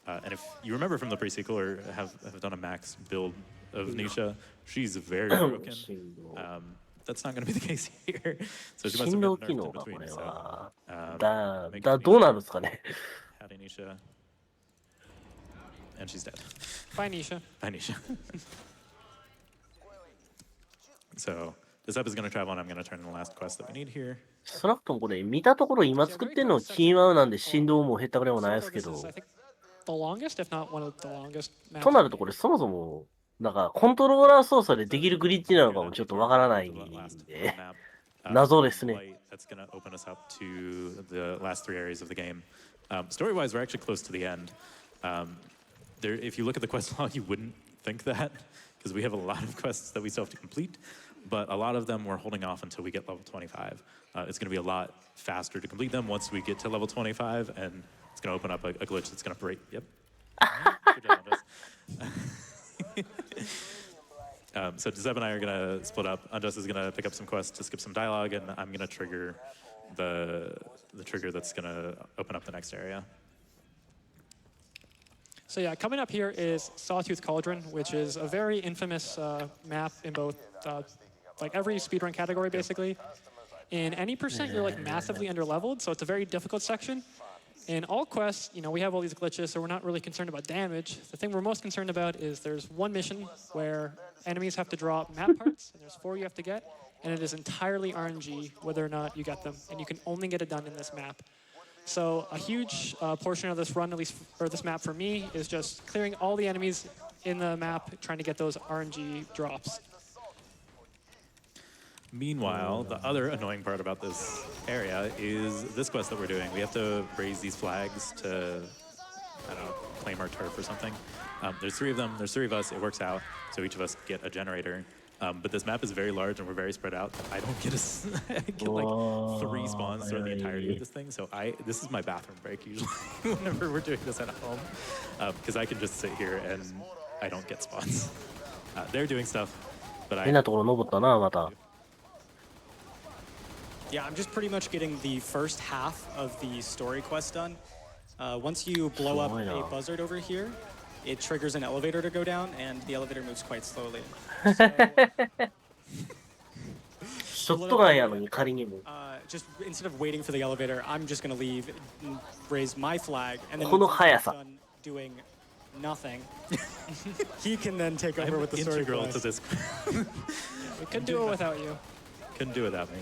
And if you remember from the pre-sequel or have done a max build of Nisha, she's very broken. That's not going to be the case here. So she must have been nerfed in between. So,どうなるんですかね。 Howdy, Nisha. And she's dead. Bye, Nisha. Bye, Nisha. So this up is going to travel, and I'm going to turn in the last quest that we need here. 少なくともこれ見たところ今作ってるのキーマウなんで振動も減ったくれもないですけ So ど this is, I think, the longest, if not one of the longest maps. となるとこれそもそもなんかコントローラー操作でできるグリッチなのかもちょっとわからないんで謎ですね。 That's going to open us up to the last 3 areas of the game. Story-wise, we're actually close to the end. If you look at the quest log, you wouldn't think that, because we have a lot of quests that we still have to complete, but a lot of them we're holding off until we get level 25. It's going to be a lot faster to complete them once we get to level 25, and it's going to open up a glitch that's going to break. Yep. Good job, Unjust. So Zeb and I are going to split up. Unjust is going to pick up some quests to skip some dialogue, and I'm going to trigger the trigger that's going to open up the next area. So yeah, coming up here is Sawtooth Cauldron, which is a very infamous map in both, like every speedrun category, basically. In any percent, you're like massively underleveled, so it's a very difficult section. In all quests, we have all these glitches, so we're not really concerned about damage. The thing we're most concerned about is there's one mission where enemies have to drop map parts, and there's 4 you have to get, and it is entirely RNG whether or not you get them, and you can only get it done in this map. So a huge portion of this run, at least for this map for me, is just clearing all the enemies in the map, trying to get those RNG drops. Meanwhile, the other annoying part about this area is this quest that we're doing. We have to raise these flags to, I don't know, claim our turf or something. There's 3 of them. There's 3 of us. It works out. So each of us get a generator. But this map is very large and we're very spread out. I don't get I get like 3 spawns throughout the entirety of this thing. So this is my bathroom break usually whenever we're doing this at home, because I can just sit here and I don't get spawns. They're doing stuff, but I. Yeah, I'm just pretty much getting the first half of the story quest done. Once you blow up a buzzard over here, it triggers an elevator to go down, and the elevator moves quite slowly. Just instead of waiting for the elevator, I'm just gonna leave, and raise my flag, and then once he's done doing nothing, he can then take over with the story integral quest. to this. We couldn't do it without you. Couldn't do it without me.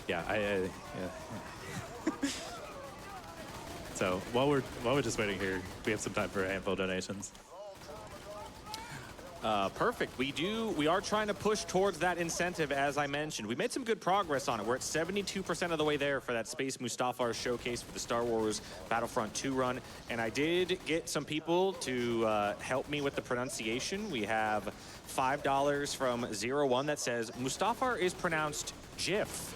Yeah, yeah. So while we're just waiting here, we have some time for a handful of donations. Perfect. We are trying to push towards that incentive, as I mentioned. We made some good progress on it. We're at 72% of the way there for that Space Mustafar showcase for the Star Wars Battlefront 2 run. And I did get some people to help me with the pronunciation. We have $5 from 01 that says, Mustafar is pronounced GIF.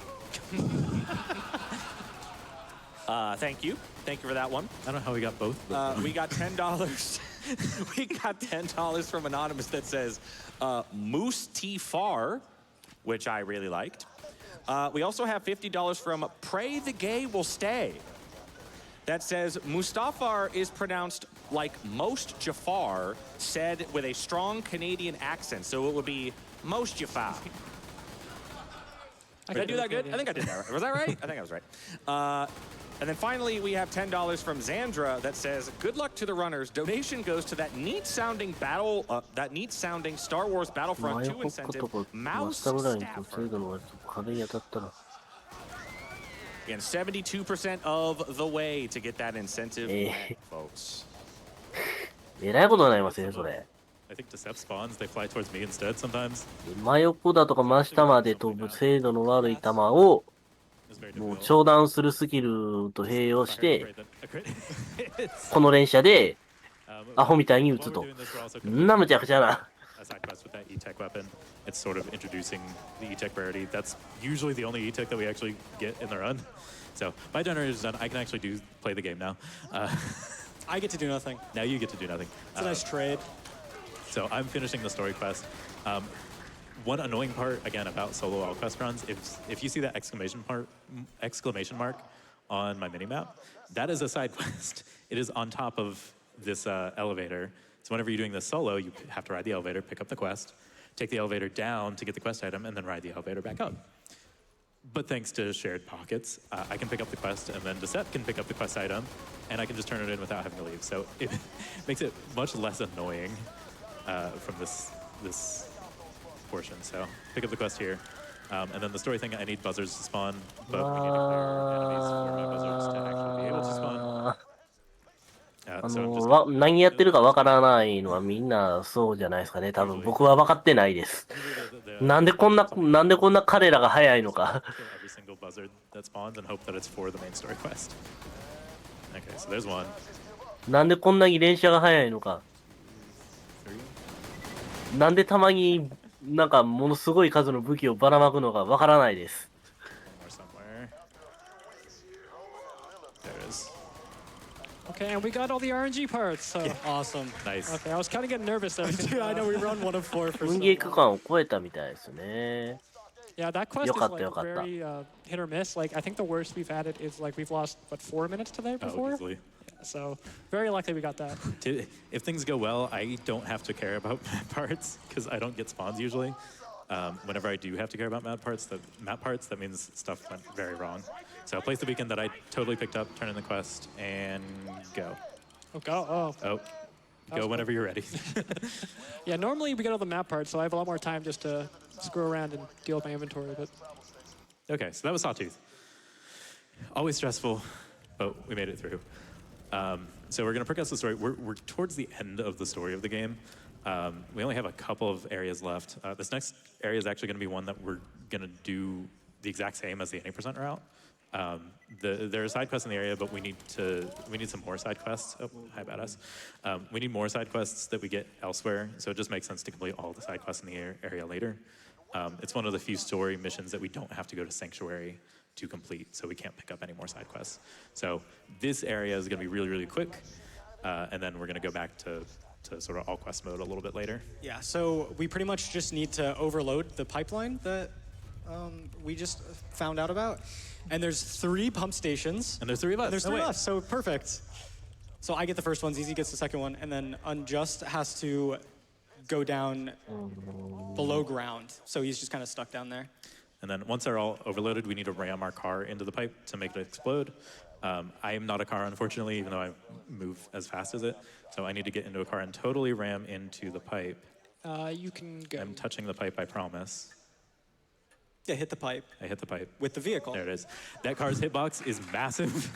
Thank you. Thank you for that one. I don't know how we got both. We got $10. We got $10 from Anonymous that says Moose T-Far, which I really liked. We also have $50 from Pray the Gay Will Stay. That says Mustafar is pronounced like most Jafar, said with a strong Canadian accent. So it would be most Jafar. Did I do that good? I think I did that right. Was that right? I think I was right. And then finally, we have $10 from Xandra that says, "Good luck to the runners. Donation goes to that neat-sounding Star Wars Battlefront 2 incentive, Mouse Stafford." Again, 72% of the way to get that incentive, folks. I think Decept spawns, they fly towards me instead sometimes. 真横だとか真下まで飛ぶ精度の悪い球をもう長弾するスキルと併用してこの連射でアホみたいに撃つと。んなむちゃくちゃな。Side quest with that E-Tech weapon. It's sort of introducing the E-Tech rarity. That's usually the only E-Tech that we actually get in the run. So my generator is done. I can actually play the game now. I get to do nothing. Now you get to do nothing. It's a nice trade. So I'm finishing the story quest. One annoying part, again, about solo all quest runs, if you see that exclamation mark on my minimap, that is a side quest. It is on top of this elevator. So whenever you're doing this solo, you have to ride the elevator, pick up the quest, take the elevator down to get the quest item, and then ride the elevator back up. But thanks to shared pockets, I can pick up the quest, and then Decept can pick up the quest item, and I can just turn it in without having to leave. So it makes it much less annoying from this portion. So pick up the quest here. And then the story thing, I need buzzards to spawn, but we need to clear enemies for my buzzards to actually be able to spawn. 何やってるかわからないのはみんなそうじゃないですかね。多分僕は分かってないです。なんでこんな彼らが早いのか。なんでこんなに連射が早いのか。なんでたまになんかものすごい数の武器をばらまくのかわからないです。Okay, and we got all the RNG parts. So. Yeah, awesome. Nice. Okay, I was kind of getting nervous there. Dude, I know we run 1 of 4 for. 運ゲー区間を超えたみたいですね。Yeah, that quest is like very hit or miss. Like I think the worst we've had it is like we've lost 4 minutes to there before. Oh, easily. Yeah, so very lucky we got that. If things go well, I don't have to care about map parts because I don't get spawns usually. Whenever I do have to care about map parts, that means stuff went very wrong. So place the beacon that I totally picked up, turn in the quest, and go. Oh, go. Oh, go whenever you're ready. Yeah, normally we get all the map parts, so I have a lot more time just to screw around and deal with my inventory. But okay, so that was Sawtooth. Always stressful, but we made it through. So we're going to progress the story. We're towards the end of the story of the game. We only have a couple of areas left. This next area is actually going to be one that we're going to do the exact same as the 80% route. There are side quests in the area, but we need some more side quests. Oh, hi, badass. We need more side quests that we get elsewhere, so it just makes sense to complete all the side quests in the area later. It's one of the few story missions that we don't have to go to Sanctuary to complete, so we can't pick up any more side quests. So this area is going to be really, really quick, and then we're going to go back to sort of all quest mode a little bit later. Yeah, so we pretty much just need to overload the pipeline that we just found out about. And there's 3 pump stations. And there's 3 of us. And there's 3 of us, so perfect. So I get the first one, ZZ gets the second one, and then Unjust has to go down below ground. So he's just kind of stuck down there. And then once they're all overloaded, we need to ram our car into the pipe to make it explode. I am not a car, unfortunately, even though I move as fast as it. So I need to get into a car and totally ram into the pipe. You can go. I'm touching the pipe, I promise. Yeah, hit the pipe. I hit the pipe. With the vehicle. There it is. That car's hitbox is massive.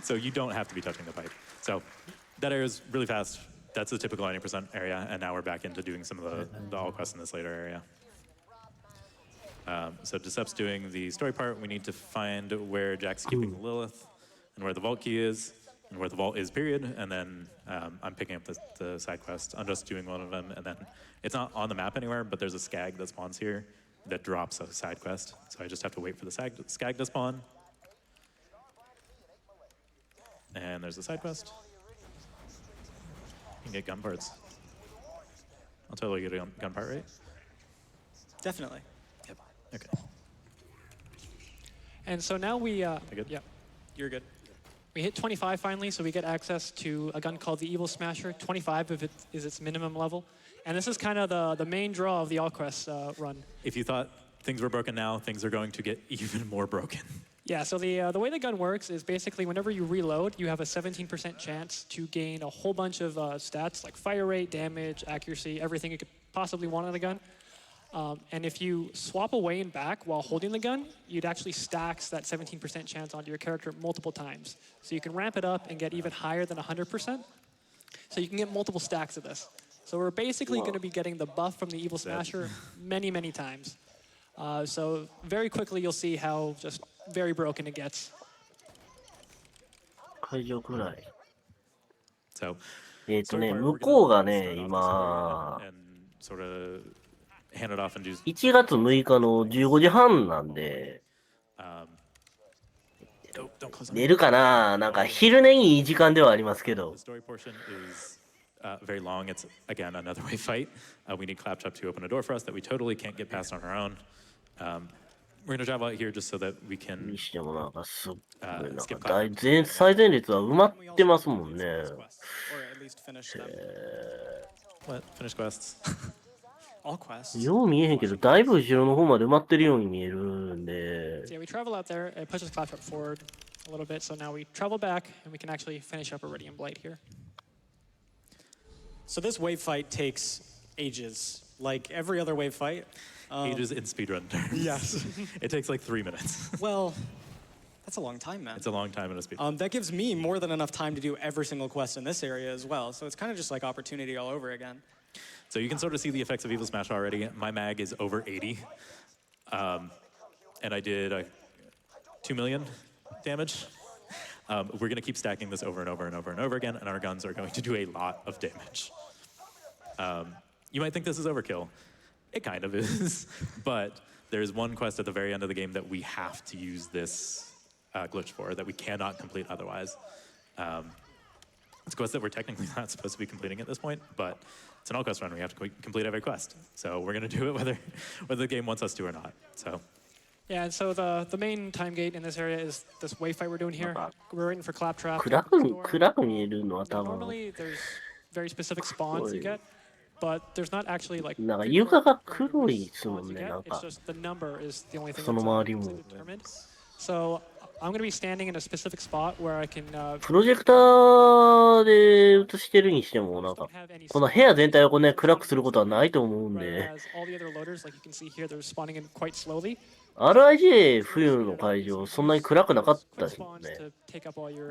So you don't have to be touching the pipe. So that area is really fast. That's the typical 90% area. And now we're back into doing some of the all quests in this later area. So Decep's doing the story part. We need to find where Jack's keeping Lilith and where the vault key is and where the vault is, period. And then I'm picking up the side quest. I'm just doing one of them. And then it's not on the map anywhere, but there's a skag that spawns here that drops a side quest. So I just have to wait for the skag to spawn. And there's a side quest. You can get gun parts. I'll totally get a gun part, right? Definitely. Yep. Okay. And so now we, good? yeah, You're good. we hit 25 finally, so we get access to a gun called the Evil Smasher. 25 if it is its minimum level. And this is kind of the main draw of the All Quest run. If you thought things were broken now, things are going to get even more broken. Yeah, so the way the gun works is basically whenever you reload, you have a 17% chance to gain a whole bunch of stats like fire rate, damage, accuracy, everything you could possibly want on a gun. And if you swap away and back while holding the gun, you'd actually stack that 17% chance onto your character multiple times. So you can ramp it up and get even higher than 100%. So you can get multiple stacks of this. So we're basically going to be getting the buff from the Evil Smasher many, many times. So very quickly you'll see how just very broken it gets. 会場くらい。 So, 向こうがね、今、 and sort of hand it off and do 1月6日の15時半なんで、 don't close 寝るかな、なんか昼寝にいい時間ではありますけど。 The story portion is very long. It's, again, another wave fight. We need Claptrap to open a door for us that we totally can't get past on our own. We're going to travel out here just so that we に can してもなんかすっごいなん skip か Claptrap. 最前列は埋まってますもんね。 Or at least finish them. What? Finish quests. All quests. よう見えへんけど、だいぶ後ろの方まで埋まってるように見えるんで。 So yeah, we travel out there, it pushes Claptrap forward a little bit, so now we travel back and we can actually finish up Iridium Blight here. So this wave fight takes ages, like every other wave fight. Ages in speedrun terms. Yes. It takes like 3 minutes. Well, that's a long time, man. It's a long time in a speedrun. That gives me more than enough time to do every single quest in this area as well. So it's kind of just like opportunity all over again. So you can sort of see the effects of Evil Smash already. My mag is over 80. And I did 2 million damage. We're going to keep stacking this over and over and over and over again, and our guns are going to do a lot of damage. You might think this is overkill. It kind of is. But there's one quest at the very end of the game that we have to use this glitch for, that we cannot complete otherwise. It's a quest that we're technically not supposed to be completing at this point, but it's an all quest run. We have to complete every quest. So we're going to do it whether the game wants us to or not. So. Yeah, and so the main time gate in this area is this wave fight we're doing here. We're waiting for Claptrap. 暗く見えるのは多分。 Normally, there's very specific spawns you get, but there's not actually like. なんか床が黒いですもんね、なん It's か。 just the number is the only thing その周りも。 that's determined. So I'm going to be standing in a specific spot where I can. プロジェクターで映してるにしても、なんか、この部屋全体をこうね、暗くすることはないと思うんで。 Whereas all the other loaders, like you can see here, they're spawning in quite slowly. RIJ 冬の会場、そんなに暗くなかったですもんね。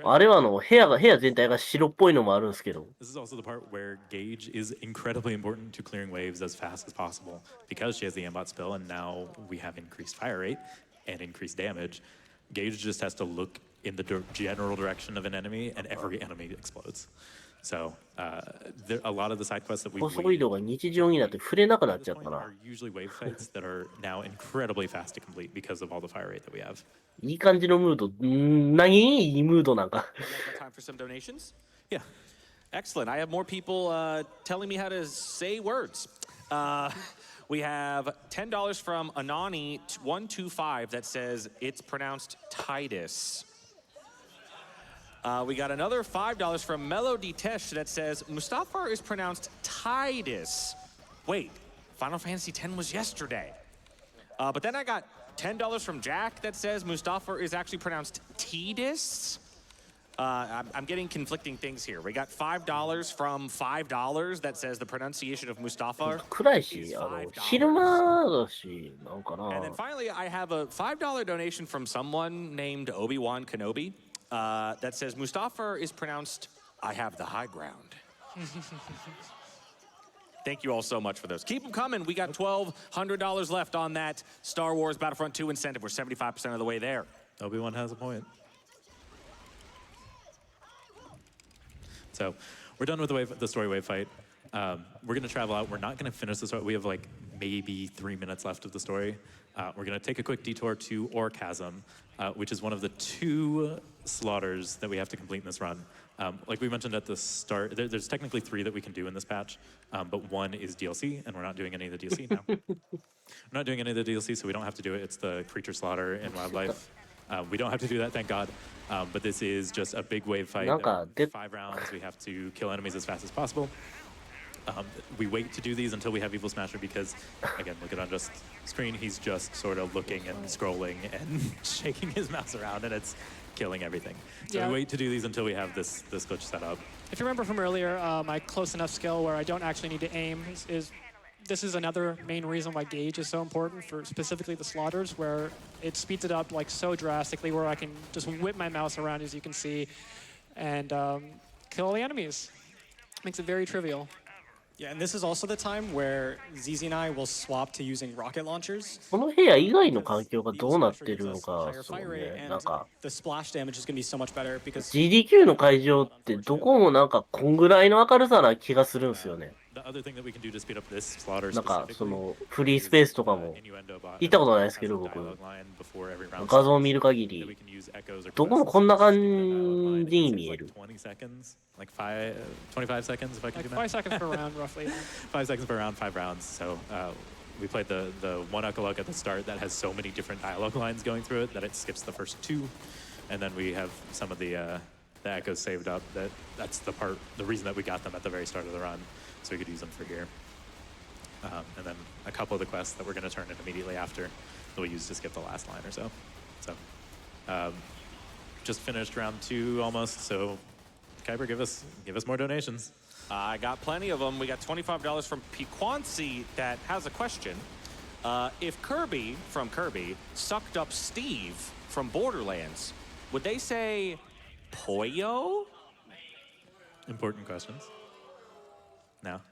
あれは部屋全体が白っぽいのもあるんですけど。This is also the part where Gage is incredibly important to clearing waves as fast as possible because she has the aimbot spill, and now we have increased fire rate and increased damage. Gage just has to look in the general direction of an enemy, and every enemy explodes. So a lot of the side quests that we 高速移動が日常になって触れなくなっちゃったな。 are usually wave fights that are now incredibly fast to complete because of all the fire rate that we have. いい感じのムード。何いいムードなんか。 Time for some donations? Yeah. Excellent. I have more people telling me how to say words. We have $10 from Anani125 that says it's pronounced Titus. We got another $5 from Melody Tesh that says Mustafar is pronounced Titus. Wait, Final Fantasy X was yesterday. But then I got $10 from Jack that says Mustafar is actually pronounced Tidus. I'm getting conflicting things here. We got $5 from $5 that says the pronunciation of Mustafar. 暗いし、昼間だし、なんか And な then。finally, I have a $5 donation from someone named Obi-Wan Kenobi that says Mustafar is pronounced I have the high ground. Thank you all so much for those. Keep them coming. We got $1,200 left on that Star Wars Battlefront 2 incentive. We're 75% of the way there. Obi-Wan has a point. So we're done with the story wave fight. We're going to travel out. We're not going to finish the story. We have like maybe 3 minutes left of the story. We're going to take a quick detour to Orchasm, which is one of the 2 slaughters that we have to complete in this run. Like we mentioned at the start, there's technically 3 that we can do in this patch, but 1 is DLC, and we're not doing any of the DLC now. We're not doing any of the DLC, so we don't have to do it. It's the creature slaughter in wildlife. We don't have to do that, thank God. But this is just a big wave fight. 5 rounds. We have to kill enemies as fast as possible. We wait to do these until we have Evil Smasher because, again, look at Unjust's screen. He's just sort of looking and scrolling and shaking his mouse around, and it's killing everything. So we wait to do these until we have this glitch set up. If you remember from earlier, my close enough skill where I don't actually need to aim is this is another main reason why gauge is so important for specifically the slaughters, where it speeds it up like so drastically, where I can just whip my mouse around, as you can see, and kill all the enemies. Makes it very trivial. Yeah, and this is also the time where ZZ and I will swap to using rocket launchers. この部屋以外の環境がどうなってるのか、そうね、なんか The splash damage is going to be so much better because GDQ の会場ってどこもなんかこんぐらいの明るさな気がするんですよね。なんかそのフリースペースとかも行ったことないですけど、僕画像を見る限りどこもこんな感じに見える。 Like 25 seconds, if I can do that. 5 seconds per round, roughly. 5 seconds per round, 5 rounds. So we played the one epilogue at the start that has so many different dialogue lines going through it that it skips the first 2, and then we have some of the echoes saved up. That's the reason that we got them at the very start of the run, so we could use them for here. And then a couple of the quests that we're going to turn in immediately after that we'll use to skip the last line or so. So just finished round 2 almost. So Kyber, give us more donations. I got plenty of them. We got $25 from Piquancy that has a question. If Kirby from Kirby sucked up Steve from Borderlands, would they say Poyo? Important questions. Now.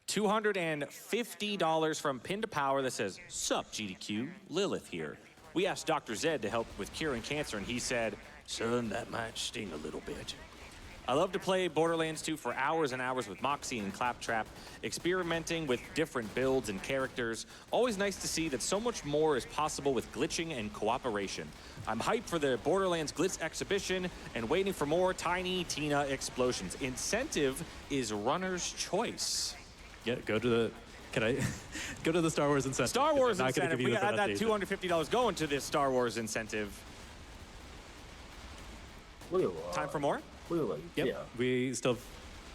$250 from Pin to Power that says, "Sup, GDQ, Lilith here. We asked Dr. Zed to help with curing cancer, and he said, son, that might sting a little bit. I love to play Borderlands 2 for hours and hours with Moxie and Claptrap, experimenting with different builds and characters. Always nice to see that so much more is possible with glitching and cooperation. I'm hyped for the Borderlands Glitz exhibition and waiting for more Tiny Tina explosions. Incentive is runner's choice." Yeah, go to the... Can I go to the Star Wars incentive? Star Wars incentive. We got that $250 going to this Star Wars incentive. Time for more? Yep. We still have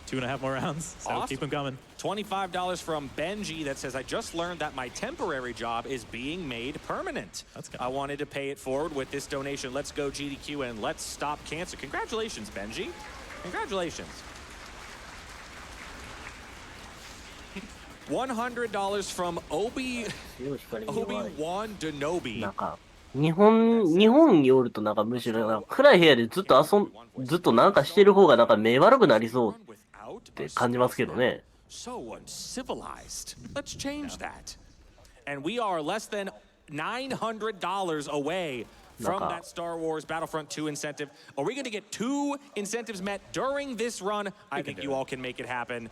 2.5 more rounds, so awesome. Keep them coming. $25 from Benji that says, "I just learned that my temporary job is being made permanent. That's good. I wanted to pay it forward with this donation. Let's go GDQ and let's stop cancer." Congratulations, Benji. Congratulations. $100 from Obi-Wan Denobi. なんか日本におるとなんかむしろなんか暗い部屋でずっとなんかしてる方がなんか目悪くなりそうって感じますけどね。So uncivilized. Let's change that. And we are less than $900 away from that Star Wars Battlefront 2 incentive. Are we going to get 2 incentives met during this run? I think you all can make it happen.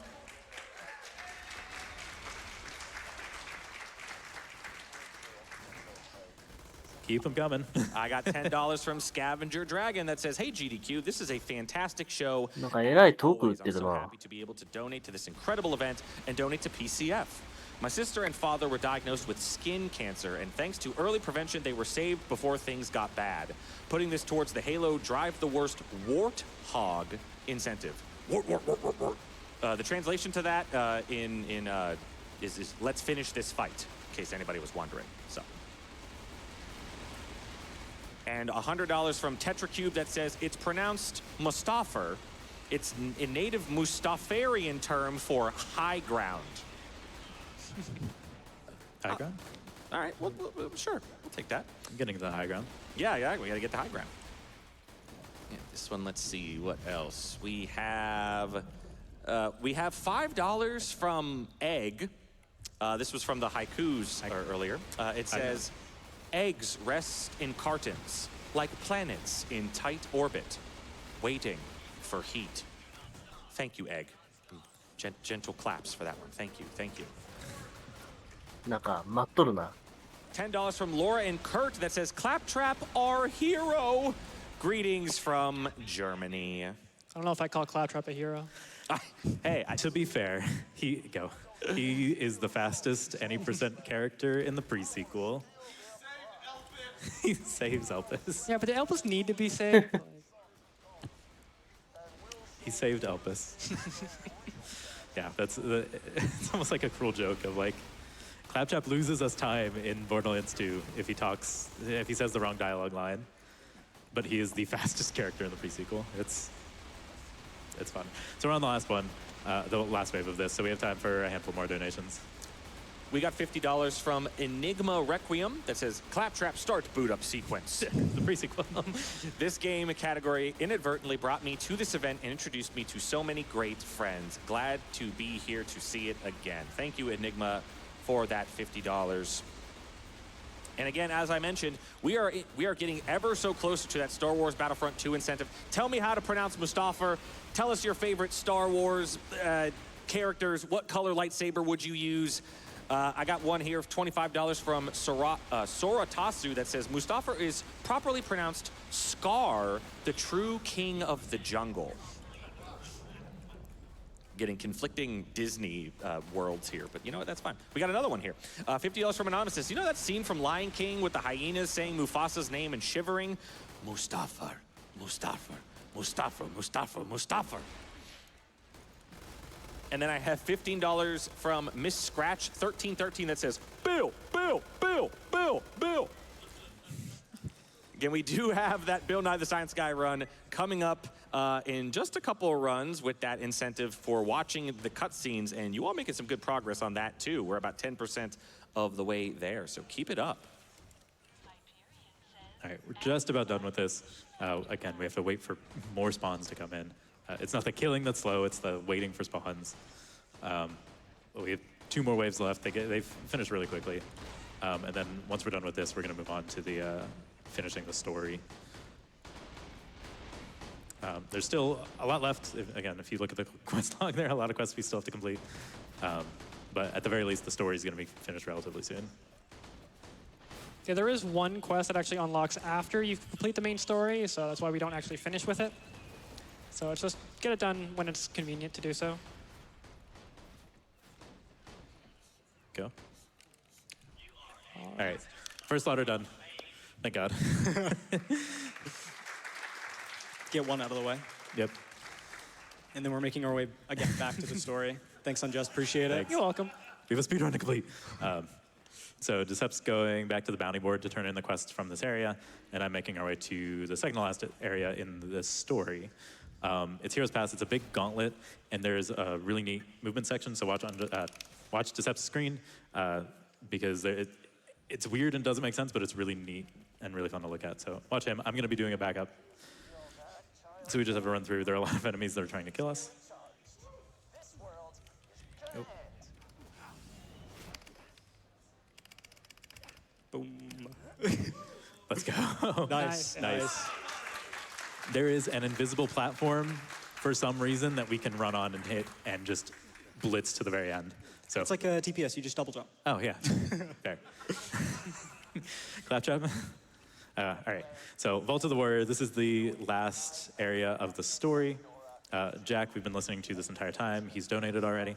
Keep them coming. I got $10 from Scavenger Dragon that says, "Hey GDQ, this is a fantastic show. なんかえらい遠く打 Always ってる I'm so な。 happy to be able to donate to this incredible event and donate to PCF. My sister and father were diagnosed with skin cancer, and thanks to early prevention, they were saved before things got bad. Putting this towards the Halo Drive the Worst Warthog incentive." The translation to that is "Let's finish this fight," in case anybody was wondering. So. And $100 from TetraCube that says it's pronounced Mustafar. It's a native Mustafarian term for high ground. High ground? All right, well, sure, we'll take that. I'm getting to the high ground. Yeah, we gotta get the high ground. Yeah, this one, let's see, what else? We have $5 from Egg. This was from the haikus earlier. It says, "Eggs rest in cartons, like planets in tight orbit, waiting for heat." Thank you, Egg. Gentle claps for that one. Thank you, thank you. なんか待っとるな。$10 from Laura and Kurt that says, "Claptrap, our hero." Greetings from Germany. I don't know if I call Claptrap a hero. Hey, To be fair, he is the fastest any % character in the pre-sequel. He saves Elpis. Yeah, but the Elpis need to be saved. He saved Elpis. Yeah, it's almost like a cruel joke of like, Claptrap loses us time in Borderlands 2 if he says the wrong dialogue line, but he is the fastest character in the pre-sequel. It's fun. So we're on the last one, the last wave of this, so we have time for a handful more donations. We got $50 from Enigma Requiem that says, "Claptrap start boot up sequence." The pre-sequel. This game category inadvertently brought me to this event and introduced me to so many great friends. Glad to be here to see it again. Thank you, Enigma, for that $50. And again, as I mentioned, we are getting ever so closer to that Star Wars Battlefront 2 incentive. Tell me how to pronounce Mustafar. Tell us your favorite Star Wars characters. What color lightsaber would you use? I got one here of $25 from Soratasu that says, "Mustafar is properly pronounced Scar, the true king of the jungle." Getting conflicting Disney worlds here, but you know what, that's fine. We got another one here. $50 from Anonymous says, "You know that scene from Lion King with the hyenas saying Mufasa's name and shivering? Mustafar, Mustafar, Mustafar, Mustafar, Mustafar." And then I have $15 from Miss Scratch 1313 that says, "Bill, Bill, Bill, Bill, Bill." Again, we do have that Bill Nye the Science Guy run coming up in just a couple of runs with that incentive for watching the cutscenes, and you all making some good progress on that too. We're about 10% of the way there, so keep it up. All right, we're just about done with this. Again, we have to wait for more spawns to come in. It's not the killing that's slow, it's the waiting for spawns. We have 2 more waves left. They've finished really quickly. And then once we're done with this, we're going to move on to the finishing the story. There's still a lot left. If you look at the quest log, there are a lot of quests we still have to complete. But at the very least, the story is going to be finished relatively soon. Yeah, there is one quest that actually unlocks after you complete the main story, so that's why we don't actually finish with it. So it's just get it done when it's convenient to do so. Go. All right, first slaughter done. Thank God. Get one out of the way. Yep. And then we're making our way again back to the story. Thanks, Unjust. Appreciate it. Thanks. You're welcome. We have a speedrun to complete. So Decep's going back to the bounty board to turn in the quests from this area, and I'm making our way to the second to last area in this story. It's Heroes Pass. It's a big gauntlet, and there's a really neat movement section. So watch Decep's screen because it's weird and doesn't make sense, but it's really neat and really fun to look at. So watch him. I'm going to be doing a backup. So we just have to run through. There are a lot of enemies that are trying to kill us. Nope. Boom. Let's go. Nice. Nice. There is an invisible platform for some reason that we can run on and hit and just blitz to the very end. So It's like a TPS, you just double jump. oh yeah, fair. Claptrap. All right. So Vault of the Warrior. This is the last area of the story. Jack, we've been listening to this entire time. He's donated already.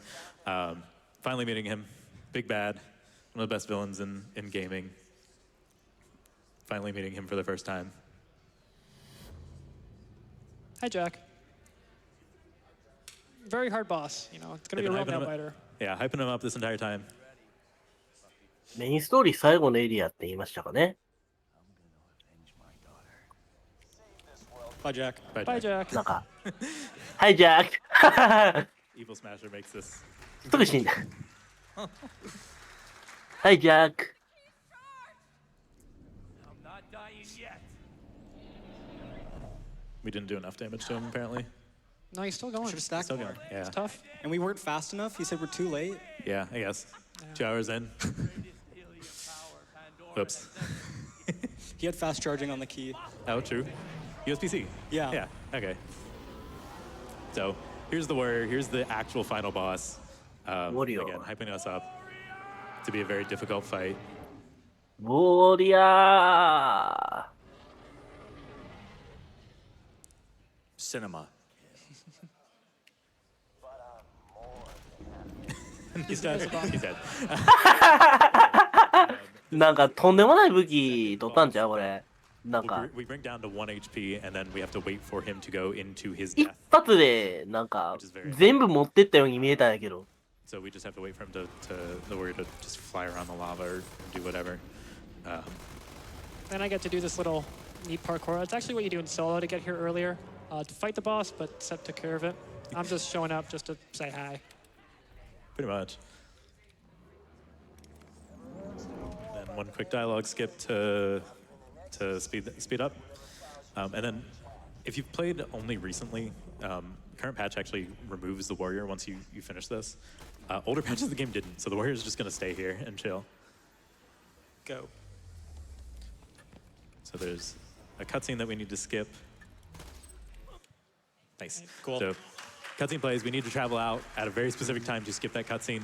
Finally meeting him. Big bad. One of the best villains in gaming. Finally meeting him for the first time. Hi, Jack. Very hard boss. You know, it's gonna be a real nail biter. Yeah, hyping him up this entire time. メインストーリー最後のエリアって言いましたかね。 Bye, Jack. Bye, Jack. なんか、はい、ジャック Evil Smasher makes this. すぐ死んだ。はい、ジャック We didn't do enough damage to him, apparently. No, he's still going. Should have stacked Still more. going. Yeah. It's tough. And we weren't fast enough. He said we're too late. Yeah, I guess. 2 hours in. Whoops. He had fast charging on the key. Oh, true. USB-C. Yeah. Yeah, okay. So, here's the warrior. Here's the actual final boss. Warrior. Again, hyping us up to be a very difficult fight. ウォーリアー Cinema. He's dead. He's dead. なんかとんでもない武器取ったんちゃうこれ。なんか We bring down to 1 HP, and then we have to wait for him to go into his 一 death. 発でなんか全部持ってったように見えたんやけど。 So we just have to wait for him to the warrior to just fly around the lava or do whatever. Then I get to do this little neat parkour. It's actually what you do in solo to get here earlier. To fight the boss, but Sep took care of it. I'm just showing up just to say hi. Pretty much. Then one quick dialogue skip to speed up. And then if you've played only recently, current patch actually removes the warrior once you finish this. Older patches of the game didn't, so the warrior is just going to stay here and chill. Go. So there's a cutscene that we need to skip. Nice. Cool. So cutscene plays, we need to travel out at a very specific time to skip that cutscene.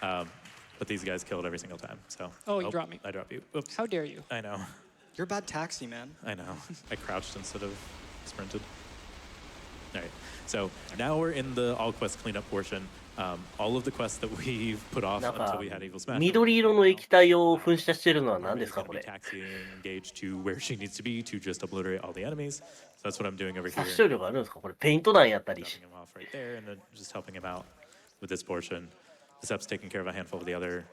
But these guys kill it every single time. So Oh, you dropped me. I dropped you. Oops. How dare you? I know. You're a bad taxi, man. I know. I crouched instead of sprinted. All right. So now we're in the all quest cleanup portion. All of the quests that we've put off なん until か we had Evil Smash. 緑色の液体を噴射してるのは何ですか We're こ gonna be れ。 taxiing Gage to where she needs to be to just obliterate all the enemies. So that's what I'm doing over here. 殺傷力あるんですかこれ。ペイント弾やったりし Dropping。him off right there and then just helping him out with this portion. The Sep's taking care of a handful of the other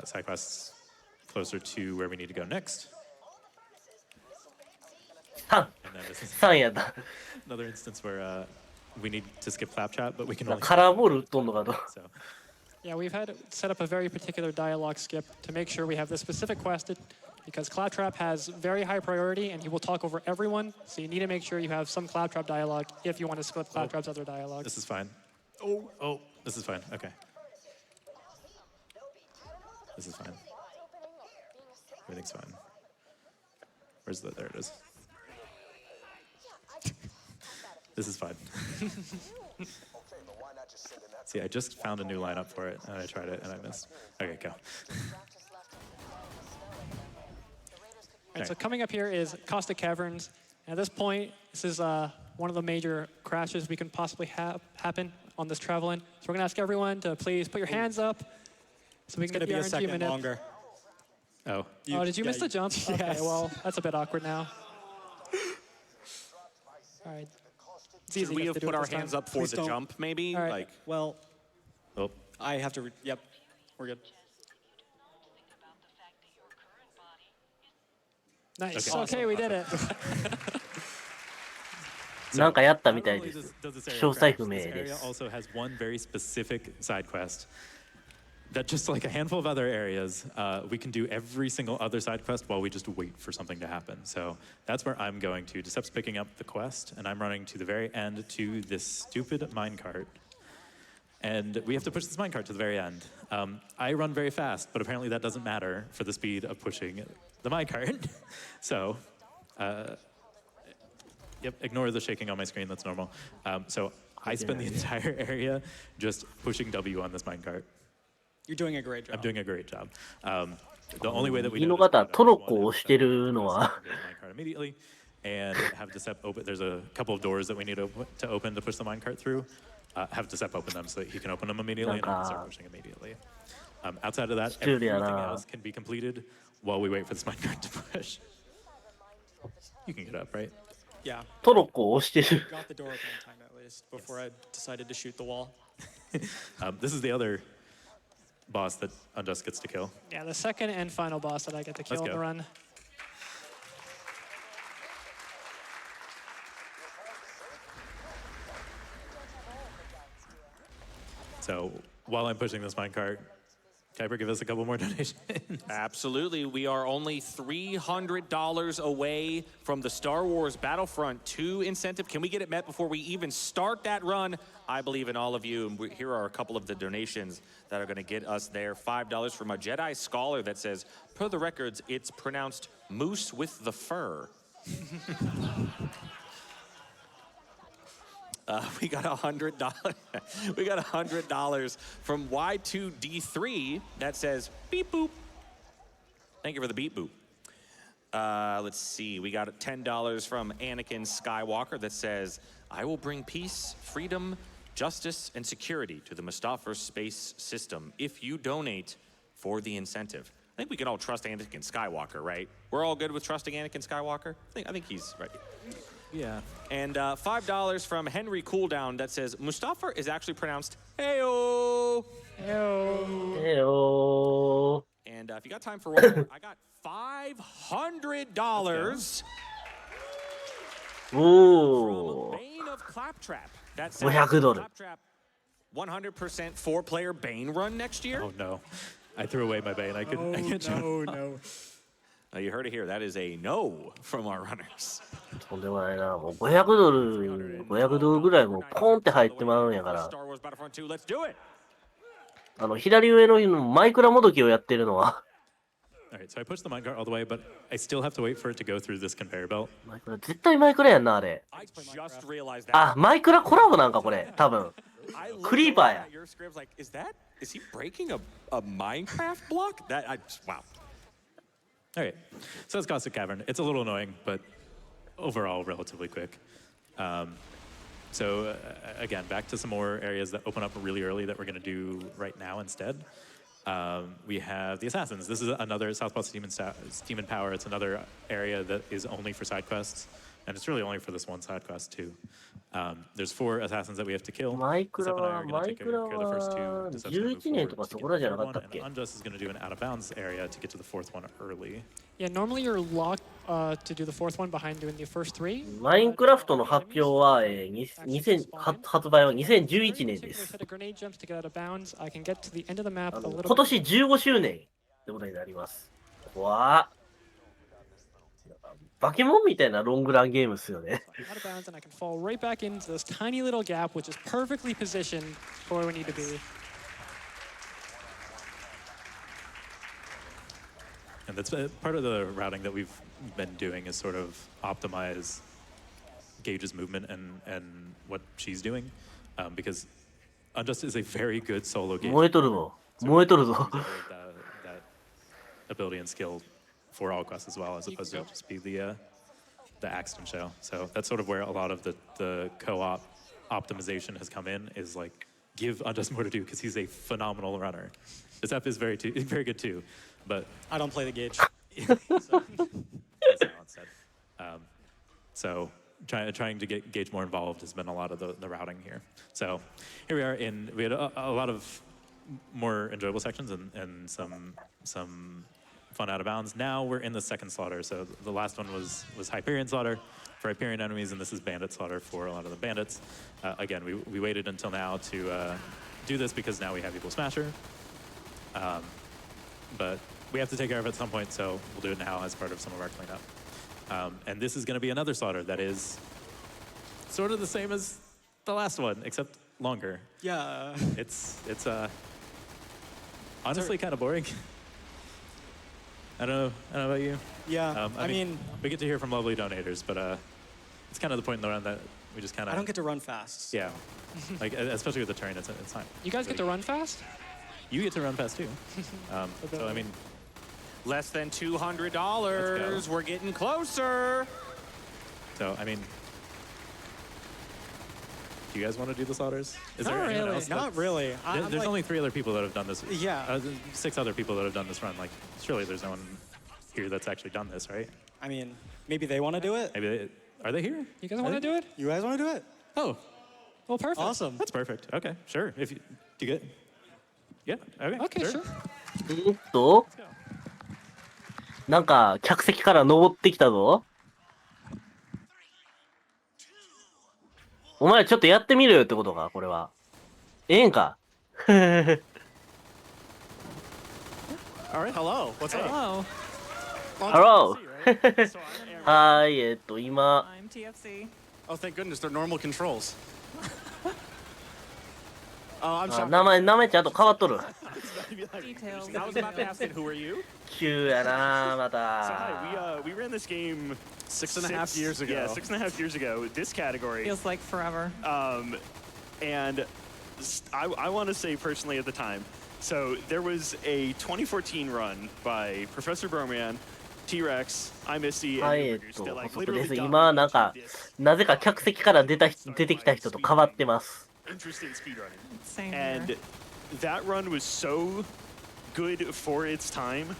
side quests closer to where we need to go next. 3、 And then this is 3やった。 another instance where we need to skip Claptrap, but we can なん only かカラーボール打っとんのかと。 so Yeah, we've had set up a very particular dialogue skip to make sure we have this specific quest because Claptrap has very high priority and he will talk over everyone. So you need to make sure you have some Claptrap dialogue if you want to skip Claptrap's other dialogue. this is fine. Oh, this is fine. Okay. This is fine. Everything's fine. Where's the? There it is. This is fine. See, I just found a new lineup for it, and I tried it, and I missed. Okay, go. Right, so coming up here is Caustic Caverns. At this point, this is one of the major crashes we can possibly happen on this travel in. So we're gonna ask everyone to please put your hands up so we It's can gonna get be the a RNG second minute. longer. Oh, Oh, did you miss the jump? Okay, Yes. well, that's a bit awkward now. All right. It's Should easy, we you have to do put it our this time. hands up for Please the don't. jump, maybe? All right. Like, Well, oh, I have to. Yep, we're good. Nice. Okay. Okay, we did it. なんかやったみたい not で only す。 does this area 詳細 crash, 不明 this で area す。 also has one very specific side quest that just like a handful of other areas, we can do every single other side quest while we just wait for something to happen. So that's where I'm going to. Decep's picking up the quest, and I'm running to the very end to this stupid minecart. And we have to push this minecart to the very end. I run very fast, but apparently that doesn't matter for the speed of pushing the minecart. So, yep, ignore the shaking on my screen, that's normal. So I spend the entire area just pushing W on this minecart. You're doing a great job. I'm doing a great job. The only way that we 右の方、トロッコを押してるのは、 immediately and have Decep open. There's a couple of doors that we need to open to push the minecart through. Have Decep open them so that he can open them immediately and I can start pushing immediately. Outside of that, everything else can be completed while we wait for this minecart to push. You can get up, right? Yeah. トロッコを押してる。 Got the door open in time at least before I decided to shoot the wall. This is the other boss that Unjust gets to kill. Yeah, the second and final boss that I get to kill on the run. So while I'm pushing this minecart, Kuiper, give us a couple more donations. Absolutely. We are only $300 away from the Star Wars Battlefront 2 incentive. Can we get it met before we even start that run? I believe in all of you. And here are a couple of the donations that are going to get us there. $5 from a Jedi Scholar that says, per the records, it's pronounced moose with the fur. We got $100. We got $100 from Y2D3 that says beep boop. Thank you for the beep boop. Let's see. We got $10 from Anakin Skywalker that says, "I will bring peace, freedom, justice, and security to the Mustafar space system if you donate for the incentive." I think we can all trust Anakin Skywalker, right? We're all good with trusting Anakin Skywalker. I think he's right. Yeah. And $5 from Henry Cooldown that says, Mustafar is actually pronounced Heyo. Heyo. And if you got time for one more, I got $500 Ooh. from Bane of Claptrap. That says $500. Claptrap 100% 4-player Bane run next year. Oh no. I threw away my Bane. I can't show. No. You heard it here. That is a no from our runners. とんでもないな。もう500ドルぐらいもうポンって入ってまうんやから。 Star Wars Battlefront 2, let's do it. 左上のマイクラもどきをやってるのは。Alright, so I pushed the minecart all the way, but I still have to wait for it to go through this conveyor belt. マイクラ絶対マイクラやんな、あれ。 I just realized that. あ、マイクラコラボなんかこれ、多分。 I looked クリーパーや。 at your scripts like, is he breaking a Minecraft block? Wow. Alright, so that's Caustic Cavern. It's a little annoying, but overall relatively quick. So again, back to some more areas that open up really early that we're going to do right now instead. We have the Assassins. This is another Southpaw Steam and Power. It's another area that is only for side quests, and it's really only for this one side quest too. There's 4 assassins that we have to kill. マイクラ Decep and I は are going to take care of the first 2. Decep's gonna move 11年と forward か to そ get こら the じゃな third かった one, っけ and Unjust is going to do an out of bounds area to get to the 4th one early. Yeah, normally you're locked to do the 4th one behind doing the first 3. マインクラフトの発表は、発売は2011年です。The grenade jumps to get out of bounds. I can get to the end of the map a little 今年15周年ってことになります。わあ。バケモンみたいなロングランゲームですよね。 out of bounds, and I can fall right back into this tiny little gap, which is perfectly positioned for where we need to be. And that's part of the routing that we've been doing is sort of optimize Gage's movement and what she's doing, because Unjust is a very good solo game. 燃えとるぞ。燃えとるぞ。 that ability and skill for all quests as well, as opposed to just be the accident show. So that's sort of where a lot of the co-op optimization has come in, is like give Unjust more to do because he's a phenomenal runner. Decep is very good too, but I don't play the Gage. So trying to get Gage more involved has been a lot of the routing here. So here we are we had a lot of more enjoyable sections and some fun out of bounds. Now we're in the second slaughter. So the last one was Hyperion slaughter for Hyperion enemies, and this is bandit slaughter for a lot of the bandits. Again, we waited until now to do this because now we have Evil Smasher. But we have to take care of it at some point, so we'll do it now as part of some of our cleanup. And this is going to be another slaughter that is sort of the same as the last one, except longer. Yeah. It's honestly kind of boring. I don't know about you. Yeah. I mean, we get to hear from lovely donators, but it's kind of the point in the round that we just kind of. I don't get to run fast. Yeah, like especially with the turn, it's fine. You guys get to run fast? You get to run fast too. So I mean, less than $200. We're getting closer. So I mean, do you guys want to do the slaughters? Is Not there anyone really. else? Not really. There's only 3 other people that have done this. Yeah. 6 other people that have done this run. Like, surely there's no one here that's actually done this, right? I mean, maybe they want to do it. Maybe are they here? You guys want to do it? You guys want to do it? Oh, Well, perfect. Awesome. that's perfect. Okay, sure. If you do you get, yeah, okay, Okay, sure. なんか、客席から登ってきたぞ。お前ちょっとやってみるよってことか、これは。ええんか。All right, hello. What's up? Hello. ハロー。はい、今。 I'm TFC. Oh, thank goodness, they're normal controls. Oh, I'm あ sorry. 名前ちゃんと変わっとる。 Details. I was about to ask it, who are you? 急やな、ま So た。 hi, we ran this game 6.5 years ago. Yeah, 6.5 years ago. This category, Feels like forever. and I want to say personally at the time. So there was a 2014 run by Professor Broman, T-Rex, I Missy, は and い、 Youngers that 補 like 足で literally す。今、なんか、 dominated なぜか客席から出てきた人と変わってます。 this interesting speedrunning. Same And here. that run was so good for its time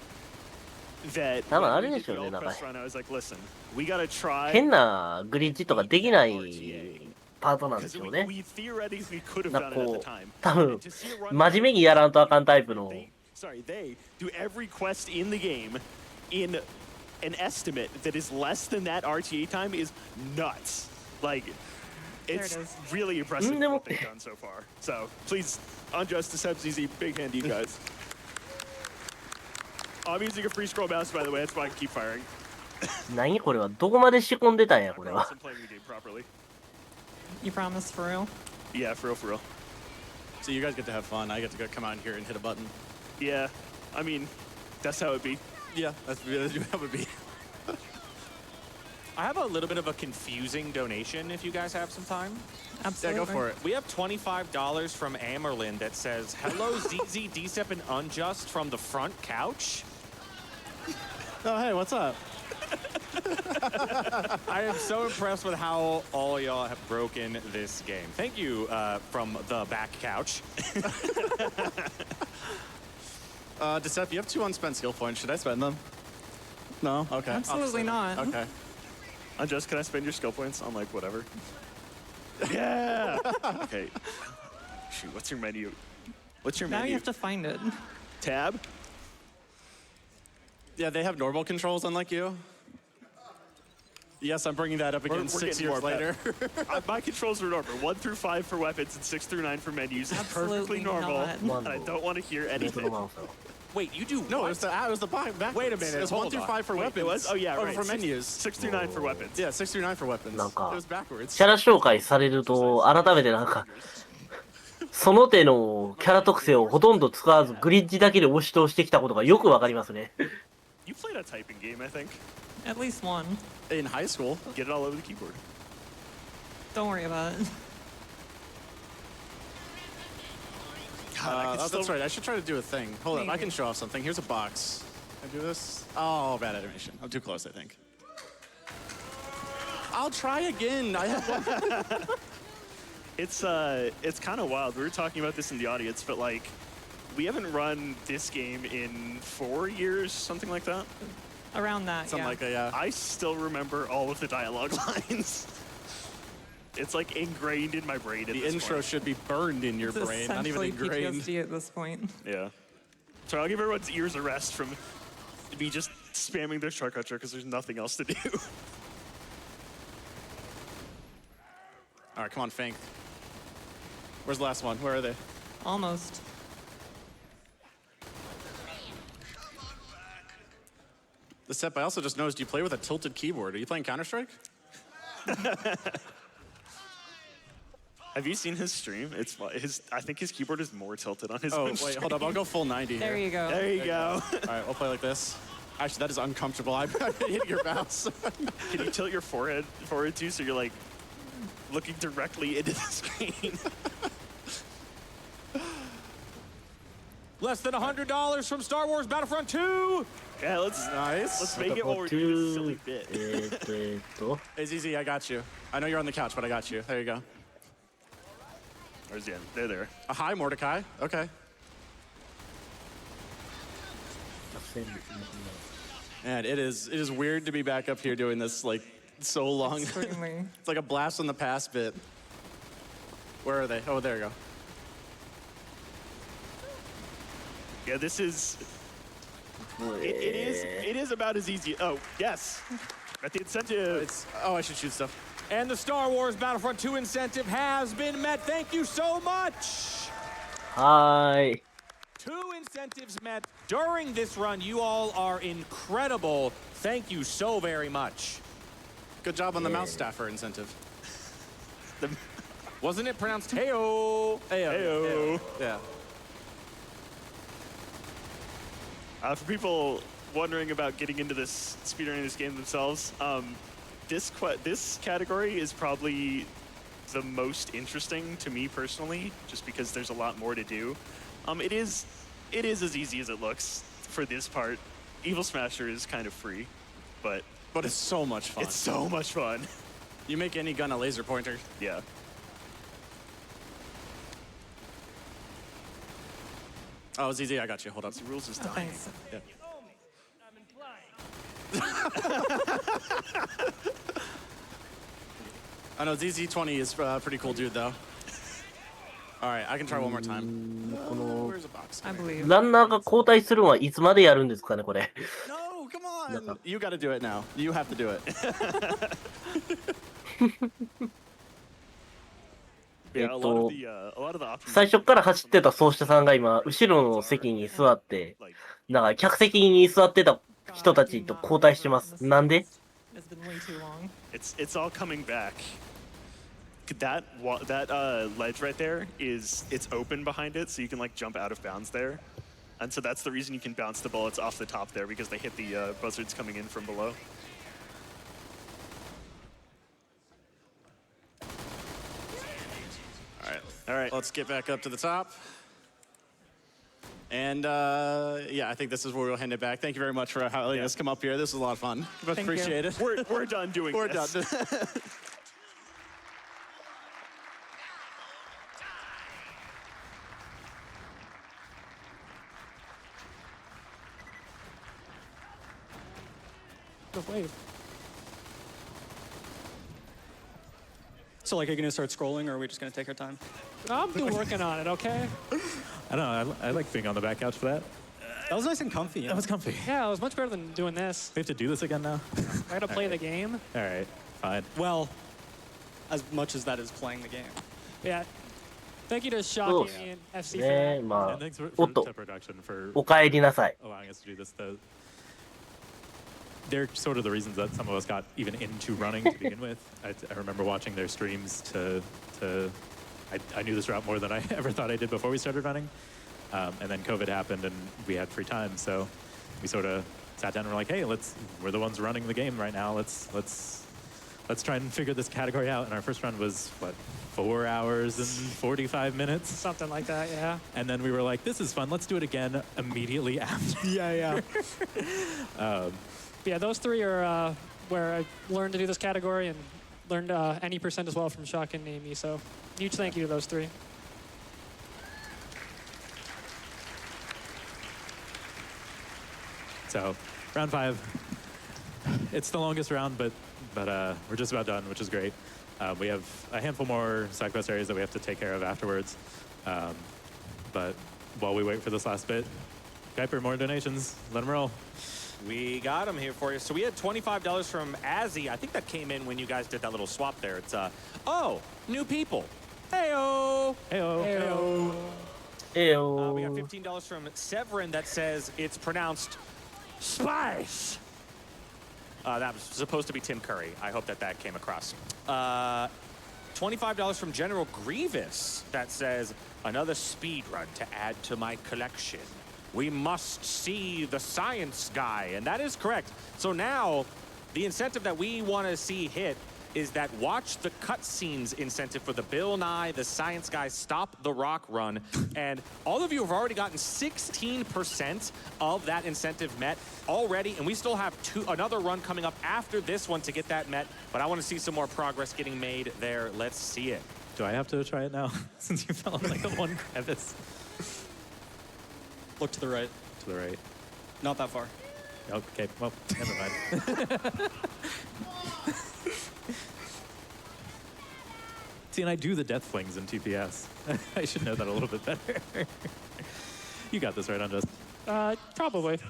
that 多分あ when れ we で did しょ the うね、 all なんか press run, I was like, listen, we gotta try. 変なグリッジとかできないパートなんで Because しょう we, ね。 we theoretically could have なん done か it at こ the う time. 多分 And to see a run 真面目にやらんとあかんタイプの they do every quest in the game in an estimate that is less than that RTA time is nuts. Like, it's There it is. really impressive Mm, what they've done so far. So please, UnjustAction, big hand to you guys. I'm using a free scroll mouse, by the way. That's why I can keep firing. 何これはどこまで仕込んでたんやこれ I は promise I'm playing the game properly. You promise for real? Yeah, for real, for real. So you guys get to have fun. I get to go come out here and hit a button. Yeah, I mean, that's how it'd be. Yeah, that would be. I have a little bit of a confusing donation if you guys have some time. Yeah, Absolutely. go for it. We have $25 from Amerlin that says, hello, ZZ, DSEP, and Unjust from the front couch. Oh, hey, what's up? I am so impressed with how all y'all have broken this game. Thank you from the back couch. Decep, you have 2 unspent skill points. Should I spend them? No? Okay. I'll Absolutely spend them. not. Okay. Unjust, can I spend your skill points on, like, whatever? Yeah! Okay. Shoot, what's your menu? What's your Now menu? you have to find it. Tab? Yeah, they have normal controls, unlike you. Yes, I'm bringing that up again We're 6 getting years more later. My controls are normal. 1 through 5 for weapons and 6 through 9 for menus. It's perfectly Absolutely normal. not. And I don't want to hear ネットの anything. マウスを Wait, you do No, what? it was the back. Wait a minute, It was 1 hold through on. 5 for Wait, weapons. it was? Oh, yeah, Oh, right. for menus. 6 through 9 for weapons. Yeah, 6 through 9 for weapons.なんか It was backwards. キャラ紹介されると改めてなんかその手のキャラ特性をほとんど使わずグリッジだけで押し通してきたことがよくわかりますね。 You played a typing game, I think. At least one. In high school. Get it all over the keyboard. Don't worry about it. God, Oh, that's right. I should try to do a thing. Hold up, I can show off something. Here's a box. Can I do this? Oh, bad animation. I'm too close, I think. I'll try again. I have one. It's kind of wild. We were talking about this in the audience, but like, we haven't run this game in 4 years, something like that. Around that, Something yeah. like a, I still remember all of the dialogue lines. It's like ingrained in my brain. At the this intro point. should be burned in your It's brain, not even essentially ingrained. PTSD at this point. Yeah. So I'll give everyone's ears a rest from me just spamming their shortcut because there's nothing else to do. All right, come on, Fink. Where's the last one? Where are they? Almost. The step I also just noticed you play with a tilted keyboard. Are you playing Counter-Strike? Have you seen his stream? It's his. I think his keyboard is more tilted on his. Oh own wait, stream. hold up. I'll go full 90 here. There you go. There you go. All right, we'll play like this. Actually, that is uncomfortable. I hit your mouse. Can you tilt your forehead forward too, so you're like looking directly into the screen? Less than $100 from Star Wars Battlefront 2. Yeah, let's make it while we're doing this silly bit. It's easy. I got you. I know you're on the couch, but I got you. There you go. Where's the end? There. Hi, Mordecai. Okay. Man, it is weird to be back up here doing this like so long. Certainly. It's like a blast from the past bit. Where are they? Oh, there you go. Yeah, this is. It is about as easy. Oh yes, at the incentive. Oh, I should shoot stuff. And the Star Wars Battlefront 2 incentive has been met. Thank you so much. Hi. 2 incentives met during this run. You all are incredible. Thank you so very much. Good job on the mouse staffer incentive. Wasn't it pronounced heyo? Heyo. Yeah. For people wondering about getting into this speedrunning this game themselves, this category is probably the most interesting to me personally, just because there's a lot more to do. It is as easy as it looks for this part. Evil Smasher is kind of free, but it's so much fun. It's so much fun. You make any gun a laser pointer. Yeah. Oh, it's easy. I got you. Hold up. The rules is dying. Thanks. Yeah. I know ZZ20 is a pretty cool dude though. All right, I can try one more time. Where's a box? I believe. ランナーが交代するのはいつまでやるんですかね、これ。 No, come on. You got to do it now. You have to do it. Yeah, a lot of the options. 最初から走ってた奏者さんが今、後ろの席に座って、なんか客席に座ってた人たちと交代してます。なんで？ It's been way too long. It's all coming back. That ledge right there it's open behind it, so you can like jump out of bounds there, and so that's the reason you can bounce the bullets off the top there, because they hit the buzzards coming in from below. All right. Let's get back up to the top. And yeah, I think this is where we'll hand it back. Thank you very much for letting us come up here. This was a lot of fun. Much appreciated. We're done doing We're this. done. The wave. So, like, are you going to start scrolling, or are we just going to take our time? I'm still working on it, okay? I don't know. I like being on the back couch for that. That was nice and comfy. That was comfy. Yeah, it was much better than doing this. We have to do this again now? I gotta play the game. All right, fine. Well, as much as that is playing the game. Yeah. Thank you to Shocky and FC for ね that. ま And thanks for あ、おっと、 Tep Production for お帰りなさい。 allowing us to do this. They're sort of the reasons that some of us got even into running to begin with. I remember watching their streams I knew this route more than I ever thought I did before we started running. And then COVID happened and we had free time. So we sort of sat down and were like, hey, we're the ones running the game right now. Let's try and figure this category out. And our first run was, what, 4 hours and 45 minutes? Something like that, yeah. And then we were like, this is fun. Let's do it again immediately after. Yeah. Yeah, those three are where I learned to do this category and learned any percent as well from Shock and Amy. So huge thank you to those three. So round 5, it's the longest round, but we're just about done, which is great. We have a handful more side quest areas that we have to take care of afterwards. But while we wait for this last bit, Kuiper, more donations, let them roll. We got them here for you. So we had $25 from Azzy. I think that came in when you guys did that little swap there. It's, oh, new people. Heyo. Heyo. Heyo. Heyo. We got $15 from Severin that says it's pronounced spice. That was supposed to be Tim Curry. I hope that came across. $20 $25 from General Grievous that says, another speed run to add to my collection. We must see the science guy, and that is correct. So now, the incentive that we want to see hit is that watch the cutscenes incentive for the Bill Nye, the science guy, stop the rock run. And all of you have already gotten 16% of that incentive met already, and we still have another run coming up after this one to get that met, but I want to see some more progress getting made there. Let's see it. Do I have to try it now, since you fell in like the one crevice? Look to the right. To the right. Not that far. Okay, well, never mind. See, and I do the death flings in TPS. I should know that a little bit better. You got this right, Unjust. Probably.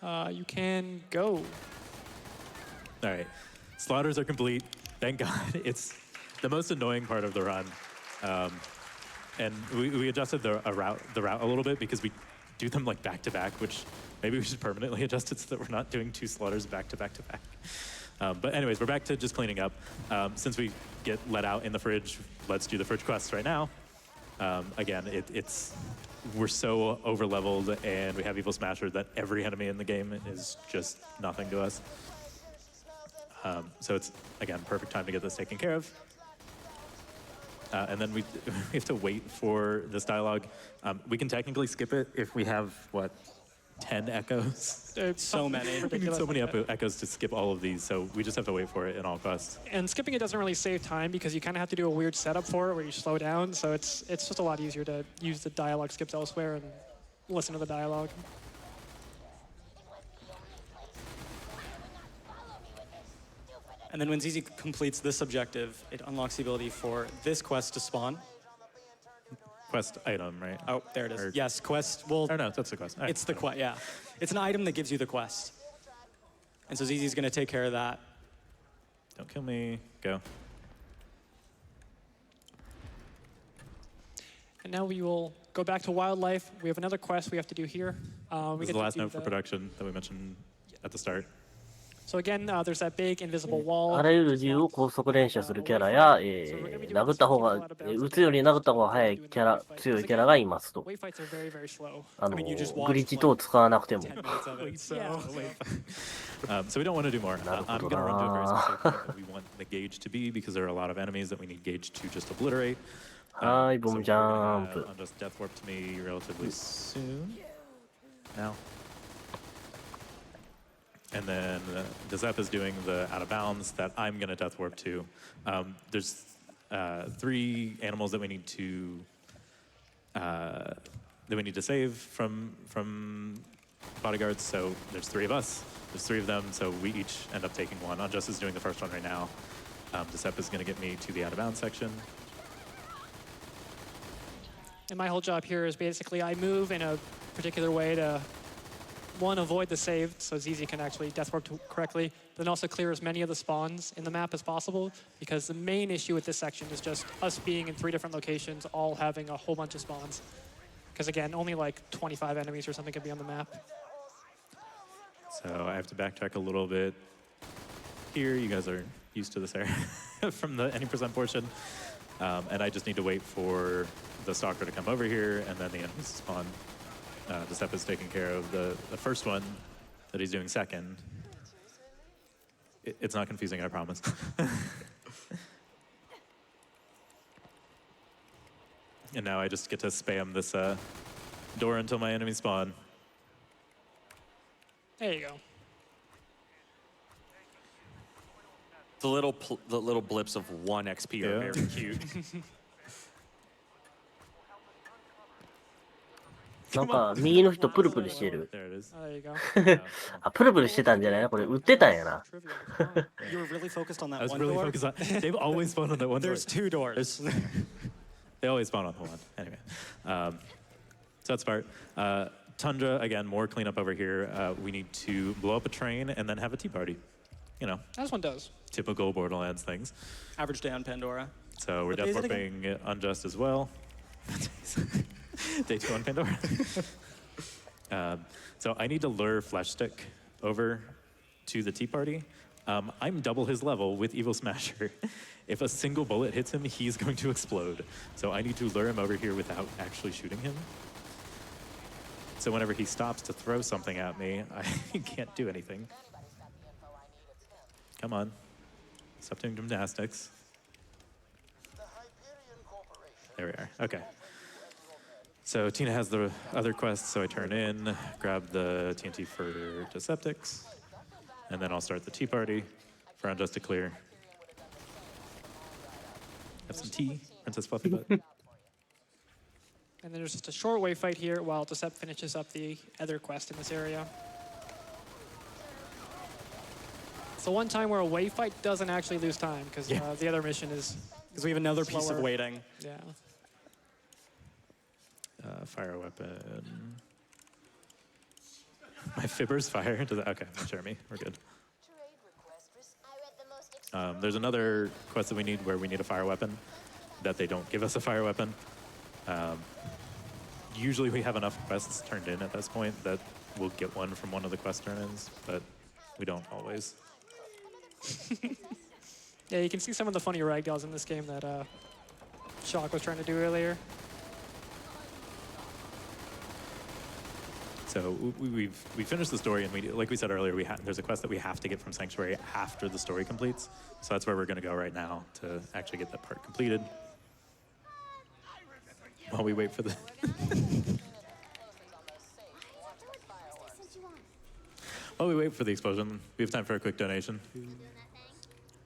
You can go. All right, slaughters are complete. Thank God. It's the most annoying part of the run. And we adjusted the route a little bit because we do them like back to back, which maybe we should permanently adjust it so that we're not doing 2 slaughters back to back to back. But anyways, we're back to just cleaning up. Since we get let out in the fridge, let's do the fridge quests right now. Again, we're so over-leveled and we have Evil Smasher that every enemy in the game is just nothing to us. So it's, again, perfect time to get this taken care of. And then we have to wait for this dialogue. We can technically skip it if we have, what, 10 echoes? It's so many. We need so many echoes to skip all of these, so we just have to wait for it in all quests. And skipping it doesn't really save time because you kind of have to do a weird setup for it where you slow down. So it's just a lot easier to use the dialogue skips elsewhere and listen to the dialogue. And then when ZZ completes this objective, it unlocks the ability for this quest to spawn. Quest item, right? Oh, there it is. Or, yes, quest. Well, oh no, that's the quest. It's the quest, yeah. It's an item that gives you the quest. And so ZZ's going to take care of that. Don't kill me. Go. And now we will go back to wildlife. We have another quest we have to do here. This is the last note for production that we mentioned at the start. So again, there's that big invisible wall. あらゆる銃を高速連射するキャラや、殴った方が、撃つより殴った方が速いキャラ、強いキャラがいますと。グリッチ等を使わなくても。So we don't want to do more. I'm going to run to a very specific point that we want the gauge to be because there are a lot of enemies that we need gauge to just obliterate. はい、ボムジャンプ。I'll just death warp to me relatively soon. Now. And then Giuseppe is doing the out of bounds that I'm going to death warp to. There's 3 animals that we need to save from bodyguards. So there's 3 of us. There's 3 of them. So we each end up taking one. Unjust is doing the first one right now. Giuseppe is going to get me to the out of bounds section. And my whole job here is basically I move in a particular way to, one, avoid the save so ZZ can actually death warp correctly, but then also clear as many of the spawns in the map as possible, because the main issue with this section is just us being in 3 different locations, all having a whole bunch of spawns. Because again, only like 25 enemies or something could be on the map. So I have to backtrack a little bit here. You guys are used to this area from the any percent portion. And I just need to wait for the stalker to come over here and then the enemies to spawn. Giuseppe is taking care of the first one that he's doing second. It's not confusing, I promise. And now I just get to spam this door until my enemies spawn. There you go. The little blips of 1 XP are very cute. なんか右の人プルプルしてる。 There you go. あ、プルプルしてたんじゃないな。これ売ってたんやな。 You were really focused on that I was one really door? focused on. They've always spawned on that one door. There's 2 doors. They always spawn on the one. Anyway, so that's part. Tundra, again, more cleanup over here. We need to blow up a train and then have a tea party. You know, As one does. typical Borderlands things. Average day on Pandora. So we're What day is it death warping Unjust as well. Day 2 on Pandora. So I need to lure Flesh Stick over to the tea party. I'm double his level with Evil Smasher. If a single bullet hits him, he's going to explode. So I need to lure him over here without actually shooting him. So whenever he stops to throw something at me, I can't do anything. Come on. Stop doing gymnastics. There we are. Okay. So Tina has the other quest, so I turn in, grab the TNT for Deceptics, and then I'll start the tea party for Unjust to clear. Have some tea, Princess Fluffy Butt. And then there's just a short wave fight here while Decept finishes up the other quest in this area. So one time where a wave fight doesn't actually lose time, because the other mission is because we have another piece of slower. waiting. Yeah. Fire weapon. My fibber's fire. Does that, okay, Jeremy, we're good. There's another quest that we need where we need a fire weapon, that they don't give us a fire weapon. Usually we have enough quests turned in at this point that we'll get one from one of the quest turn-ins, but we don't always. Yeah, you can see some of the funny ragdolls in this game that Shock was trying to do earlier. So we finished the story, and like we said earlier, there's a quest that we have to get from Sanctuary after the story completes. So that's where we're going to go right now to actually get that part completed. While we wait for the... While we wait for the explosion, we have time for a quick donation.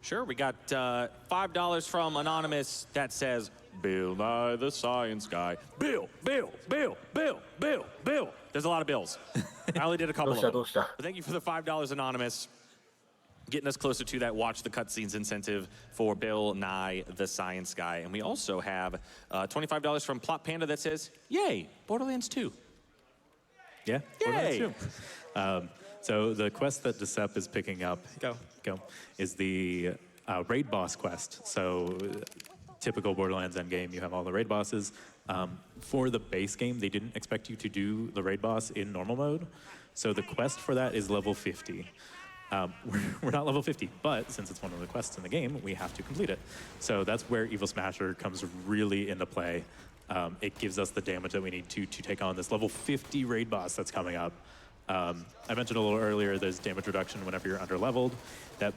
Sure, we got $5 from Anonymous that says, Bill Nye the Science Guy. Bill, Bill, Bill, Bill, Bill, Bill. There's a lot of bills. I only did a couple of them. But thank you for the $5, Anonymous. Getting us closer to that Watch the Cutscenes incentive for Bill Nye the Science Guy. And we also have $25 from Plot Panda that says, yay, Borderlands 2. Yeah, yay. Borderlands 2. So the quest that Decept is picking up is the raid boss quest. So typical Borderlands endgame, you have all the raid bosses. For the base game, they didn't expect you to do the raid boss in normal mode. So the quest for that is level 50. We're not level 50, but since it's one of the quests in the game, we have to complete it. So that's where Evil Smasher comes really into play. It gives us the damage that we need to take on this level 50 raid boss that's coming up. I mentioned a little earlier, there's damage reduction whenever you're under-leveled. That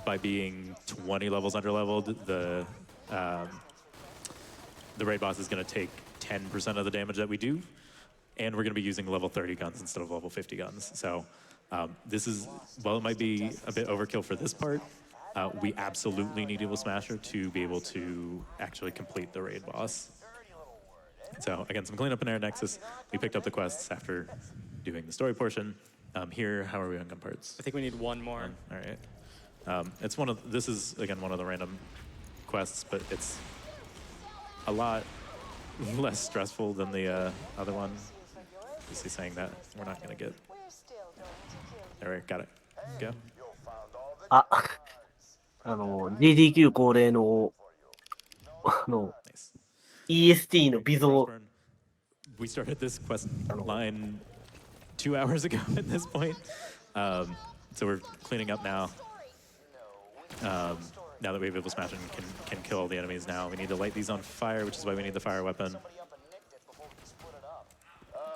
by being 20 levels under-leveled, the raid boss is going to take 10% of the damage that we do, and we're going to be using level 30 guns instead of level 50 guns. So this is, while it might be a bit overkill for this part, we absolutely need Evil Smasher to be able to actually complete the raid boss. So again, some cleanup in Air Nexus. We picked up the quests after doing the story portion. Here, how are we on gun parts? I think we need one more. All right. It's this is, again, one of the random quests, but it's a lot less stressful than the other one. Is he saying that we're not going to get... There we got it. Go. DDQ 恒例のEST の微増。We started this quest line 2 hours ago at this point. So we're cleaning up now. Now that we have Evil Smash and can kill all the enemies now, we need to light these on fire, which is why we need the fire weapon.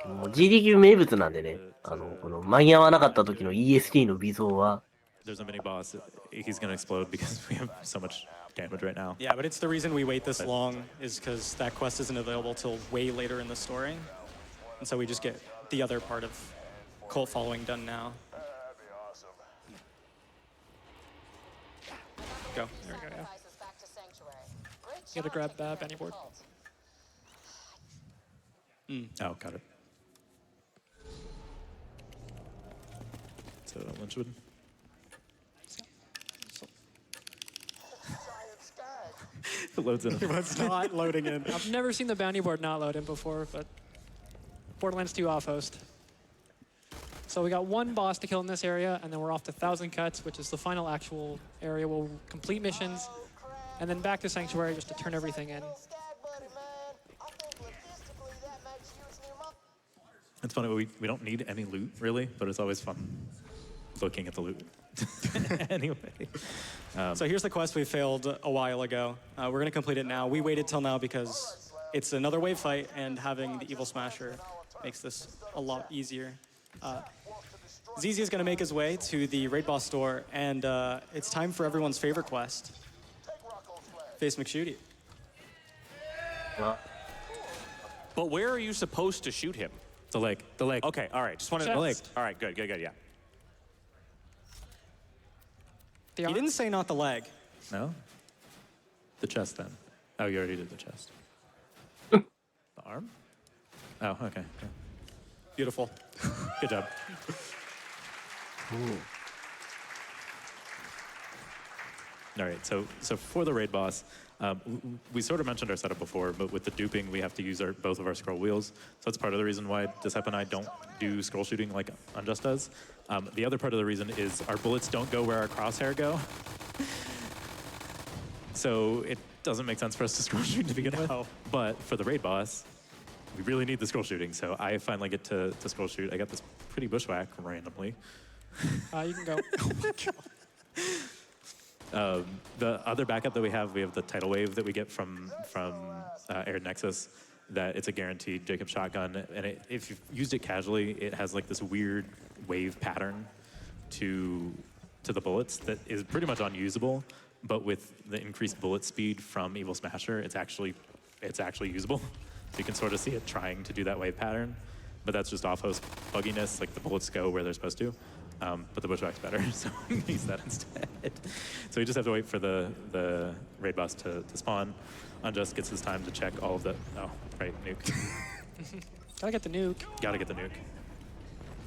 GDQ 名物なんでね、この間に合わなかった時の EST の微増は。There's a mini boss. He's going to explode because we have so much damage right now. Yeah, but it's the reason we wait this long is because that quest isn't available till way later in the story. And so we just get the other part of cult following done now. Go. There we go, yeah. You gotta grab that Benny board. Oh, got it. So, Lynchwood. It loads in. It's not loading in. I've never seen the bounty board not load in before, but Borderlands 2 off host. So we got one boss to kill in this area, and then we're off to 1,000 Cuts, which is the final actual area. We'll complete missions, and then back to Sanctuary just to turn everything in. It's funny, we don't need any loot, really, but it's always fun. looking at the loot. Anyway. So here's the quest we failed a while ago. We're going to complete it now. We waited till now because it's another wave fight, and having the Evil Smasher makes this a lot easier. ZZ is going to make his way to the raid boss store, and it's time for everyone's favorite quest. Face McShooty. But where are you supposed to shoot him? The leg. The leg. Okay, all right. Just wanted the leg. All right, good, yeah. He didn't say not the leg. No? The chest then. Oh, you already did the chest. The arm? Oh, okay. Beautiful. Good job. All right, so for the raid boss, we sort of mentioned our setup before, but with the duping, we have to use both of our scroll wheels. So that's part of the reason why Disep and I don't do scroll shooting like Unjust does. The other part of the reason is our bullets don't go where our crosshair go. So it doesn't make sense for us to scroll shoot to begin with. But for the raid boss, we really need the scroll shooting. So I finally get to scroll shoot. I got this pretty bushwhack randomly. You can go. Oh my God. The other backup that we have the tidal wave that we get from Air Nexus. That it's a guaranteed Jacob shotgun, and if you've used it casually, it has like this weird wave pattern to the bullets that is pretty much unusable. But with the increased bullet speed from Evil Smasher, it's actually usable. So you can sort of see it trying to do that wave pattern, but that's just off-host bugginess. Like the bullets go where they're supposed to. But the bushwhack's better, so we can use that instead. So we just have to wait for the raid boss to spawn. Unjust gets his time to check all of the... Oh, right, nuke. Gotta get the nuke. Gotta get the nuke.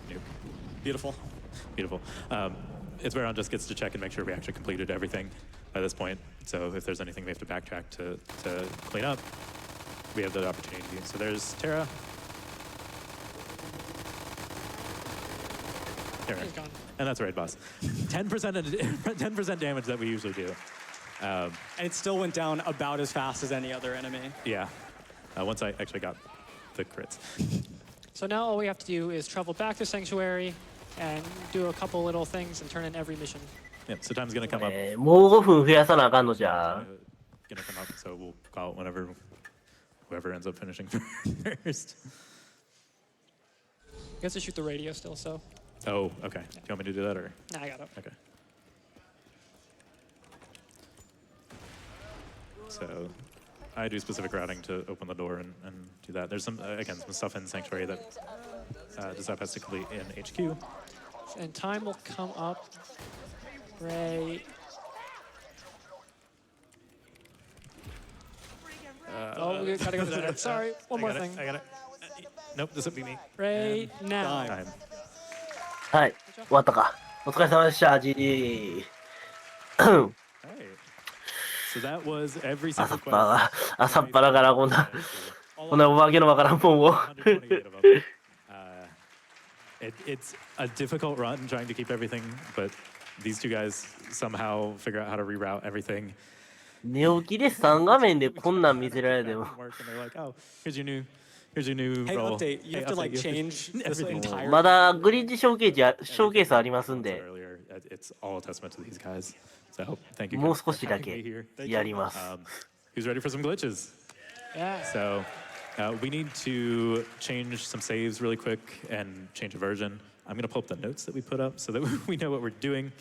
Nuke. Beautiful. Beautiful. It's where Unjust gets to check and make sure we actually completed everything by this point. So if there's anything we have to backtrack to clean up, we have the opportunity. So there's Terra. He's gone. And that's raid boss. 10% damage that we usually do. And it still went down about as fast as any other enemy. Yeah. Once I actually got the crits. So now all we have to do is travel back to Sanctuary and do a couple little things and turn in every mission. Yeah, so time's gonna come up. もう5分増やさなあかんのじゃ。Gonna come up, so we'll call it whenever whoever ends up finishing first. You have to shoot the radio still, so. Oh, okay. Do you want me to do that or? Nah, I got it. Okay. So I do specific routing to open the door and do that. There's some, again, some stuff in Sanctuary that Disep has to complete in HQ. And time will come up right. Oh, we gotta go to that. Sorry, one more thing. I got it. Nope, this would be me. Right now. Time. はい、終わったか。お疲れ様でした、GG。 Alright. So that was every 朝 single っぱら quest. 朝っぱらからこんなお化けのわからんもんを。It's a difficult run trying to keep everything, but these two guys somehow figure out how to reroute everything. 寝起きで3画面でこんなん見せられても。 And they're like, oh, here's your new Hey, role. update. You have to like change this entire. まだグリッジショーケースありますんで。 Earlier, it's all a testament to these guys. So thank you. もう少しだけやります。 Who's ready for some glitches? Yeah. So we need to change some saves really quick and change a version. I'm going to pull up the notes that we put up so that we know what we're doing.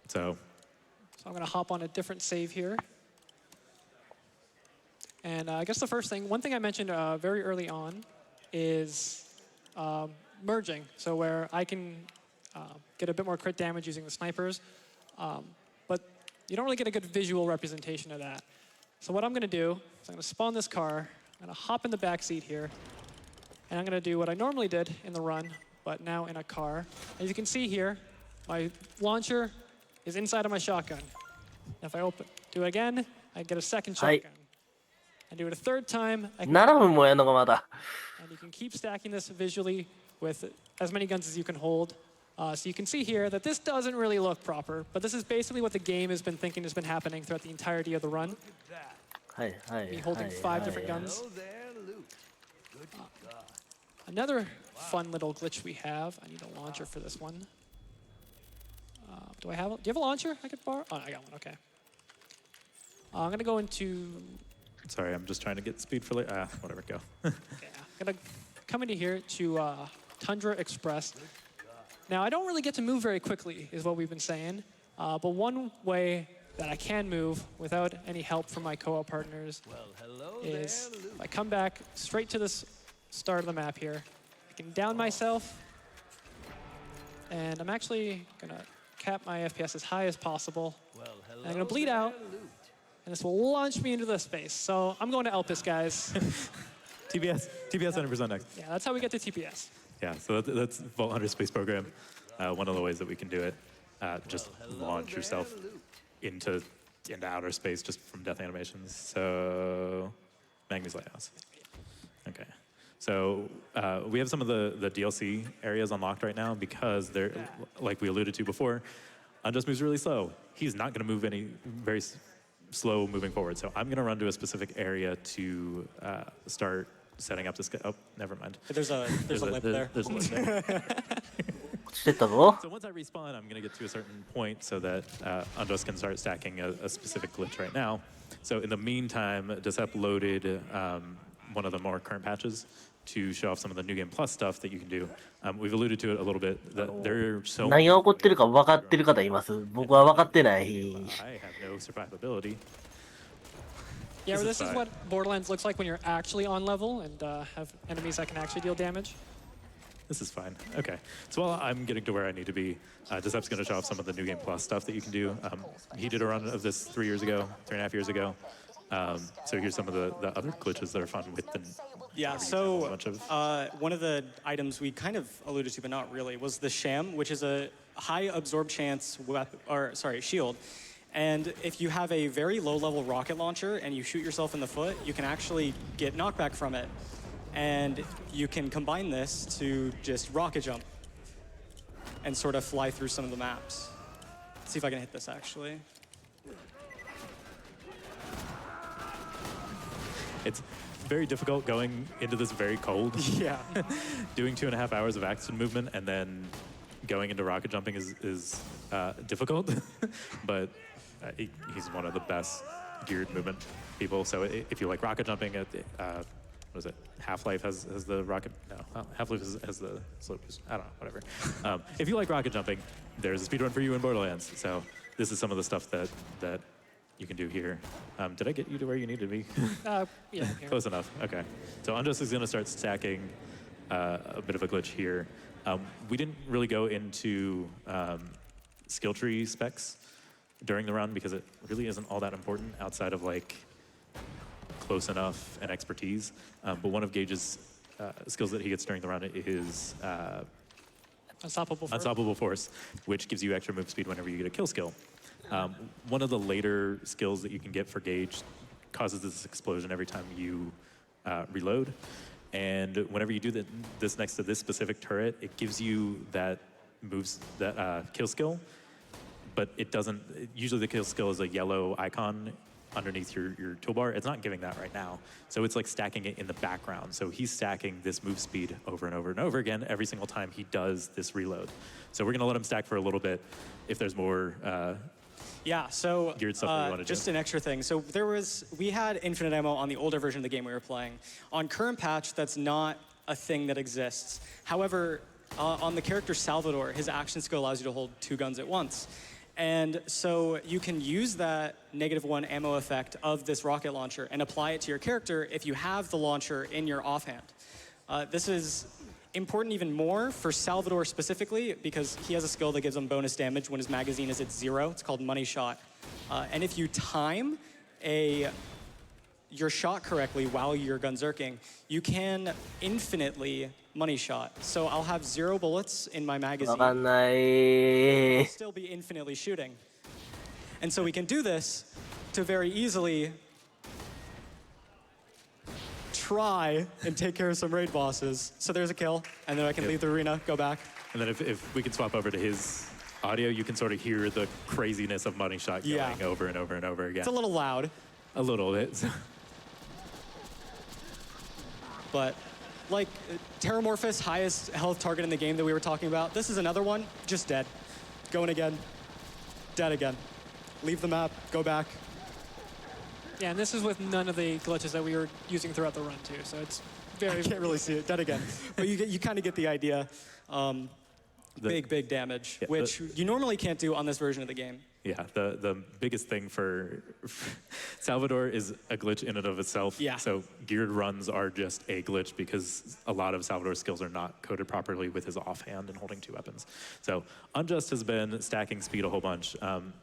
So I'm going to hop on a different save here. And I guess the first thing, one thing I mentioned very early on is merging. So where I can get a bit more crit damage using the snipers. But you don't really get a good visual representation of that. So what I'm going to do is I'm going to spawn this car. I'm going to hop in the back seat here. And I'm going to do what I normally did in the run, but now in a car. As you can see here, my launcher is inside of my shotgun. If I do it again, I get a second shotgun. I do it a third time. I can 7分もやんのかまた。 and you can keep stacking this visually with as many guns as you can hold. So you can see here that this doesn't really look proper, but this is basically what the game has been thinking has been happening throughout the entirety of the run. はいはい Me holding 5 different guns. Another fun little glitch we have. I need a launcher for this one. Do you have a launcher I could borrow? Oh, I got one. Okay. I'm gonna go into. Sorry, I'm just trying to get speed for later. Whatever, go. Okay, I'm gonna come into here to Tundra Express. Now, I don't really get to move very quickly, is what we've been saying. But one way that I can move without any help from my co-op partners is if I come back straight to this start of the map here. I can down myself, and I'm actually gonna cap my FPS as high as possible. And I'm gonna bleed out, and this will launch me into the space. So I'm going to Elpis, guys. TPS 100% next. Yeah, that's how we get to TPS. Yeah, so that's Vault Hunter Space Program. One of the ways that we can do it. Just launch yourself into outer space just from death animations. So, Magni's Lighthouse. Okay. So we have some of the DLC areas unlocked right now because they're, like we alluded to before, Unjust moves really slow. He's not going to move very slow moving forward. So I'm going to run to a specific area to start setting up this. Oh, never mind. There's a lip there. There's a lip there. So once I respawn, I'm going to get to a certain point so that Unjust can start stacking a specific glitch right now. So in the meantime, Decep loaded one of the more current patches to show off some of the New Game Plus stuff that you can do. We've alluded to it a little bit. That there are so many. 何が起こってるか分かってる方います？僕は分かってない。I have no survivability. Yeah, this is what Borderlands looks like when you're actually on level and have enemies that can actually deal damage. This is fine. Okay. So while I'm getting to where I need to be, Decep's going to show off some of the New Game Plus stuff that you can do. He did a run of this 3.5 years ago. So here's some of the other glitches that are fun with the. Yeah, so one of the items we kind of alluded to, but not really, was the Sham, which is a high absorb chance shield. And if you have a very low-level rocket launcher and you shoot yourself in the foot, you can actually get knockback from it. And you can combine this to just rocket jump and sort of fly through some of the maps. Let's see if I can hit this, actually. It's very difficult going into this very cold. Yeah. Doing 2.5 hours of action movement and then going into rocket jumping is difficult. But he's one of the best geared movement people. So if you like rocket jumping, what is it? Half-Life has the rocket. No, Half-Life has the slow boost. I don't know, whatever. If you like rocket jumping, there's a speedrun for you in Borderlands. So this is some of the stuff that you can do here. Did I get you to where you need to be? Yeah. Close enough. Okay. So Unjust is going to start stacking a bit of a glitch here. We didn't really go into skill tree specs during the run because it really isn't all that important outside of like close enough and expertise. But one of Gage's skills that he gets during the run is Unstoppable Force, which gives you extra move speed whenever you get a kill skill. One of the later skills that you can get for Gage causes this explosion every time you reload. And whenever you do this next to this specific turret, it gives you that kill skill, but it doesn't. Usually the kill skill is a yellow icon underneath your toolbar. It's not giving that right now. So it's like stacking it in the background. So he's stacking this move speed over and over and over again every single time he does this reload. So we're gonna let him stack for a little bit. If there's more yeah, so geared stuff that we want to just do. An extra thing. So we had infinite ammo on the older version of the game we were playing. On current patch, that's not a thing that exists. However, on the character Salvador, his action skill allows you to hold 2 guns at once. And so you can use that -1 ammo effect of this rocket launcher and apply it to your character if you have the launcher in your offhand. This is important even more for Salvador specifically because he has a skill that gives him bonus damage when his magazine is at 0. It's called Money Shot. And if you time your shot correctly while you're gunzerking, you can infinitely money shot. So I'll have 0 bullets in my magazine. I'll still be infinitely shooting. And so we can do this to very easily try and take care of some raid bosses. So there's a kill, and then I can leave the arena, go back. And then if we can swap over to his audio, you can sort of hear the craziness of Money Shot going over and over and over again. It's a little loud. A little bit. But like Terramorphous, highest health target in the game that we were talking about. This is another one, just dead. Going again, dead again. Leave the map, go back. Yeah, and this is with none of the glitches that we were using throughout the run too, so it's very... I can't really see it, dead again. But you kind of get the idea. Big damage, which you normally can't do on this version of the game. Yeah, the biggest thing for Salvador is a glitch in and of itself. Yeah. So geared runs are just a glitch because a lot of Salvador's skills are not coded properly with his offhand and holding 2 weapons. So Unjust has been stacking speed a whole bunch.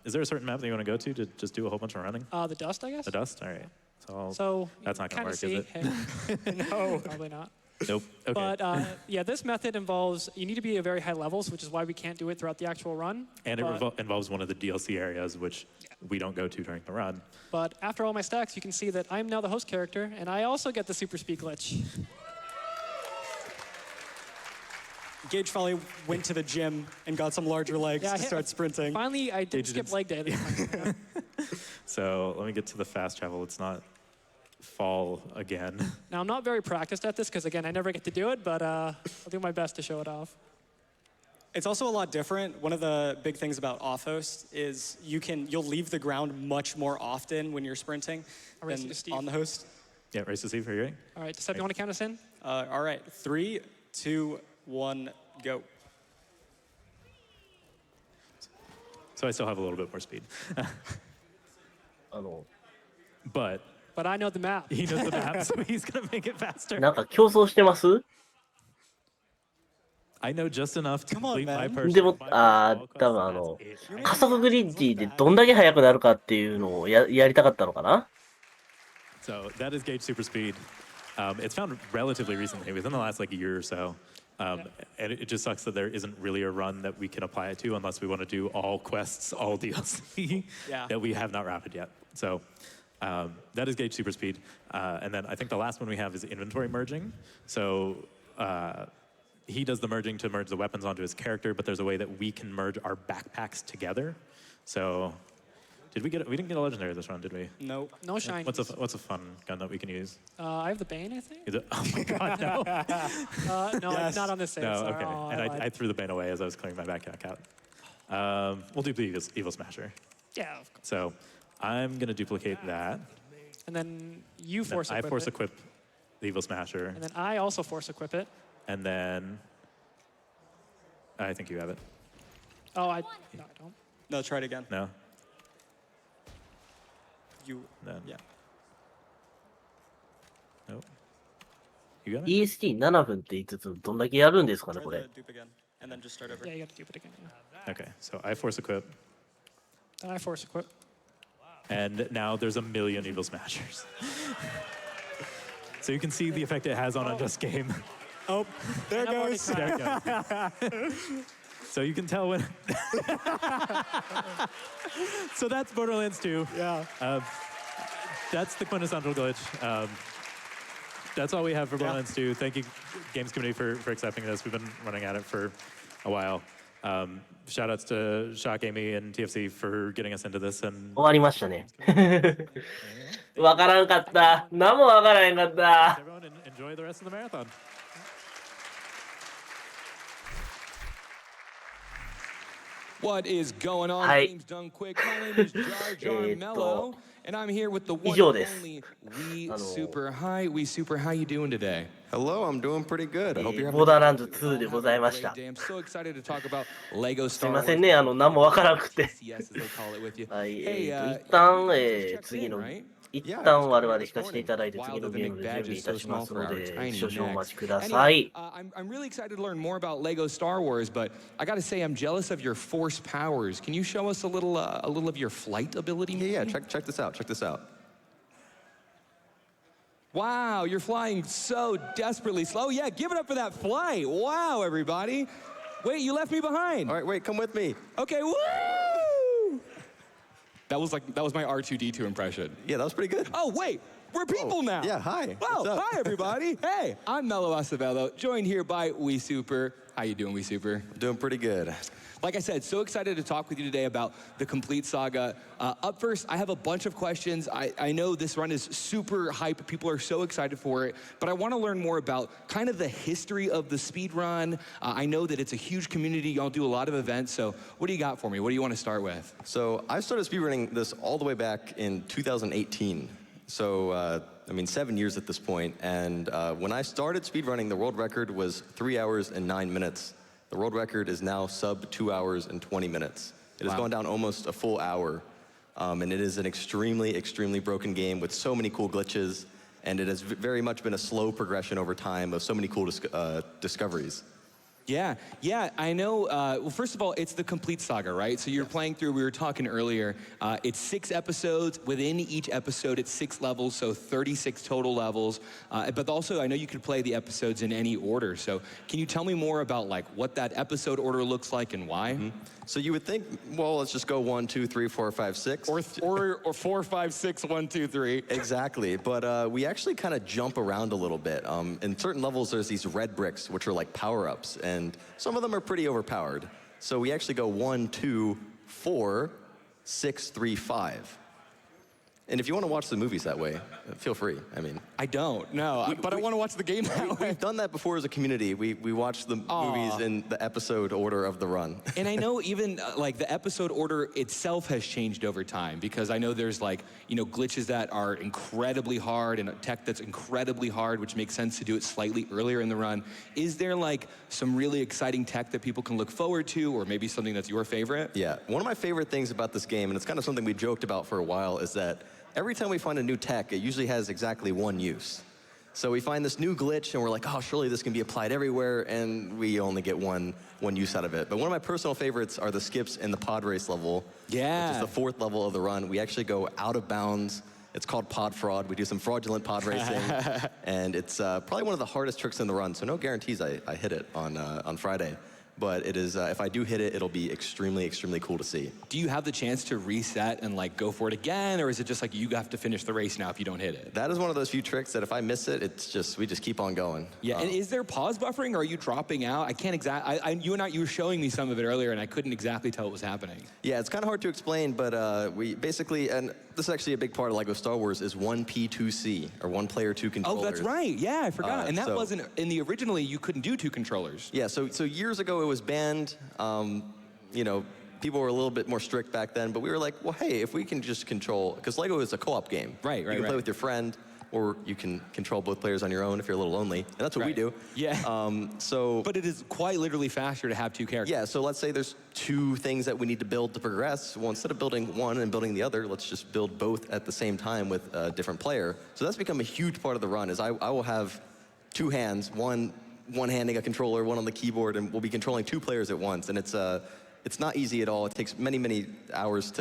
Is there a certain map that you want to go to just do a whole bunch of running? The Dust, I guess? The Dust? All right. So that's not going to work, is it? Hey, no, probably not. Nope. Okay. But yeah, this method involves, you need to be at very high levels, which is why we can't do it throughout the actual run. And it involves one of the DLC areas, which we don't go to during the run. But after all my stacks, you can see that I'm now the host character, and I also get the super speed glitch. Gage finally went to the gym and got some larger legs to start sprinting. Finally, I did skip leg day. So let me get to the fast travel. Let's not fall again. Now, I'm not very practiced at this because, again, I never get to do it, but I'll do my best to show it off. It's also a lot different. One of the big things about off-host is you'll leave the ground much more often when you're sprinting than on the host. Yeah, race to Steve, are you ready? All right, Seb, you want to count us in? All right, 3, 2, 1, go. So I still have a little bit more speed. But I know the map. He knows the map, so he's going to make it faster. なんか競争してます？ I know just enough to complete my person. でも、多分加速グリッジでどんだけ速くなるかっていうのをやりたかったのかな？ So that is Gauge Super Speed. It's found relatively recently, within the last like year or so. And it just sucks that there isn't really a run that we can apply it to unless we want to do all quests, all DLC that we have not routed yet. So that is Gauge Super Speed. And then I think the last one we have is inventory merging. So he does the merging to merge the weapons onto his character, but there's a way that we can merge our backpacks together. So we didn't get a legendary this run, did we? Nope. No shiny. What's a fun gun that we can use? I have the Bane, I think. Is it? Oh my god, no. No, yes. not on this save. No, Sorry. okay. Oh, And I threw the Bane away as I was clearing my backpack out. We'll do the Evil Smasher. Yeah, of course. So I'm going to duplicate that. And then you force equip I force it. equip the Evil Smasher. And then I also force equip it. And then I think you have it. Oh, no, I don't. No, try it again. No? Yeah. Nope. You got it? EST7 分って言いつつどんだけやるんですかね、これ。 Dupe again, and then just start over. Yeah, you got to dupe it again. Yeah. Okay, so I force equip. Then I force equip. And now there's a million Evil Smashers. So you can see the effect it has on Unjust Game. Oh, there it goes. There it goes. So you can tell when... So that's Borderlands 2. Yeah. That's the quintessential glitch. That's all we have for Borderlands 2. Thank you, Games Committee, for accepting this. We've been running at it for a while. Shout outs to Shock Amy and TFC for getting us into this. And 終わりましたね。わからんかった。何もわからへんかった。 everyone enjoy the rest of the marathon. What is going on? Games done quick. My name is Jar Jar Mello, and I'm here with the one and only We Super. Hi, We Super. How you doing today? Hello, I'm doing pretty good. I hope you're having ボーダーランズ2でございました。 I'm so excited to talk about Lego す Star い Wars. ませんね、何もわからなくて。 Yes, as they call it with you. はい、 Hey, 一旦、次の、一旦我々引かせていただいて、次のゲームで準備いたしますので、少々お待ちください。 I'm really excited to learn more about Lego Star Wars, but I got to say I'm jealous of your force powers. Can you show us a little of your flight ability? Yeah, check this out. Check this out. Wow, you're flying so desperately slow. Yeah, give it up for that flight. Wow, everybody. Wait, you left me behind. All right, wait, come with me. Okay, woo! That was my R2-D2 impression. Yeah, that was pretty good. Oh, wait. we're people now. Yeah, hi. Well, What's up? hi, everybody. Hey, I'm Mello Acevedo, joined here by We Super. How you doing, We Super? Doing pretty good. Like I said, so excited to talk with you today about the complete saga. Up first, I have a bunch of questions. I know this run is super hype. People are so excited for it. But I want to learn more about kind of the history of the speed run. I know that it's a huge community. Y'all do a lot of events. So what do you got for me? What do you want to start with? So I started speedrunning this all the way back in 2018. So, I mean, 7 years at this point. And when I started speedrunning, the world record was 3 hours and 9 minutes. The world record is now sub 2 hours and 20 minutes. It has gone down almost a full hour. And it is an extremely, extremely broken game with so many cool glitches. And it has very much been a slow progression over time of so many cool discoveries. Yeah, I know. Well, first of all, it's the complete saga, right? So you're playing through, we were talking earlier, it's 6 episodes. Within each episode, it's 6 levels, so 36 total levels. But also, I know you could play the episodes in any order. So can you tell me more about like what that episode order looks like and why? Mm-hmm. So you would think, well, let's just go 1, 2, 3, 4, 5, 6. Or 4, 5, 6, 1, 2, 3. Exactly, but we actually kind of jump around a little bit. In certain levels, there's these red bricks, which are like power-ups, and some of them are pretty overpowered. So we actually go 1, 2, 4, 6, 3, 5. And if you want to watch the movies that way, feel free. I mean, I don't, no, but I want to watch the game that way. We've done that before as a community. We watch the movies in the episode order of the run. And I know even like the episode order itself has changed over time, because I know there's like, you know, glitches that are incredibly hard and tech that's incredibly hard, which makes sense to do it slightly earlier in the run. Is there like some really exciting tech that people can look forward to, or maybe something that's your favorite? Yeah, one of my favorite things about this game, and it's kind of something we joked about for a while, is that every time we find a new tech, it usually has exactly one use. So we find this new glitch, and we're like, oh, surely this can be applied everywhere, and we only get one use out of it. But one of my personal favorites are the skips in the pod race level. Yeah. Which is the 4th level of the run. We actually go out of bounds. It's called pod fraud. We do some fraudulent pod racing, and it's probably one of the hardest tricks in the run, so no guarantees I hit it on Friday. But it is, if I do hit it, it'll be extremely, extremely cool to see. Do you have the chance to reset and like go for it again, or is it just like you have to finish the race now if you don't hit it? That is one of those few tricks that if I miss it, we just keep on going. Yeah, and is there pause buffering, or are you dropping out? I can't exactly, you were showing me some of it earlier, and I couldn't exactly tell what was happening. Yeah, it's kind of hard to explain, but we basically, and this is actually a big part of LEGO Star Wars, is 1P2C, or 1 player 2 controllers. Oh, that's right, yeah, I forgot. And that wasn't, originally you couldn't do 2 controllers. Yeah, so years ago it was banned. You know, people were a little bit more strict back then, but we were like, well, hey, if we can just control, because LEGO is a co-op game. Right. You can play with your friend, or you can control both players on your own if you're a little lonely, and that's what we do. Yeah. But it is quite literally faster to have 2 characters. Yeah, so let's say there's 2 things that we need to build to progress. Well, instead of building one and building the other, let's just build both at the same time with a different player. So that's become a huge part of the run, is I will have 2 hands, one handing a controller, one on the keyboard, and we'll be controlling 2 players at once. And it's not easy at all. It takes many, many hours